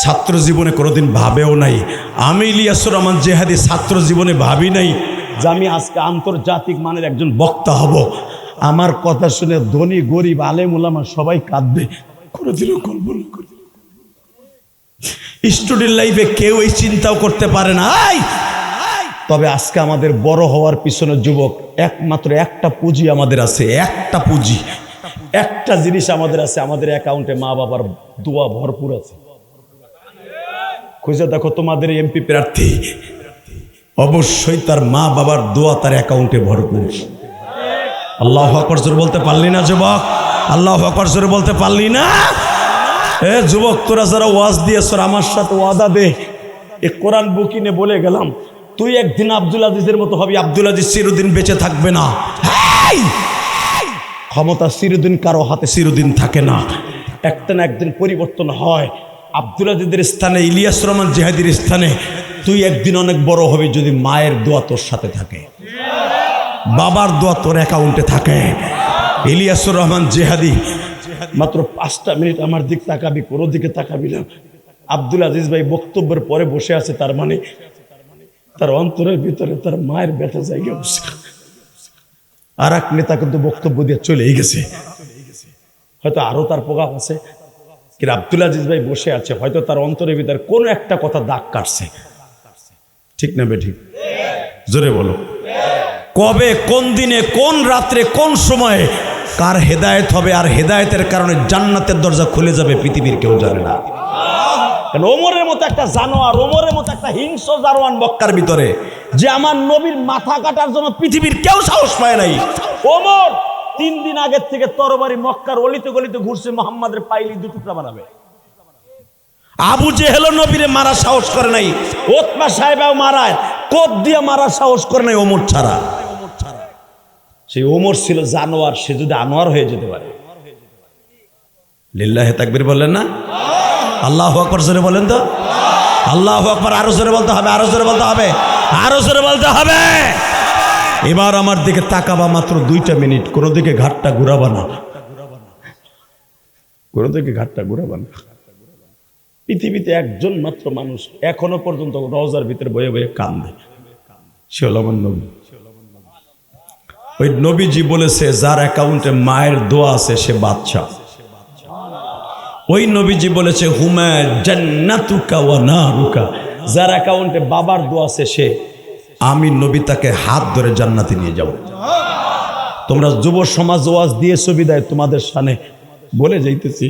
ছাত্র জীবনে কোনোদিন ভাবেও নাই। আমি ইলিয়াসুর রহমান জিহাদি ছাত্র জীবনে ভাবি নাই যে আমি আজকে আন্তর্জাতিক মানের একজন বক্তা হব। আমার কথা শুনে ধনী গরিব আলেম ওলামা সবাই কাঁদবে, কোনোদিনও কল্পনা করি। স্টুডেন্ট লাইফে কেউ এই চিন্তাও করতে পারে না। তবে আজকে আমাদের বড় হওয়ার পিছনে যুবক, একমাত্র একটা পুঁজি আমাদের আছে, একটা পুঁজি, একটা জিনিস আমাদের আছে, আমাদের অ্যাকাউন্টে মা বাবার দোয়া ভরপুর আছে। খুঁজে দেখো তোমাদের এমপি প্রার্থী, অবশ্যই তার মা বাবার দোয়া তার অ্যাকাউন্টে ভরপুর। আল্লাহু আকবার জোরে বলতে পারলি না যুবক? আল্লাহু আকবার জোরে বলতে পারলি না? এ যুবক, তোরা যারা ওয়াজ দিয়েছ আমার সাথে ওয়াদা দে, এ কোরআন বুকিনে বলে গেলাম, তুই একদিন আব্দুল আজিজের মতো হবি। আব্দুল আজিজ চিরদিন বেঁচে থাকবে না। ক্ষমতা চিরদিন কারো হাতে চিরদিন থাকে না, একটা না একদিন পরিবর্তন হয়। আব্দুল আজিজের স্থানে, ইলিয়াস রহমান জিহাদির স্থানে তুই একদিন অনেক বড় হবি যদি মায়ের দোয়া তোর সাথে থাকে, বাবার দোয়া তোর অ্যাকাউন্টে থাকে। ইলিয়াসুর রহমান জিহাদি, মাত্র 5টা মিনিট আমার দিক তাকাবি, কোনো দিকে তাকাবি না। আব্দুল আজিজ ভাই বক্তব্যের পরে বসে আছে, তার মানে তার অন্তরের ভিতরে তার মায়ের ব্যথা জায়গা বসে। আর এক নেতা কিন্তু বক্তব্য দিয়ে চলেই গেছে, হয়তো আরো তার প্রভাব আছে, কিন্তু আব্দুল আজিজ ভাই বসে আছে, হয়তো তার অন্তরের ভিতরে কোনো একটা কথা দাগ কাটছে। ঠিক না বেঠিক? জোরে বলো। কবে, কোন দিনে, কোন রাত্রে, কোন সময়ে কার হেদায়েত হবে আর হেদায়েতের কারণে জান্নাতের দরজা খুলে যাবে পৃথিবীর কেউ জানে না। কারণ ওমরের মতো একটা জানোয়ার, ওমরের মতো একটা হিংস্র জানোয়ার মক্কার ভিতরে, যে আমার নবীর মাথা কাটার জন্য পৃথিবীর কেউ সাহস পায় নাই। ওমর 3 দিন আগের থেকে তরবারি মক্কার অলিতে গলিতে ঘুরছে, মোহাম্মদের পাইলি 2 টুকরা বানাবে। আবু জেহেল নবীরে মারা সাহস করে নাই, ওতমা সাহেবাও মারায়, কোপ দিয়ে মারা সাহস করে নাই ওমর ছাড়া। সেই ওমর ছিল জানোয়ার, সে যদি আনোয়ার হয়ে যেতে পারে। লিল্লাহে তাকবীর বললেন না? আল্লাহু আকবার জোরে বলেন তো। আল্লাহু আকবার আরো জোরে বলতে হবে, আরো জোরে বলতে হবে, আরো জোরে বলতে হবে। এবার আমার দিকে তাকাবা, মাত্র 2টা মিনিট। কোন দিকে ঘাটটা ঘুরাবা না, কোন দিকে ঘাটটা ঘুরাবা না। পৃথিবীতে একজন মাত্র মানুষ এখনো পর্যন্ত রওজার ভিতরে বয়ে বয়ে কান্দে, সে হল আমার নবী। ওই নবীজি বলেছে, যার অ্যাকাউন্টে মায়ের দোয়া আছে সে বাদশা। ওই নবীজি বলেছে, হুমা জান্নাতুকা ওয়া নারুকা, যার অ্যাকাউন্টে বাবার দোয়া আছে সে, আমি নবী তাকে হাত ধরে জান্নাতে নিয়ে যাব। তোমরা যুব সমাজ ওয়াজ দিয়েছো বিদায় তোমাদের সামনে বলে যাইতেছি,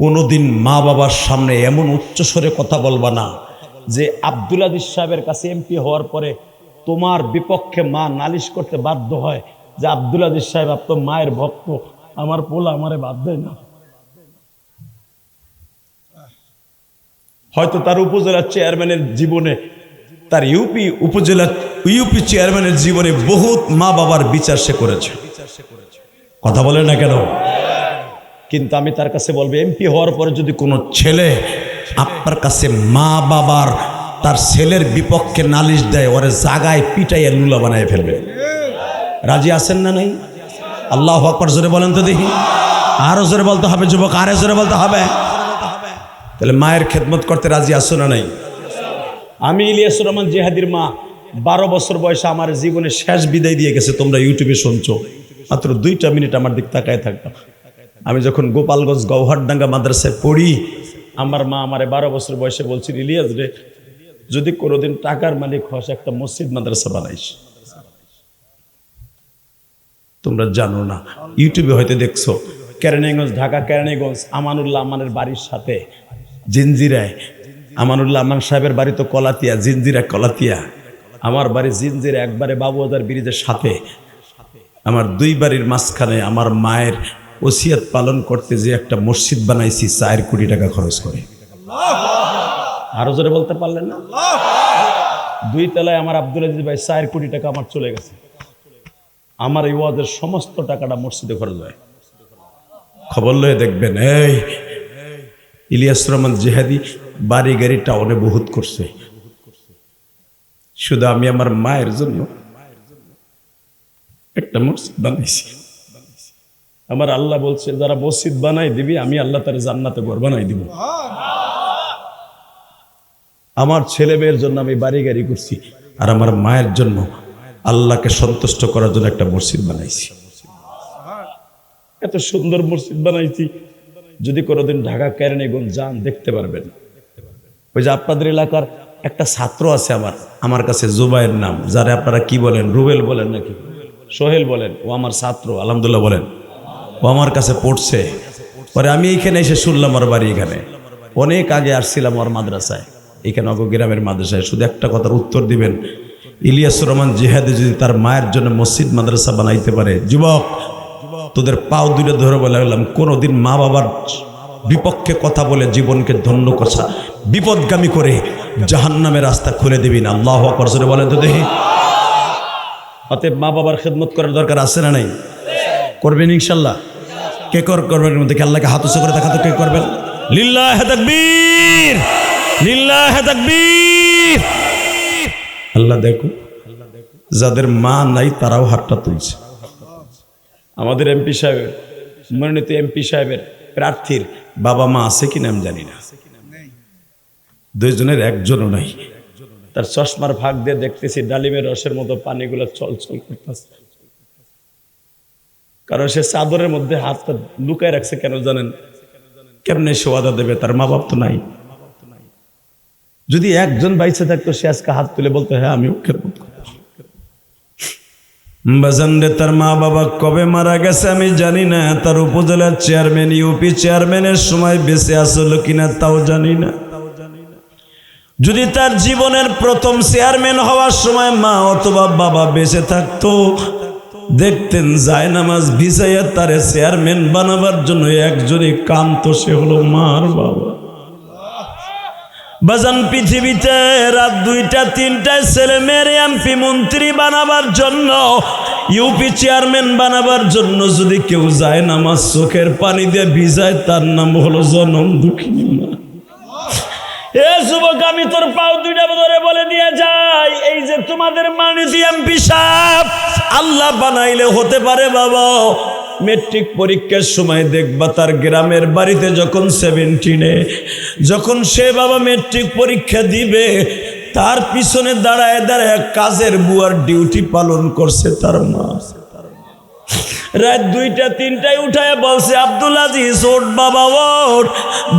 কোনোদিন মা বাবার সামনে এমন উচ্চস্বরে কথা বলবা না যে আব্দুল আজিজ সাহেবের কাছে এমপি হওয়ার পরে তোমার বিপক্ষে মা নালিশ করতে বাধ্য হয় যে আব্দুল আজিজ সাহেব আপনার মায়ের ভক্ত, আমার পোলা আমারে বাদ দেয় না। হয়তো তার উপজেলা চেয়ারম্যানের জীবনে, তার ইউপি চেয়ারম্যানের জীবনে বহুত মা বাবার বিচার সে করেছে, কথা বলে না কেন? কিন্তু আমি তার কাছে বলবো, এমপি হওয়ার পরে যদি কোনো ছেলে আপনার কাছে মা বাবার তার ছেলের বিপক্ষে নালিশ দেয়, ওরে জাগায় পিটাইয়া লুলা বানায় ফেলবে। রাজি আছেন না নাই? আল্লাহু আকবার জোরে বলেন তো দেখি। আরো জোরে বলতে হবে যুবক, আরো জোরে বলতে হবে। তাহলে মায়ের খেদমত করতে রাজি আছো না নাই? আমি ইলিয়াসুর রহমান জিহাদির মা 12 বছর বয়সে আমার জীবনে শেষ বিদায় দিয়ে গেছে। তোমরা ইউটিউবে শুনছো, মাত্র 2টা মিনিট আমার দিক তাকায় থাকতাম। আমি যখন গোপালগঞ্জ গৌহারডাঙ্গা মাদ্রাসায় পড়ি, আমার মা আমারে 12 বছর বয়সে বলছিল, ইলিয়াস রে, যদি কোনোদিন টাকার মালিক হস একটা মসজিদ মাদ্রাসা বানাইস। তোমরা জানো না, ইউটিউবে হয়তো দেখছো, কেরানীগঞ্জ, ঢাকা কেরানীগঞ্জ, আমানুল্লাহ আমানের বাড়ির সাথে জিনজিরায়, আমানুল্লাহ আমান সাহেবের বাড়ি তো কলাতিয়া, জিনজিরা কলাতিয়া, আমার বাড়ি জিনজিরা, একবারে বাবুবাজার ব্রিজের সাথে। আমার 2 বাড়ির মাঝখানে আমার মায়ের ওসিয়ত পালন করতে যে একটা মসজিদ বানাইছি 4 কোটি টাকা খরচ করে। আরো জোরে বলতে পারলেন না? 2 তলায় আমার আব্দুল আজিজ ভাই 4 কোটি টাকা আমার চলে গেছে। আমার এই ওয়াজের সমস্ত টাকাটা মসজিদে খরচ হয়। খবর লয়ে দেখবেন, এই ইলিয়াসুর রহমান জিহাদি বাড়ি গাড়ি টাউনে বহুত করছে, শুধু আমি আমার মায়ের জন্য একটা মসজিদ বানাইছি। আমার আল্লাহ বলছে, যারা মসজিদ বানাই দিবি আমি আল্লাহ তার জান্নাতে ঘর বানাই দিব। আমার ছেলে মেয়ের জন্য আমি বাড়ি গাড়ি করছি, আর আমার মায়ের জন্য আল্লাহকে সন্তুষ্ট করার জন্য একটা মসজিদ বানাইছি। এত সুন্দর মসজিদ বানাইছি, যদি কোনোদিন ঢাকা কেরানীগঞ্জ যান দেখতে পারবেন। ওই যে আপনাদের এলাকার একটা ছাত্র আছে আমার কাছে, জুবাইর নাম, যারা আপনারা কি বলেন, রুবেল বলেন নাকি সোহেল বলেন, ও আমার ছাত্র, আলহামদুলিল্লাহ বলেন, ও আমার কাছে পড়ছে। পরে আমি এইখানে এসে শুনলাম ওর বাড়ি এখানে। অনেক আগে আসছিলাম ওর মাদ্রাসায়, এখানে অগ গ্রামের মাদ্রাসায়। শুধু একটা কথার উত্তর দিবেন, ইলিয়াসুর রহমান জিহাদি যদি তার মায়ের জন্য মসজিদ মাদ্রাসা বানাইতে পারে, যুবক তোদের পাও 2টা ধরে বলে গেলাম, কোনোদিন মা বাবার বিপক্ষে কথা বলে জীবনকে ধন্য কষা বিপদগামী করে জাহান্নামের রাস্তা খুলে দিবি না। আল্লাহু আকবার জোরে বলেন তো দেখি। অতএব মা বাবার খেদমত করার দরকার আছে না নাই? করবেন ইনশাল্লাহ। কে করবেন? দেখে আল্লাহকে হাত উঁচু করে দেখা তো কে করবেন। লিল্লাহে তাকবীর, লিল্লাহে তাকবীর। আল্লাহ দেখো, যাদের মা নাই তারাও হাতটা তুলছে। আমাদের এমপি সাহেবের, মনোনীত এমপি সাহেবের প্রার্থীর বাবা মা আছে কিনা আমি জানি না, 2 জনের 1 জনও নাই। তার চশমার ভাগ দিয়ে দেখতেছি ডালিমের রসের মতো পানিগুলো চলচল করতেছে, কারণ সে চাদরের মধ্যে হাতটা লুকায় রাখছে। কেন জানেন? কেমনে সে ওয়াদা দেবে? তার মা বাপ তো নাই। যদি 1 জন বাইচে থাকতো, সে আজকে হাত তুলে বলতো, হ্যাঁ আমি ওকে। বাজানরে তার মা বাবা কবে মারা গেছে আমি জানি না, তার উপজেলার চেয়ারম্যান ইউপি চেয়ারম্যানের সময় বেঁচে আসলো কিনা তাও জানি না। যদি তার জীবনের প্রথম চেয়ারম্যান হওয়ার সময় মা অথবা বাবা বেঁচে থাকতো, দেখতেন জায়নামাজ ভিজাইয়া তারে চেয়ারম্যান বানাবার জন্য একজনই কামতো, সে হলো মার বাবা। বাজান পৃথিবীতে রাত 2টা 3টায় ছেলে মেয়ের এমপি মন্ত্রী বানাবার জন্য, ইউপি চেয়ারম্যান বানাবার জন্য যদি কেউ যায় নামাজ চোখের পানি দিয়ে ভিজায়, তার নাম হলো জনম দুঃখিনী মা। এ যুবক, আমি তোর পাও 2টা ধরে বলে দিয়ে যাই, এই যে তোমাদের মানিত এমপি সাহেব আল্লাহ বানাইলে হতে পারে বাবা, মেট্রিক পরীক্ষার সময় দেখবা তার গ্রামের বাড়িতে যখন 17-এ যখন সে বাবা মেট্রিক পরীক্ষা দিবে, তার পিছনে দাঁড়ায় দাঁড়ায় কাজের বুয়ার ডিউটি পালন করছে তার মা। রাত 2টা 3টায় উঠায় বলছে, আব্দুল আজিজ ওঠ বাবা ওঠ,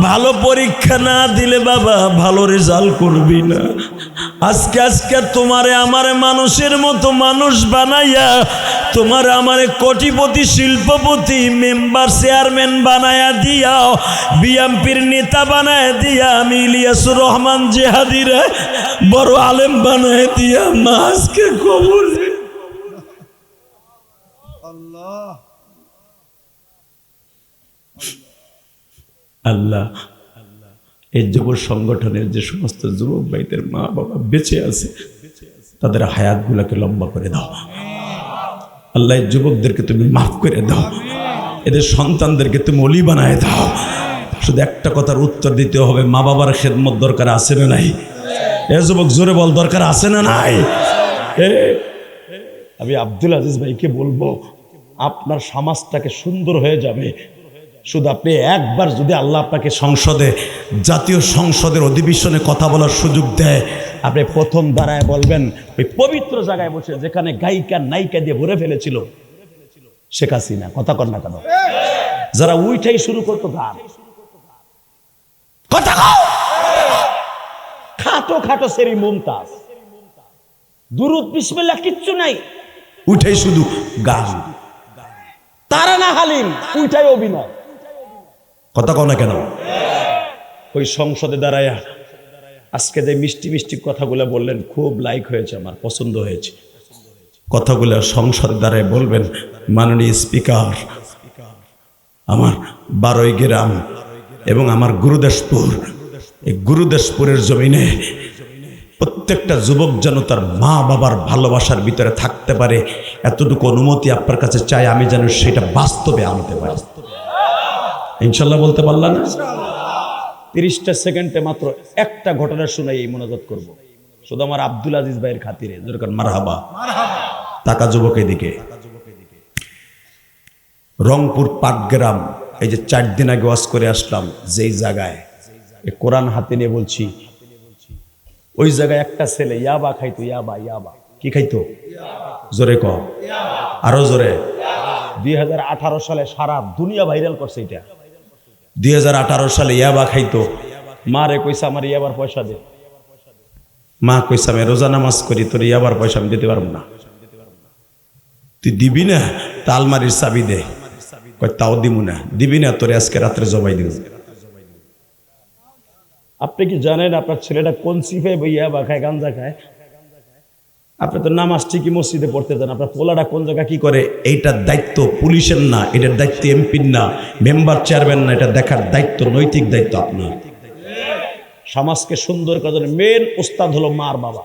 ভালো পরীক্ষা না দিলে বাবা ভালো রেজাল্ট করবি না। আজকে তোমারে আমারে মানুষের মতো মানুষ বানাইয়া, তোমারে আমারে কোটিপতি শিল্পপতি মেম্বার চেয়ারম্যান বানায়া দিয়া, বিএমপির নেতা বানায় দিয়া, আমি ইলিয়াসুর রহমান জেহাদিরে বড় আলেম বানায় দিয়া মা আজকে কবরে। আল্লাহ এই যুব সংগঠনের যে সমস্ত যুবক ভাইদের মা বাবা বেঁচে আছে, তাদের হায়াত গুলাকে লম্বা করে দাও আল্লাহ। এই যুবকদেরকে তুমি মাফ করে দাও, এদের সন্তানদেরকে তুমি ওলি বানায় দাও। শুধু একটা কথার উত্তর দিতে হবে, মা বাবার খেদমত দরকার আছে না নাই? এ যুবক জোরে বল, দরকার আছে না নাই? আমি আব্দুল আজিজ ভাইকে বলবো, আপনার সমাজটাকে সুন্দর হয়ে যাবে শুধু আপনি একবার যদি আল্লাহ আপনাকে সংসদে, জাতীয় সংসদের অধিবেশনে কথা বলার সুযোগ দেয়, আপনি প্রথম দাঁড়ায় বলবেন, ওই পবিত্র জায়গায় বসে যেখানে গায়িকা নায়িকা দিয়ে ভরে ফেলেছিল শেখ হাসিনা, কথা কর না কেন, যারা উইঠাই শুরু করতো গান, কথা খাটো খাটো সেরি মুমতাজ, দুরুদ বিসমিল্লাহ কিচ্ছু নাই, উঠাই শুধু গান। তারানা হালিম উঠাই অভিনয়, কথা কও না কেন? ওই সংসদে দাঁড়ায়া আজকে যে মিষ্টি মিষ্টি কথাগুলো বললেন, খুব লাইক হয়েছে, আমার পছন্দ হয়েছে কথাগুলো। সংসদে দাঁড়ায় বলবেন, মাননীয় স্পিকার, আমার 12 গ্রাম এবং আমার গুরুদাসপুর, এই গুরুদাসপুরের জমিনে প্রত্যেকটা যুবক যেন তার মা বাবার ভালোবাসার ভিতরে থাকতে পারে, এতটুকু অনুমতি আপনার কাছে চাই, আমি যেন সেটা বাস্তবে আনতে পারি। ইনশাল্লাহ বলতে পারলাম না? 30টা সেকেন্ডে মাত্র একটা ঘটনা শুনে এই মোনাজাত করব, শুধু আমার আব্দুল আজিজ ভাইয়ের খাতিরে। যেরকম মারহাবা, টাকা যুবক এদিকে। রংপুর পাটগ্রাম, এই যে 4 দিন আগে ওয়াজ করে আসলাম, যেই জায়গায় এই কোরআন হাতে নিয়ে বলছি, ওই জায়গায় একটা ছেলে ইয়াবা খাইতো, ইয়াবা কি খাইতো? জোরে ক, আরো জোরে। 2018 সালে সারা দুনিয়া ভাইরাল করছে এটা। 2018 সালে ইয়াবা খাইতো, মারে কইসা আমার ইয়াবার পয়সা দে। মা কইসা আমি রোজা নামাজ করি, তোর ইয়াবার পয়সা আমি দিতে পারবো না। তুই দিবি না? তা আলমারির চাবি দে। কই তাও দিবো না। দিবি না? তোরে আজকে রাত্রে জবাই দিব। আপনি কি জানেন আপনার ছেলেটা কোন সিফে ইয়াবা খায়, গাঞ্জা খায়? আপনি তো নামাজ ঠিকই মসজিদে পড়তে যান, আপনার পোলাটা কোন জায়গা কি করে, এইটার দায়িত্ব পুলিশের না, এটার দায়িত্ব এমপির না, মেম্বার চেয়ারম্যান না, এটা দেখার দায়িত্ব, নৈতিক দায়িত্ব আপনার। সমাজকে সুন্দর করার মেন উস্তাদ হলো মার বাবা।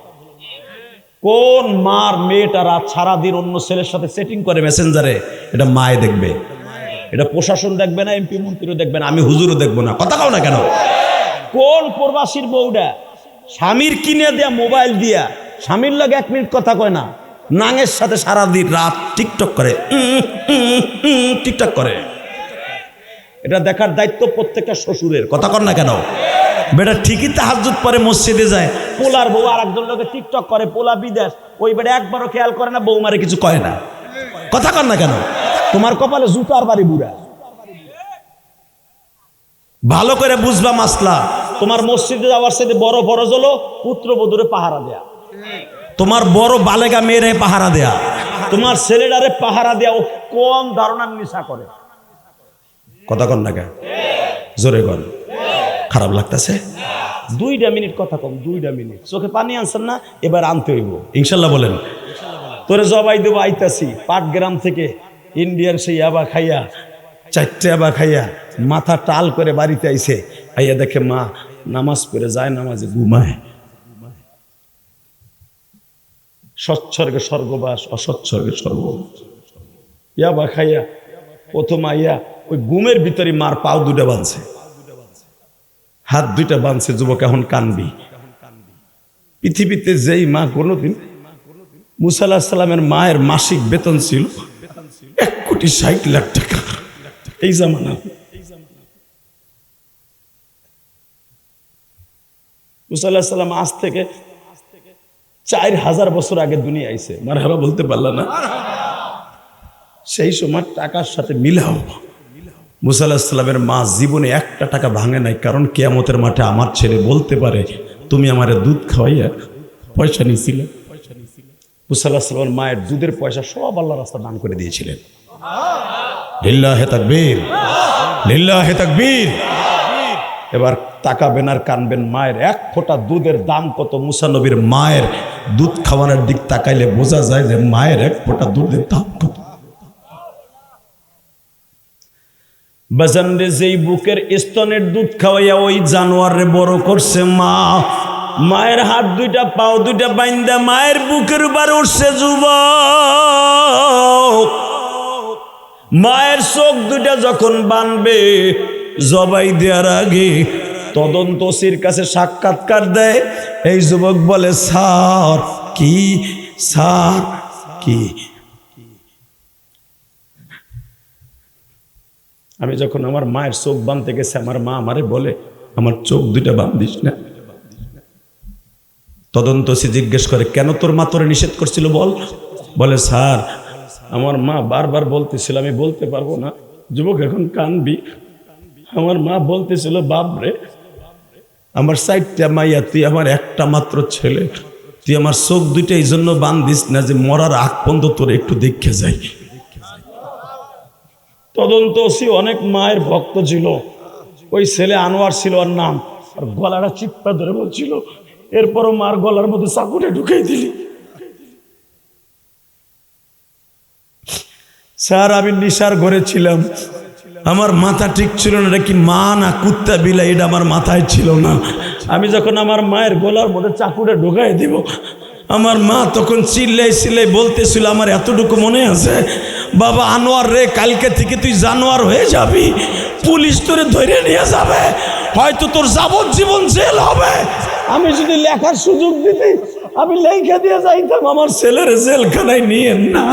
কোন মার মেয়েটা রাত সারাদিন অন্য ছেলের সাথে সেটিং করে মেসেঞ্জারে, এটা মায়ে দেখবে, এটা প্রশাসন দেখবে না, এমপি মন্ত্রীও দেখবে না, আমি হুজুরও দেখবো না। কথা কও না কেন? কোন প্রবাসীর বউটা স্বামীর কিনে দেয়া মোবাইল দিয়া স্বামীর লগে 1 মিনিট কথা কয় না, নাঙের সাথে সারাদিন রাত টিকটক করে, টিকটক করে? এটা দেখার দায়িত্ব প্রত্যেকটা শ্বশুরের। কথা কর না কেন? বেটা ঠিকই তাহাজ্জুদ পরে মসজিদে যায়, পোলার বউ আর একজন লোকে টিকটক করে, পোলা বিদেশ, ওই বেটা একবারও খেয়াল করে না, বউ মারে কিছু কয় না। কথা কর না কেন? তোমার কপালে জুতার বাড়ি বুড়া। ভালো করে বুঝবা মাসলা। তোমার মসজিদে যাওয়ার সাথে বড় ফরজ হলো পুত্রবধূরে পাহারা দেয়া, তোমার বড় বালেগা মেয়েরে পাহারা দেয়া। তোমার ছেলেটারে পাহারা দেওয়া কোন ধারণার নেশা করে? কথা কন না কেন? জোরে কন। খারাপ লাগতেছে? 2 মিনিট কথা কম, 2 মিনিট। চোখে পানি আনছেন না? এবার আনতে হইব ইনশাল্লাহ। বলেন তোরে জবাই দেবো, আইতাছি পাটগ্রাম থেকে ইন্ডিয়ার সেই আবা খাইয়া, 4টে আবা খাইয়া মাথা টাল করে বাড়িতে আইছে। আইয়া দেখে মা নামাজ পড়ে যায়, নামাজে ঘুমায়। সৎসর্গে স্বর্গবাস, অসৎসর্গে স্বর্গবাস। ইয়াবা খাইয়া প্রথম আইয়া ওই ঘুমের ভিতরে মার পাও 2টা বাঁধছে, হাত 2টা বাঁধছে। যুবক এখন কানবি। পৃথিবীতে যেই মা কোনোদিন, মুসা আলাইহিস সালামের মায়ের মাসিক বেতন ছিল 1,60,00,000 টাকা এই জামানা। মুসা আলাইহিস সালাম আজ থেকে 4,000 বছর আগে দুনিয়া আইছে। মারহাবা বলতে পারলা না? সেই সময় টাকার সাথে মিলাও। মুসা আলাইহিস সালামের মা জীবনে 1টা টাকা ভাঙে নাই, কারণ কিয়ামতের মাঠে আমার ছেলে বলতে পারে তুমি আমারে দুধ খাওয়াইয়া পয়সা নিয়েছিলে। মুসা আলাইহিস সালামের মায়ের দুধের পয়সা সব আল্লাহর রাস্তায় দান করে দিয়েছিলেন। লিল্লাহি তাকবীর, লিল্লাহি তাকবীর। এবার তাকাবেন আর কানবেন, মায়ের 1 ফোঁটা দুধের দাম কত? মুসা নবীর মায়ের দুধ খাওয়ানোর দিক তাকাইলে বোঝা যায় যে মায়ের 1 ফোঁটা দুধের দাম কত। বাজানরে যেই বুকের স্তনের দুধ খাওয়াইয়া ওই জানোয়ারে বড় করছে মা, মায়ের হাত 2টা পাও 2টা বাইন্দা মায়ের বুকের উপর উঠছে যুবক। মায়ের চোখ 2টা যখন বানবে জবাই দেওয়ার আগে তদন্তসির কাছে সাক্ষাৎকার দেয়। এই যুবক বলে স্যার কি, স্যার কি? আমি যখন আমার মায়ের চোখ বাঁধতে গেছে, আমার মা আমারে বলে আমার চোখ 2টা বাঁধিস না। তদন্তসি জিজ্ঞেস করে কেন তোর মা তোরে নিষেধ করছিল বল? বলে স্যার আমার মা বারবার বলতেছিল আমি বলতে পারবো না। যুবক এখন কানবি। আমার মা বলতেছিল বাপরে আমার 4টা মাইয়া, তুই আমার 1টা মাত্র ছেলে, তুই আমার চোখ 2টা এই জন্য বাঁধিস না যে মরার আগ পর্যন্ত তোর একটু দেখে যাই। তদন্তসি অনেক মায়ের ভক্ত ছিল। ওই ছেলে আনোয়ার ছিল ওর নাম, আর গলাটা চিপ্পা ধরে বলছিল এরপরও মার গলার মধ্যে চাকুটা ঢুকাই দিলি। স্যার আমি নিশার ঘরে ছিলাম, আমার মাথা ঠিক ছিল না, এটা কি মা না কুত্তা বিলাই এটা আমার মাথায় ছিল না। আমি যখন আমার মায়ের গলার মধ্যে চাকুটা ঢুকাই দিব, আমার মা তখন চিল্লাই চিল্লাই বলতেছিল আমার এতটুকু মনে আছে, বাবা আনোয়ার রে কালকে থেকে তুই জানোয়ার হয়ে যাবি, পুলিশ তোরে ধরে নিয়ে যাবে, হয়তো তোর যাবজ্জীবন জেল হবে। আমি যদি লেখার সুযোগ দিতে আমি লেখা দিয়ে যাইতাম আমার ছেলের জেলখানায় নিয়ে না।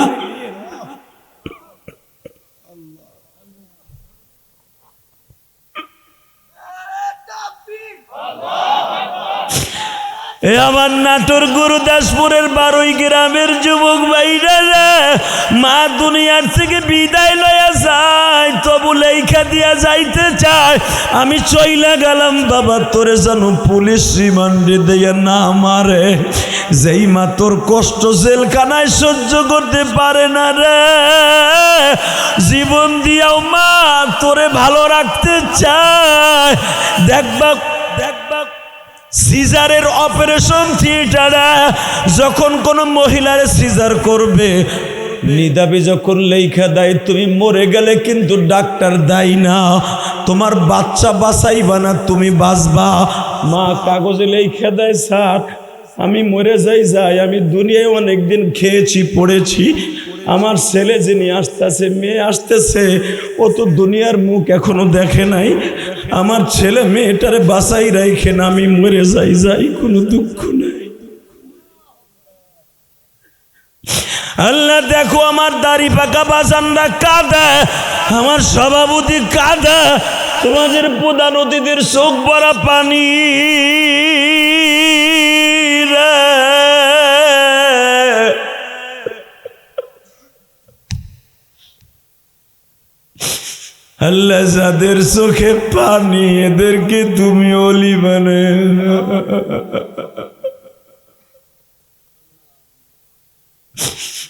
এ আমার নাটোর গুরুদাসপুরের 12 গ্রামের যুবক ভাইরা, মা দুনিয়ার থেকে বিদায় লয়া যায় তবু লেখা দিয়া যাইতে চায় আমি চইলা গেলাম বাবা তোরে জানো পুলিশ রিমান্ডে দিয়ে না মারে। যেই মা তোর কষ্ট জেলখানায় সহ্য করতে পারে না রে, জীবন দিয়াও মা তোরে ভালো রাখতে চায়। দেখবা সিজারের অপারেশন থিয়েটারে যখন কোনো মহিলার সিজার করবে, নিদাবি যখন লেখা দেয় তুমি মরে গেলে কিন্তু ডাক্তার দায়ী না, তোমার বাচ্চা বাঁচাইবা না তুমি বাঁচবা। মা কাগজে লেখা দেয় স্যার আমি মরে যাই, আমি দুনিয়ায় অনেকদিন খেয়েছি পড়েছি, আমার ছেলে যিনি আসতেছে মেয়ে আসতেছে ও তো দুনিয়ার মুখ এখনো দেখে নাই, আমার ছেলে মেয়েটারে বাঁচাই রাখেন, আমি মরে যাই কোনো দুঃখ নাই। আল্লাহ দেখো আমার দাড়ি পাকা বাজানরা কাঁদে, আমার সভাপতি কাঁদে, তোমাদের প্রধান অতিথির চোখ ভরা পানি রে। আল্লাহ যাদের চোখে পানি এদেরকে তুমি অলি বানায়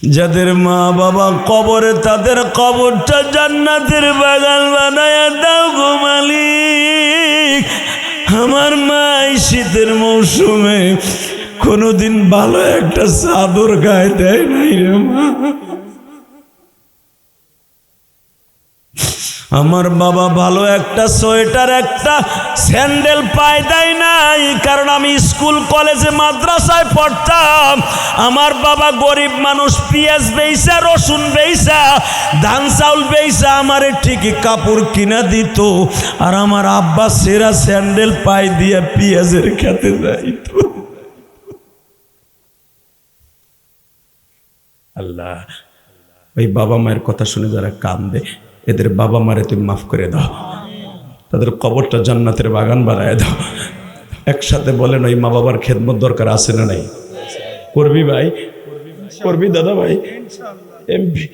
যাদের মা বাবা কবরে তাদের কবরটা জান্নাতের বাগান বানায়া দাও গো মালিক। আমার মা এই শীতের মৌসুমে কোনোদিন ভালো একটা চাদর গায়ে দেয় নাই রে মা। আমার বাবা ভালো একটা সোয়েটার একটা স্যান্ডেল পায় দেয় নাই, কারণ আমি স্কুল কলেজে মাদ্রাসায় পড়তাম। আমার বাবা গরিব মানুষ, পেঁয়াজ বেইসা রসুন বেইসা ধান চাউল বেইসা আমারে ঠিকই কাপড় কিনা দিত, আর আমার আব্বা সেরা স্যান্ডেল পায় দিয়া পেঁয়াজের খেতে যাইত। আল্লাহ, ওই বাবা মায়ের কথা শুনে যারা কান্দে এদের বাবা মারে তুমি মাফ করে দাও, তাদের কবরটা জান্নাতের বাগান বানায় দাও। একসাথে বলেন, ওই মা বাবার খেদমত দরকার আছে না নাই? করবি ভাই, করবি দাদা ভাই। এমপি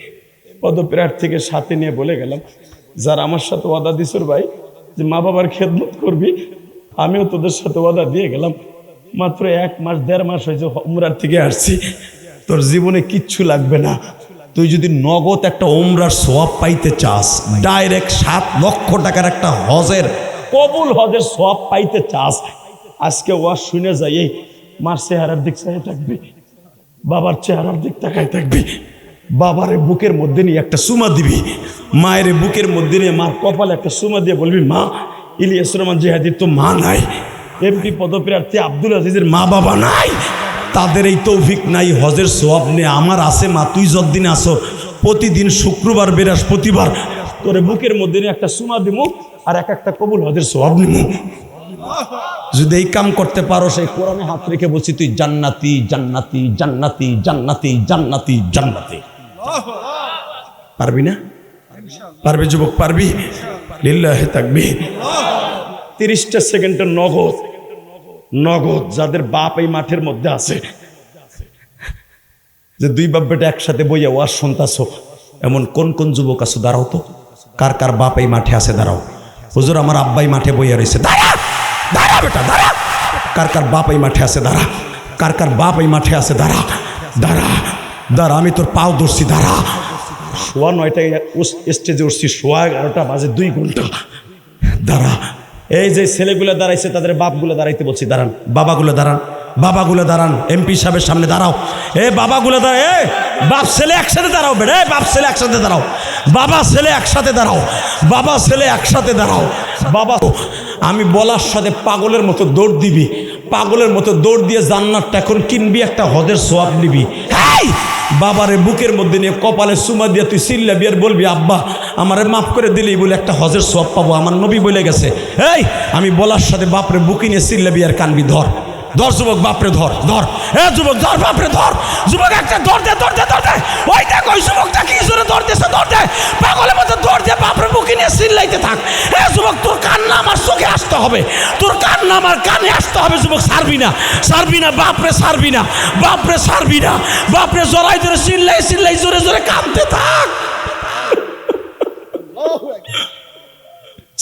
পদপ্রার্থীকে সাথে নিয়ে বলে গেলাম, যারা আমার সাথে ওয়াদা দিছর ভাই যে মা বাবার খেদমত করবি, আমিও তোদের সাথে ওয়াদা দিয়ে গেলাম। মাত্র 1 মাস 1.5 মাস হয়েছে উমরার থেকে আসছি, তোর জীবনে কিচ্ছু লাগবে না। তুই যদি নগদ একটা উমরার সওয়াব পাইতে চাস, ডাইরেক্ট 7 লক্ষ টাকার একটা হজের কবুল হজের সওয়াব পাইতে চাস, আজকে ওয়াজ শুনে যাই এই মার চেহারার দিক চাই থাকবি, বাবার চেহারার দিক তাকায় থাকবি, বাবার বুকের মধ্যে নিয়ে একটা সুমা দিবি, মায়ের বুকের মধ্যে নিয়ে মার কপালে একটা সুমা দিয়ে বলবি, মা ইলিয়াস রহমান জিহাদির তো মা নাই, এমপি পদপ্রার্থী আব্দুল আজিজের মা বাবা নাই, তাদের এই তৌফিক নাই হজের সওয়াব নিয়ে। আমার আছে মা, তুই যতদিন আসো প্রতিদিন শুক্রবার বৃহস্পতিবার তোরে বুকের মধ্যে নিয়ে একটা সুমা দিমু আর একটা কবুল হজের সওয়াব নিমু। যদি এই কাম করতে পারো, সেই কোরআনে হাত রেখে বলছি তুই জান্নাতি জান্নাতি জান্নাতি জান্নাতি জান্নাতি জান্নাতি। পারবি না? পারবি যুবক, পারবি? লিল্লাহি তাকবীর। 30টা সেকেন্ডের নগদ নগদ যাদের বাপ এই মাঠের মধ্যে আছে, যে 2 বাপ বেটা একসাথে বইয়া ওয়াজ শুনতাছো, এমন কোন কোন যুবক আছো? দাঁড়াও তো, কার কার বাপ এই মাঠে আছে? দাঁড়াও। হুজুর আমার আব্বাই মাঠে বইয়া রয়েছে। দাঁড়া দাঁড়া বেটা দাঁড়া। কার কার বাপ এই মাঠে আছে? দাঁড়া। কার কার বাপ এই মাঠে আছে? দাঁড়া দাঁড়া দাঁড়া। আমি তোর পাও ধরছি, দাঁড়া। 9:15 স্টেজে উঠছি, 11:30 বাজে 2 ঘন্টা। দাঁড়া। এই যে ছেলেগুলো দাঁড়াইছে তাদের বাপগুলো দাঁড়াইতে বলছি, দাঁড়ান। বাবাগুলো দাঁড়ান, বাবাগুলো দাঁড়ান, এমপি সাহেবের সামনে দাঁড়াও। এ বাবাগুলো দাঁড়ায়, এ বাপ ছেলে একসাথে দাঁড়াও বেড়ে, বাপ ছেলে একসাথে দাঁড়াও, বাবা ছেলে একসাথে দাঁড়াও, বাবা ছেলে একসাথে দাঁড়াও। বাবা আমি বলার সাথে পাগলের মতো দৌড় দিবি, পাগলের মতো দৌড় দিয়ে জান্নাতটা এখন কিনবি, একটা হজের সওয়াব নিবি। বাবারে বুকের মধ্যে নিয়ে কপালে সুমা দিয়ে তুই চিল্লাবি আর বলবি, আব্বা আমারে মাফ করে দিলেই বলে একটা হজের সওয়াব পাবো। আমার নবী বলে গেছে, এই আমি বলার সাথে বাপরে বুকে নিয়ে চিল্লাবি আর কানবি। ধর ধর যুবক, বাপরে ধর ধর। এ যুবক ধর, বাপরে ধর। যুবক একটা দৌড় দে, দৌড় দে, দৌড় দে। ওই দেখ ওই যুবকটা কি জোরে দৌড় দিয়েছে, দৌড় দে। পাগলের মতো দৌড় দে, বাপরে বুকে নিয়ে চিল্লাইতে থাক। এ যুবক তোর কান্না আমার চোখে আসতে হবে, তোর কান্না আমার কানে আসতে হবে। যুবক ছাড়বি না, ছাড়বি না, বাপরে ছাড়বি না, বাপরে ছাড়বি না, বাপরে জড়াই ধরে চিল্লাই চিল্লাই জোরে জোরে কাঁদতে থাক।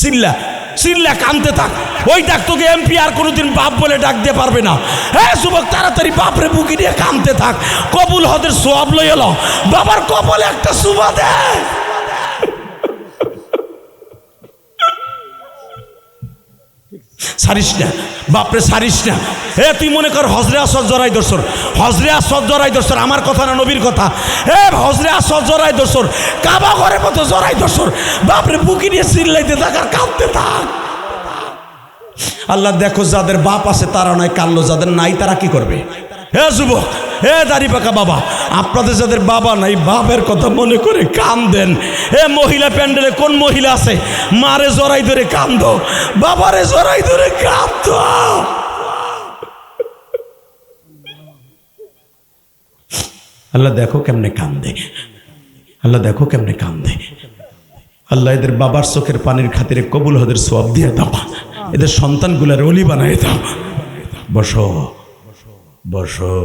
চিল্লা চিল্লা কানতে থাক। ওই ডাক তোকে এমপি আর কোনোদিন বাপ বলে ডাক দিয়ে পারবে না। হ্যাঁ যুবক তাড়াতাড়ি বাপরে বুকে নিয়ে কানতে থাক। কবুল হজের সওয়াব লই এলো, বাবার কপালে একটা সুমা দে। সারিস না বাপরে, সারিস না। এ তুই মনে কর হজরে আসর জড়াই দর্শর, হজরে আসর জড়াই দর্শর, আমার কথা না নবীর কথা। এ হজরে আসর জড়াই দর্শর, কাবা ঘরের মতো জড়াই দর্শর, বাপরে বুকি নিয়ে চিল্লাইতে থাক আর কাঁদতে থাক। আল্লাহ দেখো যাদের বাপ আছে তারা নয় কানলো, যাদের নাই তারা কি করবে? হে যুবক, হে দাড়ি পাকা বাবা, আপনাদের যাদের বাবা নাই বাপের কথা মনে করে কান্দেন। হে মহিলা প্যান্ডেলে কোন মহিলা আছে? মারে জড়াই ধরে কান্দো, বাবারে জড়াই ধরে কান্দো। আল্লাহ দেখো কেমনে কান্দে, আল্লাহ দেখো কেমনে কান্দে। আল্লাহ এদের বাবার চোখের পানির খাতিরে কবুল হজের সওয়াব দিয়ে দাও, এদের সন্তানগুলার ওলি বানায় দাও। বসো বসো।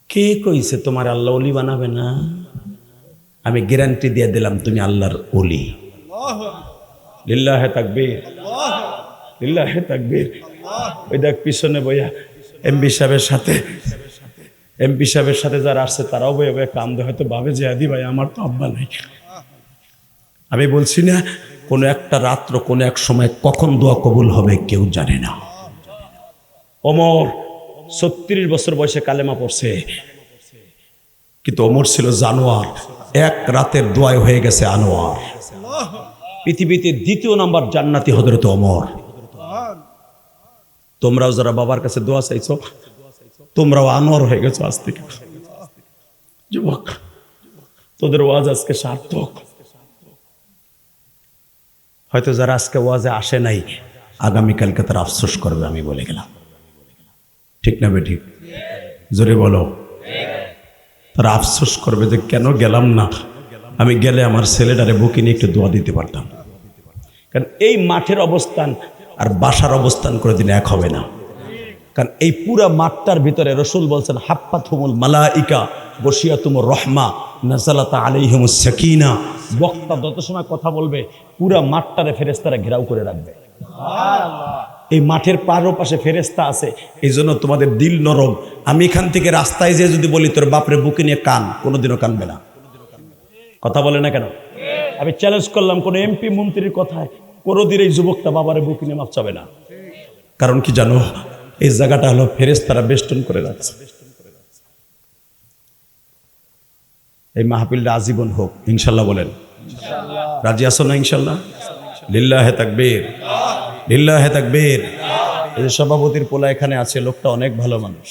কে কইছে তোমার আল্লাহ ওলি বানাবে না? আমি গ্যারান্টি দিয়ে দিলাম তুমি আল্লাহর ওলি। লিল্লাহে তাকবীর, লিল্লাহে তাকবীর। ওই দেখ পিছনে বইয়া এমপি সাহেবের সাথে এমপি সাহেবের সাথে যারা আসছে তারাও বয়ে বয়ে কান্দে, হয়তো ভাবে যে আদি ভাই আমার তো আব্বা নাই। আমি বলছি না কোনো একটা রাত্র কোনো এক সময় কখন দোয়া কবুল হবে কেউ জানে না। ওমর 36 বছর বয়সে কালেমা পড়ছে, কিন্তু ওমর ছিল জানোয়ার, এক রাতের দোয়ায় হয়ে গেছে আনোয়ার। পৃথিবীতে 2 নম্বর জান্নাতি হযরত ওমর। তোমরাও যারা বাবার কাছে দোয়া চাইছো তোমরাও আনোয়ার হয়ে গেছো আজ থেকে। যুবক, তোদের ওয়াজ আজকে সার্থক। হয়তো যারা আজকে ওয়াজে আসে নাই আগামীকালকে তারা আফসোস করবে, আমি বলে গেলাম। ঠিক না বেঠিক? জোরে বলো। তারা আফসোস করবে যে কেন গেলাম না, আমি গেলে আমার ছেলেটারে বুকে নিয়ে একটু দোয়া দিতে পারতাম। কারণ এই মাঠের অবস্থান আর বাসার অবস্থান করে দিন এক হবে না। কারণ এই পুরা মাঠটার ভিতরে রসুল বলছেন হাফফাতহুমুল মালাইকা বশিয়াতুমুর রহমা নাযালাত আলাইহিমুস সাকিনা। বক্তা যত সময় কথা বলবে পুরা মাঠটারে ফেরেশতারা ঘেরাও করে রাখবে। এই মাঠের পারো পাশে ফেরেশতা আছে, এই জন্য তোমাদের দিল নরম। আমি এখান থেকে রাস্তায় যেয়ে যদি বলি তোর বাপরে বুকে নিয়ে কান, কোনোদিনও কানবে না। কথা বলে না কেন? আমি চ্যালেঞ্জ করলাম, কোন এমপি মন্ত্রীর কথায় কোনোদিন এই যুবকটা বাবারে বুকে নিয়ে মাপ চাবে না। কারণ কি জানো, এই জায়গাটা হলো ফেরেশতারা বেষ্টন করে রাখছে। এই মাহফিলটা আজীবন হোক ইনশাল্লাহ। বলেন রাজি আছো না? ইনশাল্লাহ। লিল্লাহে তাকবীর, লিল্লাহে তাকবীর। এই যে সভাপতির পোলা এখানে আছে, লোকটা অনেক ভালো মানুষ।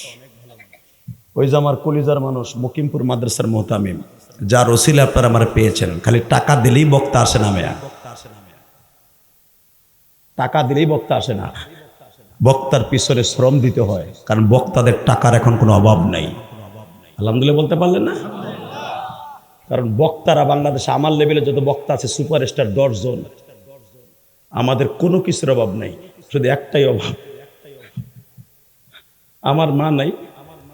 ওই যে আমার কলিজার মানুষ মুকিমপুর মাদ্রাসার মুহতামিম, যার ওসিলা আপনারা আমার পেয়েছেন। খালি টাকা দিলেই বক্তা আসে না মেয়া, টাকা দিলেই বক্তা আসে না। বক্তার পিছনে শ্রম দিতে হয়, কারণ বক্তাদের টাকার এখন কোনো অভাব নাই। আলহামদুলিল্লাহ বলতে পারলেন না? কারণ বক্তারা বাংলাদেশে আমার লেভেলে যত বক্তা আছে সুপারস্টার 10 জন। আমাদের কোনো কিছুর অভাব নাই, শুধু একটাই অভাব, আমার মা নাই।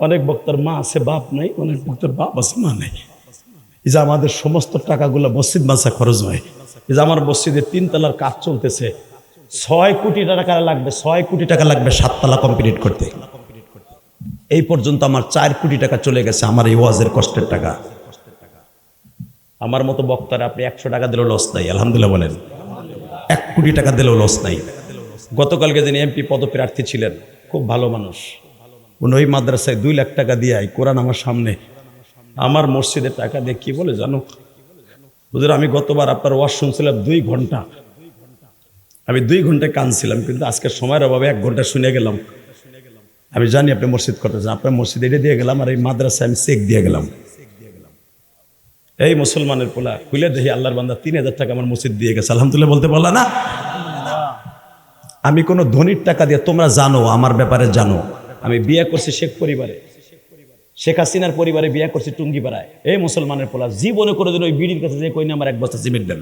অনেক বক্তার মা আছে, বাপ নাই। অনেক বক্তার বাপ আছে, মা নাই। এই যে আমাদের সমস্ত টাকাগুলো মসজিদ মাসা খরচ হয়। এই যে আমার মসজিদের 3 তলার কাজ চলতেছে, 6 কোটি টাকা লাগবে, 6 কোটি টাকা লাগবে 7 তলা কমপ্লিট করতে। এই পর্যন্ত আমার 4 কোটি টাকা চলে গেছে, আমার এই ওয়াজের কষ্টের টাকা। আমার মতো বক্তারা আপনি 100 টাকা দিলেও লস নাই। আলহামদুলিল্লাহ বলেন। 1 কোটি টাকা দিলেও লস নাই। গতকালকে যিনি এমপি পদপ্রার্থী ছিলেন, খুব ভালো মানুষ, উনি ওই মাদ্রাসায় 2 লাখ টাকা দিয়ে কোরআন আমার সামনে আমার মসজিদের টাকা দিয়ে কি বলে জানো হুজুর, আমি গতবার আপনার ওয়াজ শুনছিলাম 2 ঘন্টা, আমি 2 ঘন্টায় কাঁদছিলাম, কিন্তু আজকের সময়ের অভাবে 1 ঘন্টা শুনে গেলাম। আমি জানি আপনি মসজিদ করতেছেন, আপনার মসজিদ এটা দিয়ে গেলাম, আর এই মাদ্রাসায় আমি চেক দিয়ে গেলাম। এই মুসলমানের পোলা খুলে দেখি আল্লাহর বান্দা 3000 টাকা আমার মসজিদ দিয়ে গেছে। আলহামদুলিল্লাহ বলতে পারলা না? আমি কোনো ধনীর টাকা দিয়ে, তোমরা জানো আমার ব্যাপারে জানো, আমি বিয়ে করছি শেখ পরিবারে, শেখ হাসিনার পরিবারে বিয়ে করছি টুঙ্গিপাড়ায়। এই মুসলমানের পোলা জীবনে করে দিন ওই বিড়ির কাছে যে কইনি আমার 1 বস্তা সিমেন্ট দেন।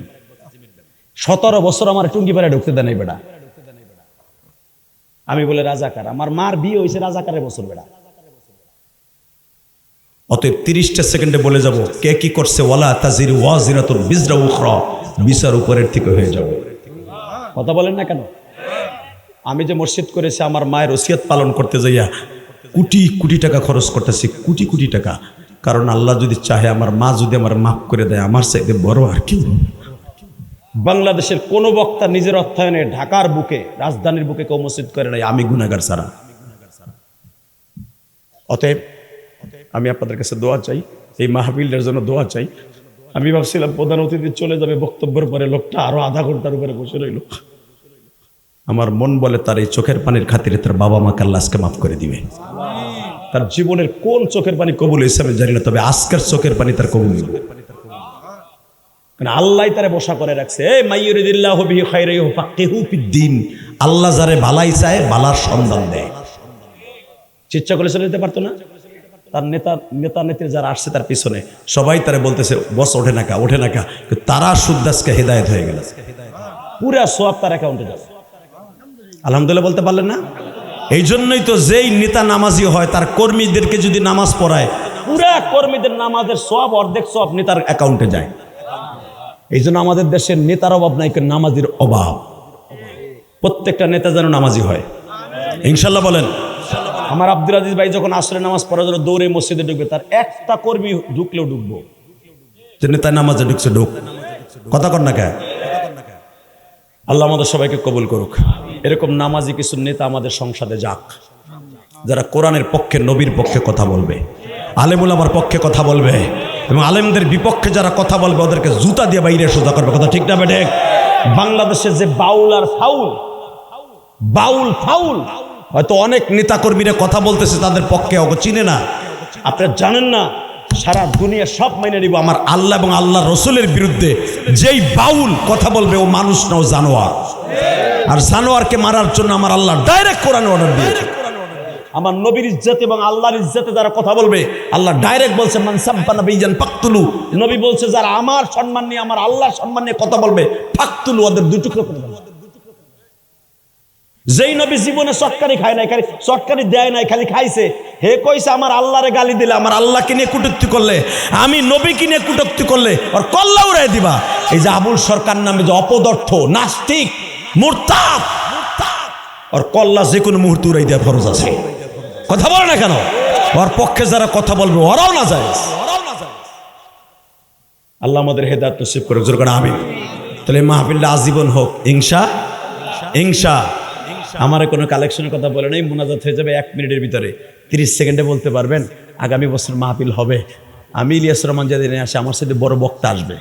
17 বছর আমার টুঙ্গিপাড়ায় ঢুকতে দেন এই বেটা। আমি বলে রাজাকার, আমার মার বিয়ে হয়েছে রাজাকারের বছর বেটা। অতএব 30টা সেকেন্ডে বলে যাব কে কি করছে। ওয়ালা তাজিরু ওয়াজিরাতুন বিজরা উখরা, বিচার উপরের থেকে হয়ে যাবে। কথা বলেন না কেন? আমি যে মসজিদ করেছি আমার মায়ের ওসিয়ত পালন করতে যাইয়া কোটি কোটি টাকা খরচ করতেছি, কোটি কোটি টাকা। কারণ আল্লাহ যদি চাহে, আমার মা যদি আমার মাফ করে দেয়, আমার চাইতে বড় আর কি। বাংলাদেশের কোনো বক্তা নিজের অর্থায়নে ঢাকার বুকে, রাজধানীর বুকে কেউ মসজিদ করে নাই, আমি গুনাহগার ছাড়া। অতএব আমি আপনাদের কাছে দোয়া চাই, এই মাহফিলটার জন্য দোয়া চাই। আমি ভাবছিলাম প্রধান অতিথি চলে যাবে, বক্তব্যের পরে লোকটা আরো আধা ঘন্টার উপরে বসে রইল। আমার মন বলে তার এই চোখের পানির খাতিরে তার বাবা মাকে আল্লাহ আজকে মাফ করে দিবে। তার জীবনের কোন চোখের পানি কবুল হয়েছে আমি জানি না, তবে আজকের চোখের পানি তার কবুল হইবে। আল্লাহ তারে বসা করে রাখছে। মাইয়ুরিদিল্লাহু বিহি খায়রান ইউফাক্কিহু ফিদ্দীন, আল্লাহ যারে ভালাই চায় বালার সন্ধান দেয়। চিন্তা করে চলে যেতে পারতো না? তার নেতা নেত্রী যারা আসছে তার পিছনে সবাই তারে বলতেছে বস ওঠে না কা, ওঠে না কা, তারা সুদ্দাসকে হেদায়েত হয়ে গেল, পুরা সওয়াব তার অ্যাকাউন্টে যাবে। আলহামদুলিল্লাহ বলতে পারলেন না? এই জন্যই তো যেই নেতা নামাজি হয় তার কর্মীদেরকে যদি নামাজ পড়ায়, পুরা কর্মীদের নামাজের সওয়াব অর্ধেক সওয়াব নেতার অ্যাকাউন্টে যায়। এই জন্য আমাদের দেশের নেতার অভাব নাই, নামাজির অভাব। প্রত্যেকটা নেতা যেন নামাজি হয় ইনশাল্লাহ বলেন। আমার আব্দুল আজিজ ভাই যখন আসরে নামাজ পড়ার জন্য দৌড়ে মসজিদে ঢুকবে, তার একটা কর্মী ঢুকলেও ঢুকবো, তিনি তাই নামাজে ঢুকছে, ঢুক, কথা কর না কে। আল্লাহ আমাদের সবাইকে কবুল করুক। এরকম নামাজি কিছু নেতা আমাদের সংসদে যাক, যারা কোরআনের পক্ষে, নবীর পক্ষে কথা বলবে, আলেমুল আমার পক্ষে কথা বলবে, এবং আলেমদের বিপক্ষে যারা কথা বলবে ওদেরকে জুতা দিয়ে বাইরে সোজা করবে, কথা ঠিক না বেঠিক? বাংলাদেশের যে বাউল আর ফাউল, বাউল ফাউল, হয়তো অনেক নেতাকর্মীরা কথা বলতেছে তাদের পক্ষে, ওকে চিনে না, আপনারা জানেন না, সারা দুনিয়া সব মেনে নিব আমার আল্লাহ এবং আল্লাহ রসুলের বিরুদ্ধে যেই বাউল কথা বলবে ও মানুষ না, ও জানোয়ার। আর জানোয়ারকে মারার জন্য আমার আল্লাহ ডাইরেক্ট কোরআন অর্ডার দিয়েছে। আমার নবীর ইজ্জত এবং আল্লাহর ইজ্জতে যারা কথা বলবে, আল্লাহ ডাইরেক্ট বলছে মান সাব্বা নাবিয়ান ফাকতুলু, নবী বলছে যারা আমার সম্মান নিয়ে, আমার আল্লাহর সম্মান নিয়ে কথা বলবে, ফাকতুলু, ওদের দুই টুকরো করে দেন। যেই নবী জীবনে চটকারি খায় নাই, খালি চটকারি দেয় নাই, খালি খাইছে, হে কইছে আমার আল্লাহরে গালি দিলে, আমার আল্লাহকে নিয়ে কটূক্তি করলে, আমি নবীকে নিয়ে কটূক্তি করলে ওর কল্লা উড়াই দিবা। এই যে আবুল সরকার নামে যে অপদার্থ, নাস্তিক, মুরতাদ, ওর কল্লা যে কোনো মুহূর্তে উড়াই দেওয়া ফরজ আছে। কথা বলে না কেন? ওর পক্ষে যারা কথা বলবে ওরাও না যায়। আল্লাহ আমাদের হেদায়েত নসিব করে, জোর করে আমিন। তাহলে মাহফিলটা আজীবন হোক ইনশা। আমার কোনো কালেকশনের কথা বলে নেই, মোনাজাত হয়ে যাবে 1 মিনিটের ভিতরে, 30 সেকেন্ডে বলতে পারবেন আগামী বছর মাহফিল হবে। আমি ইলিয়াস রহমান যেদিন আসে আমার সাথে বড় বক্তা আসবে।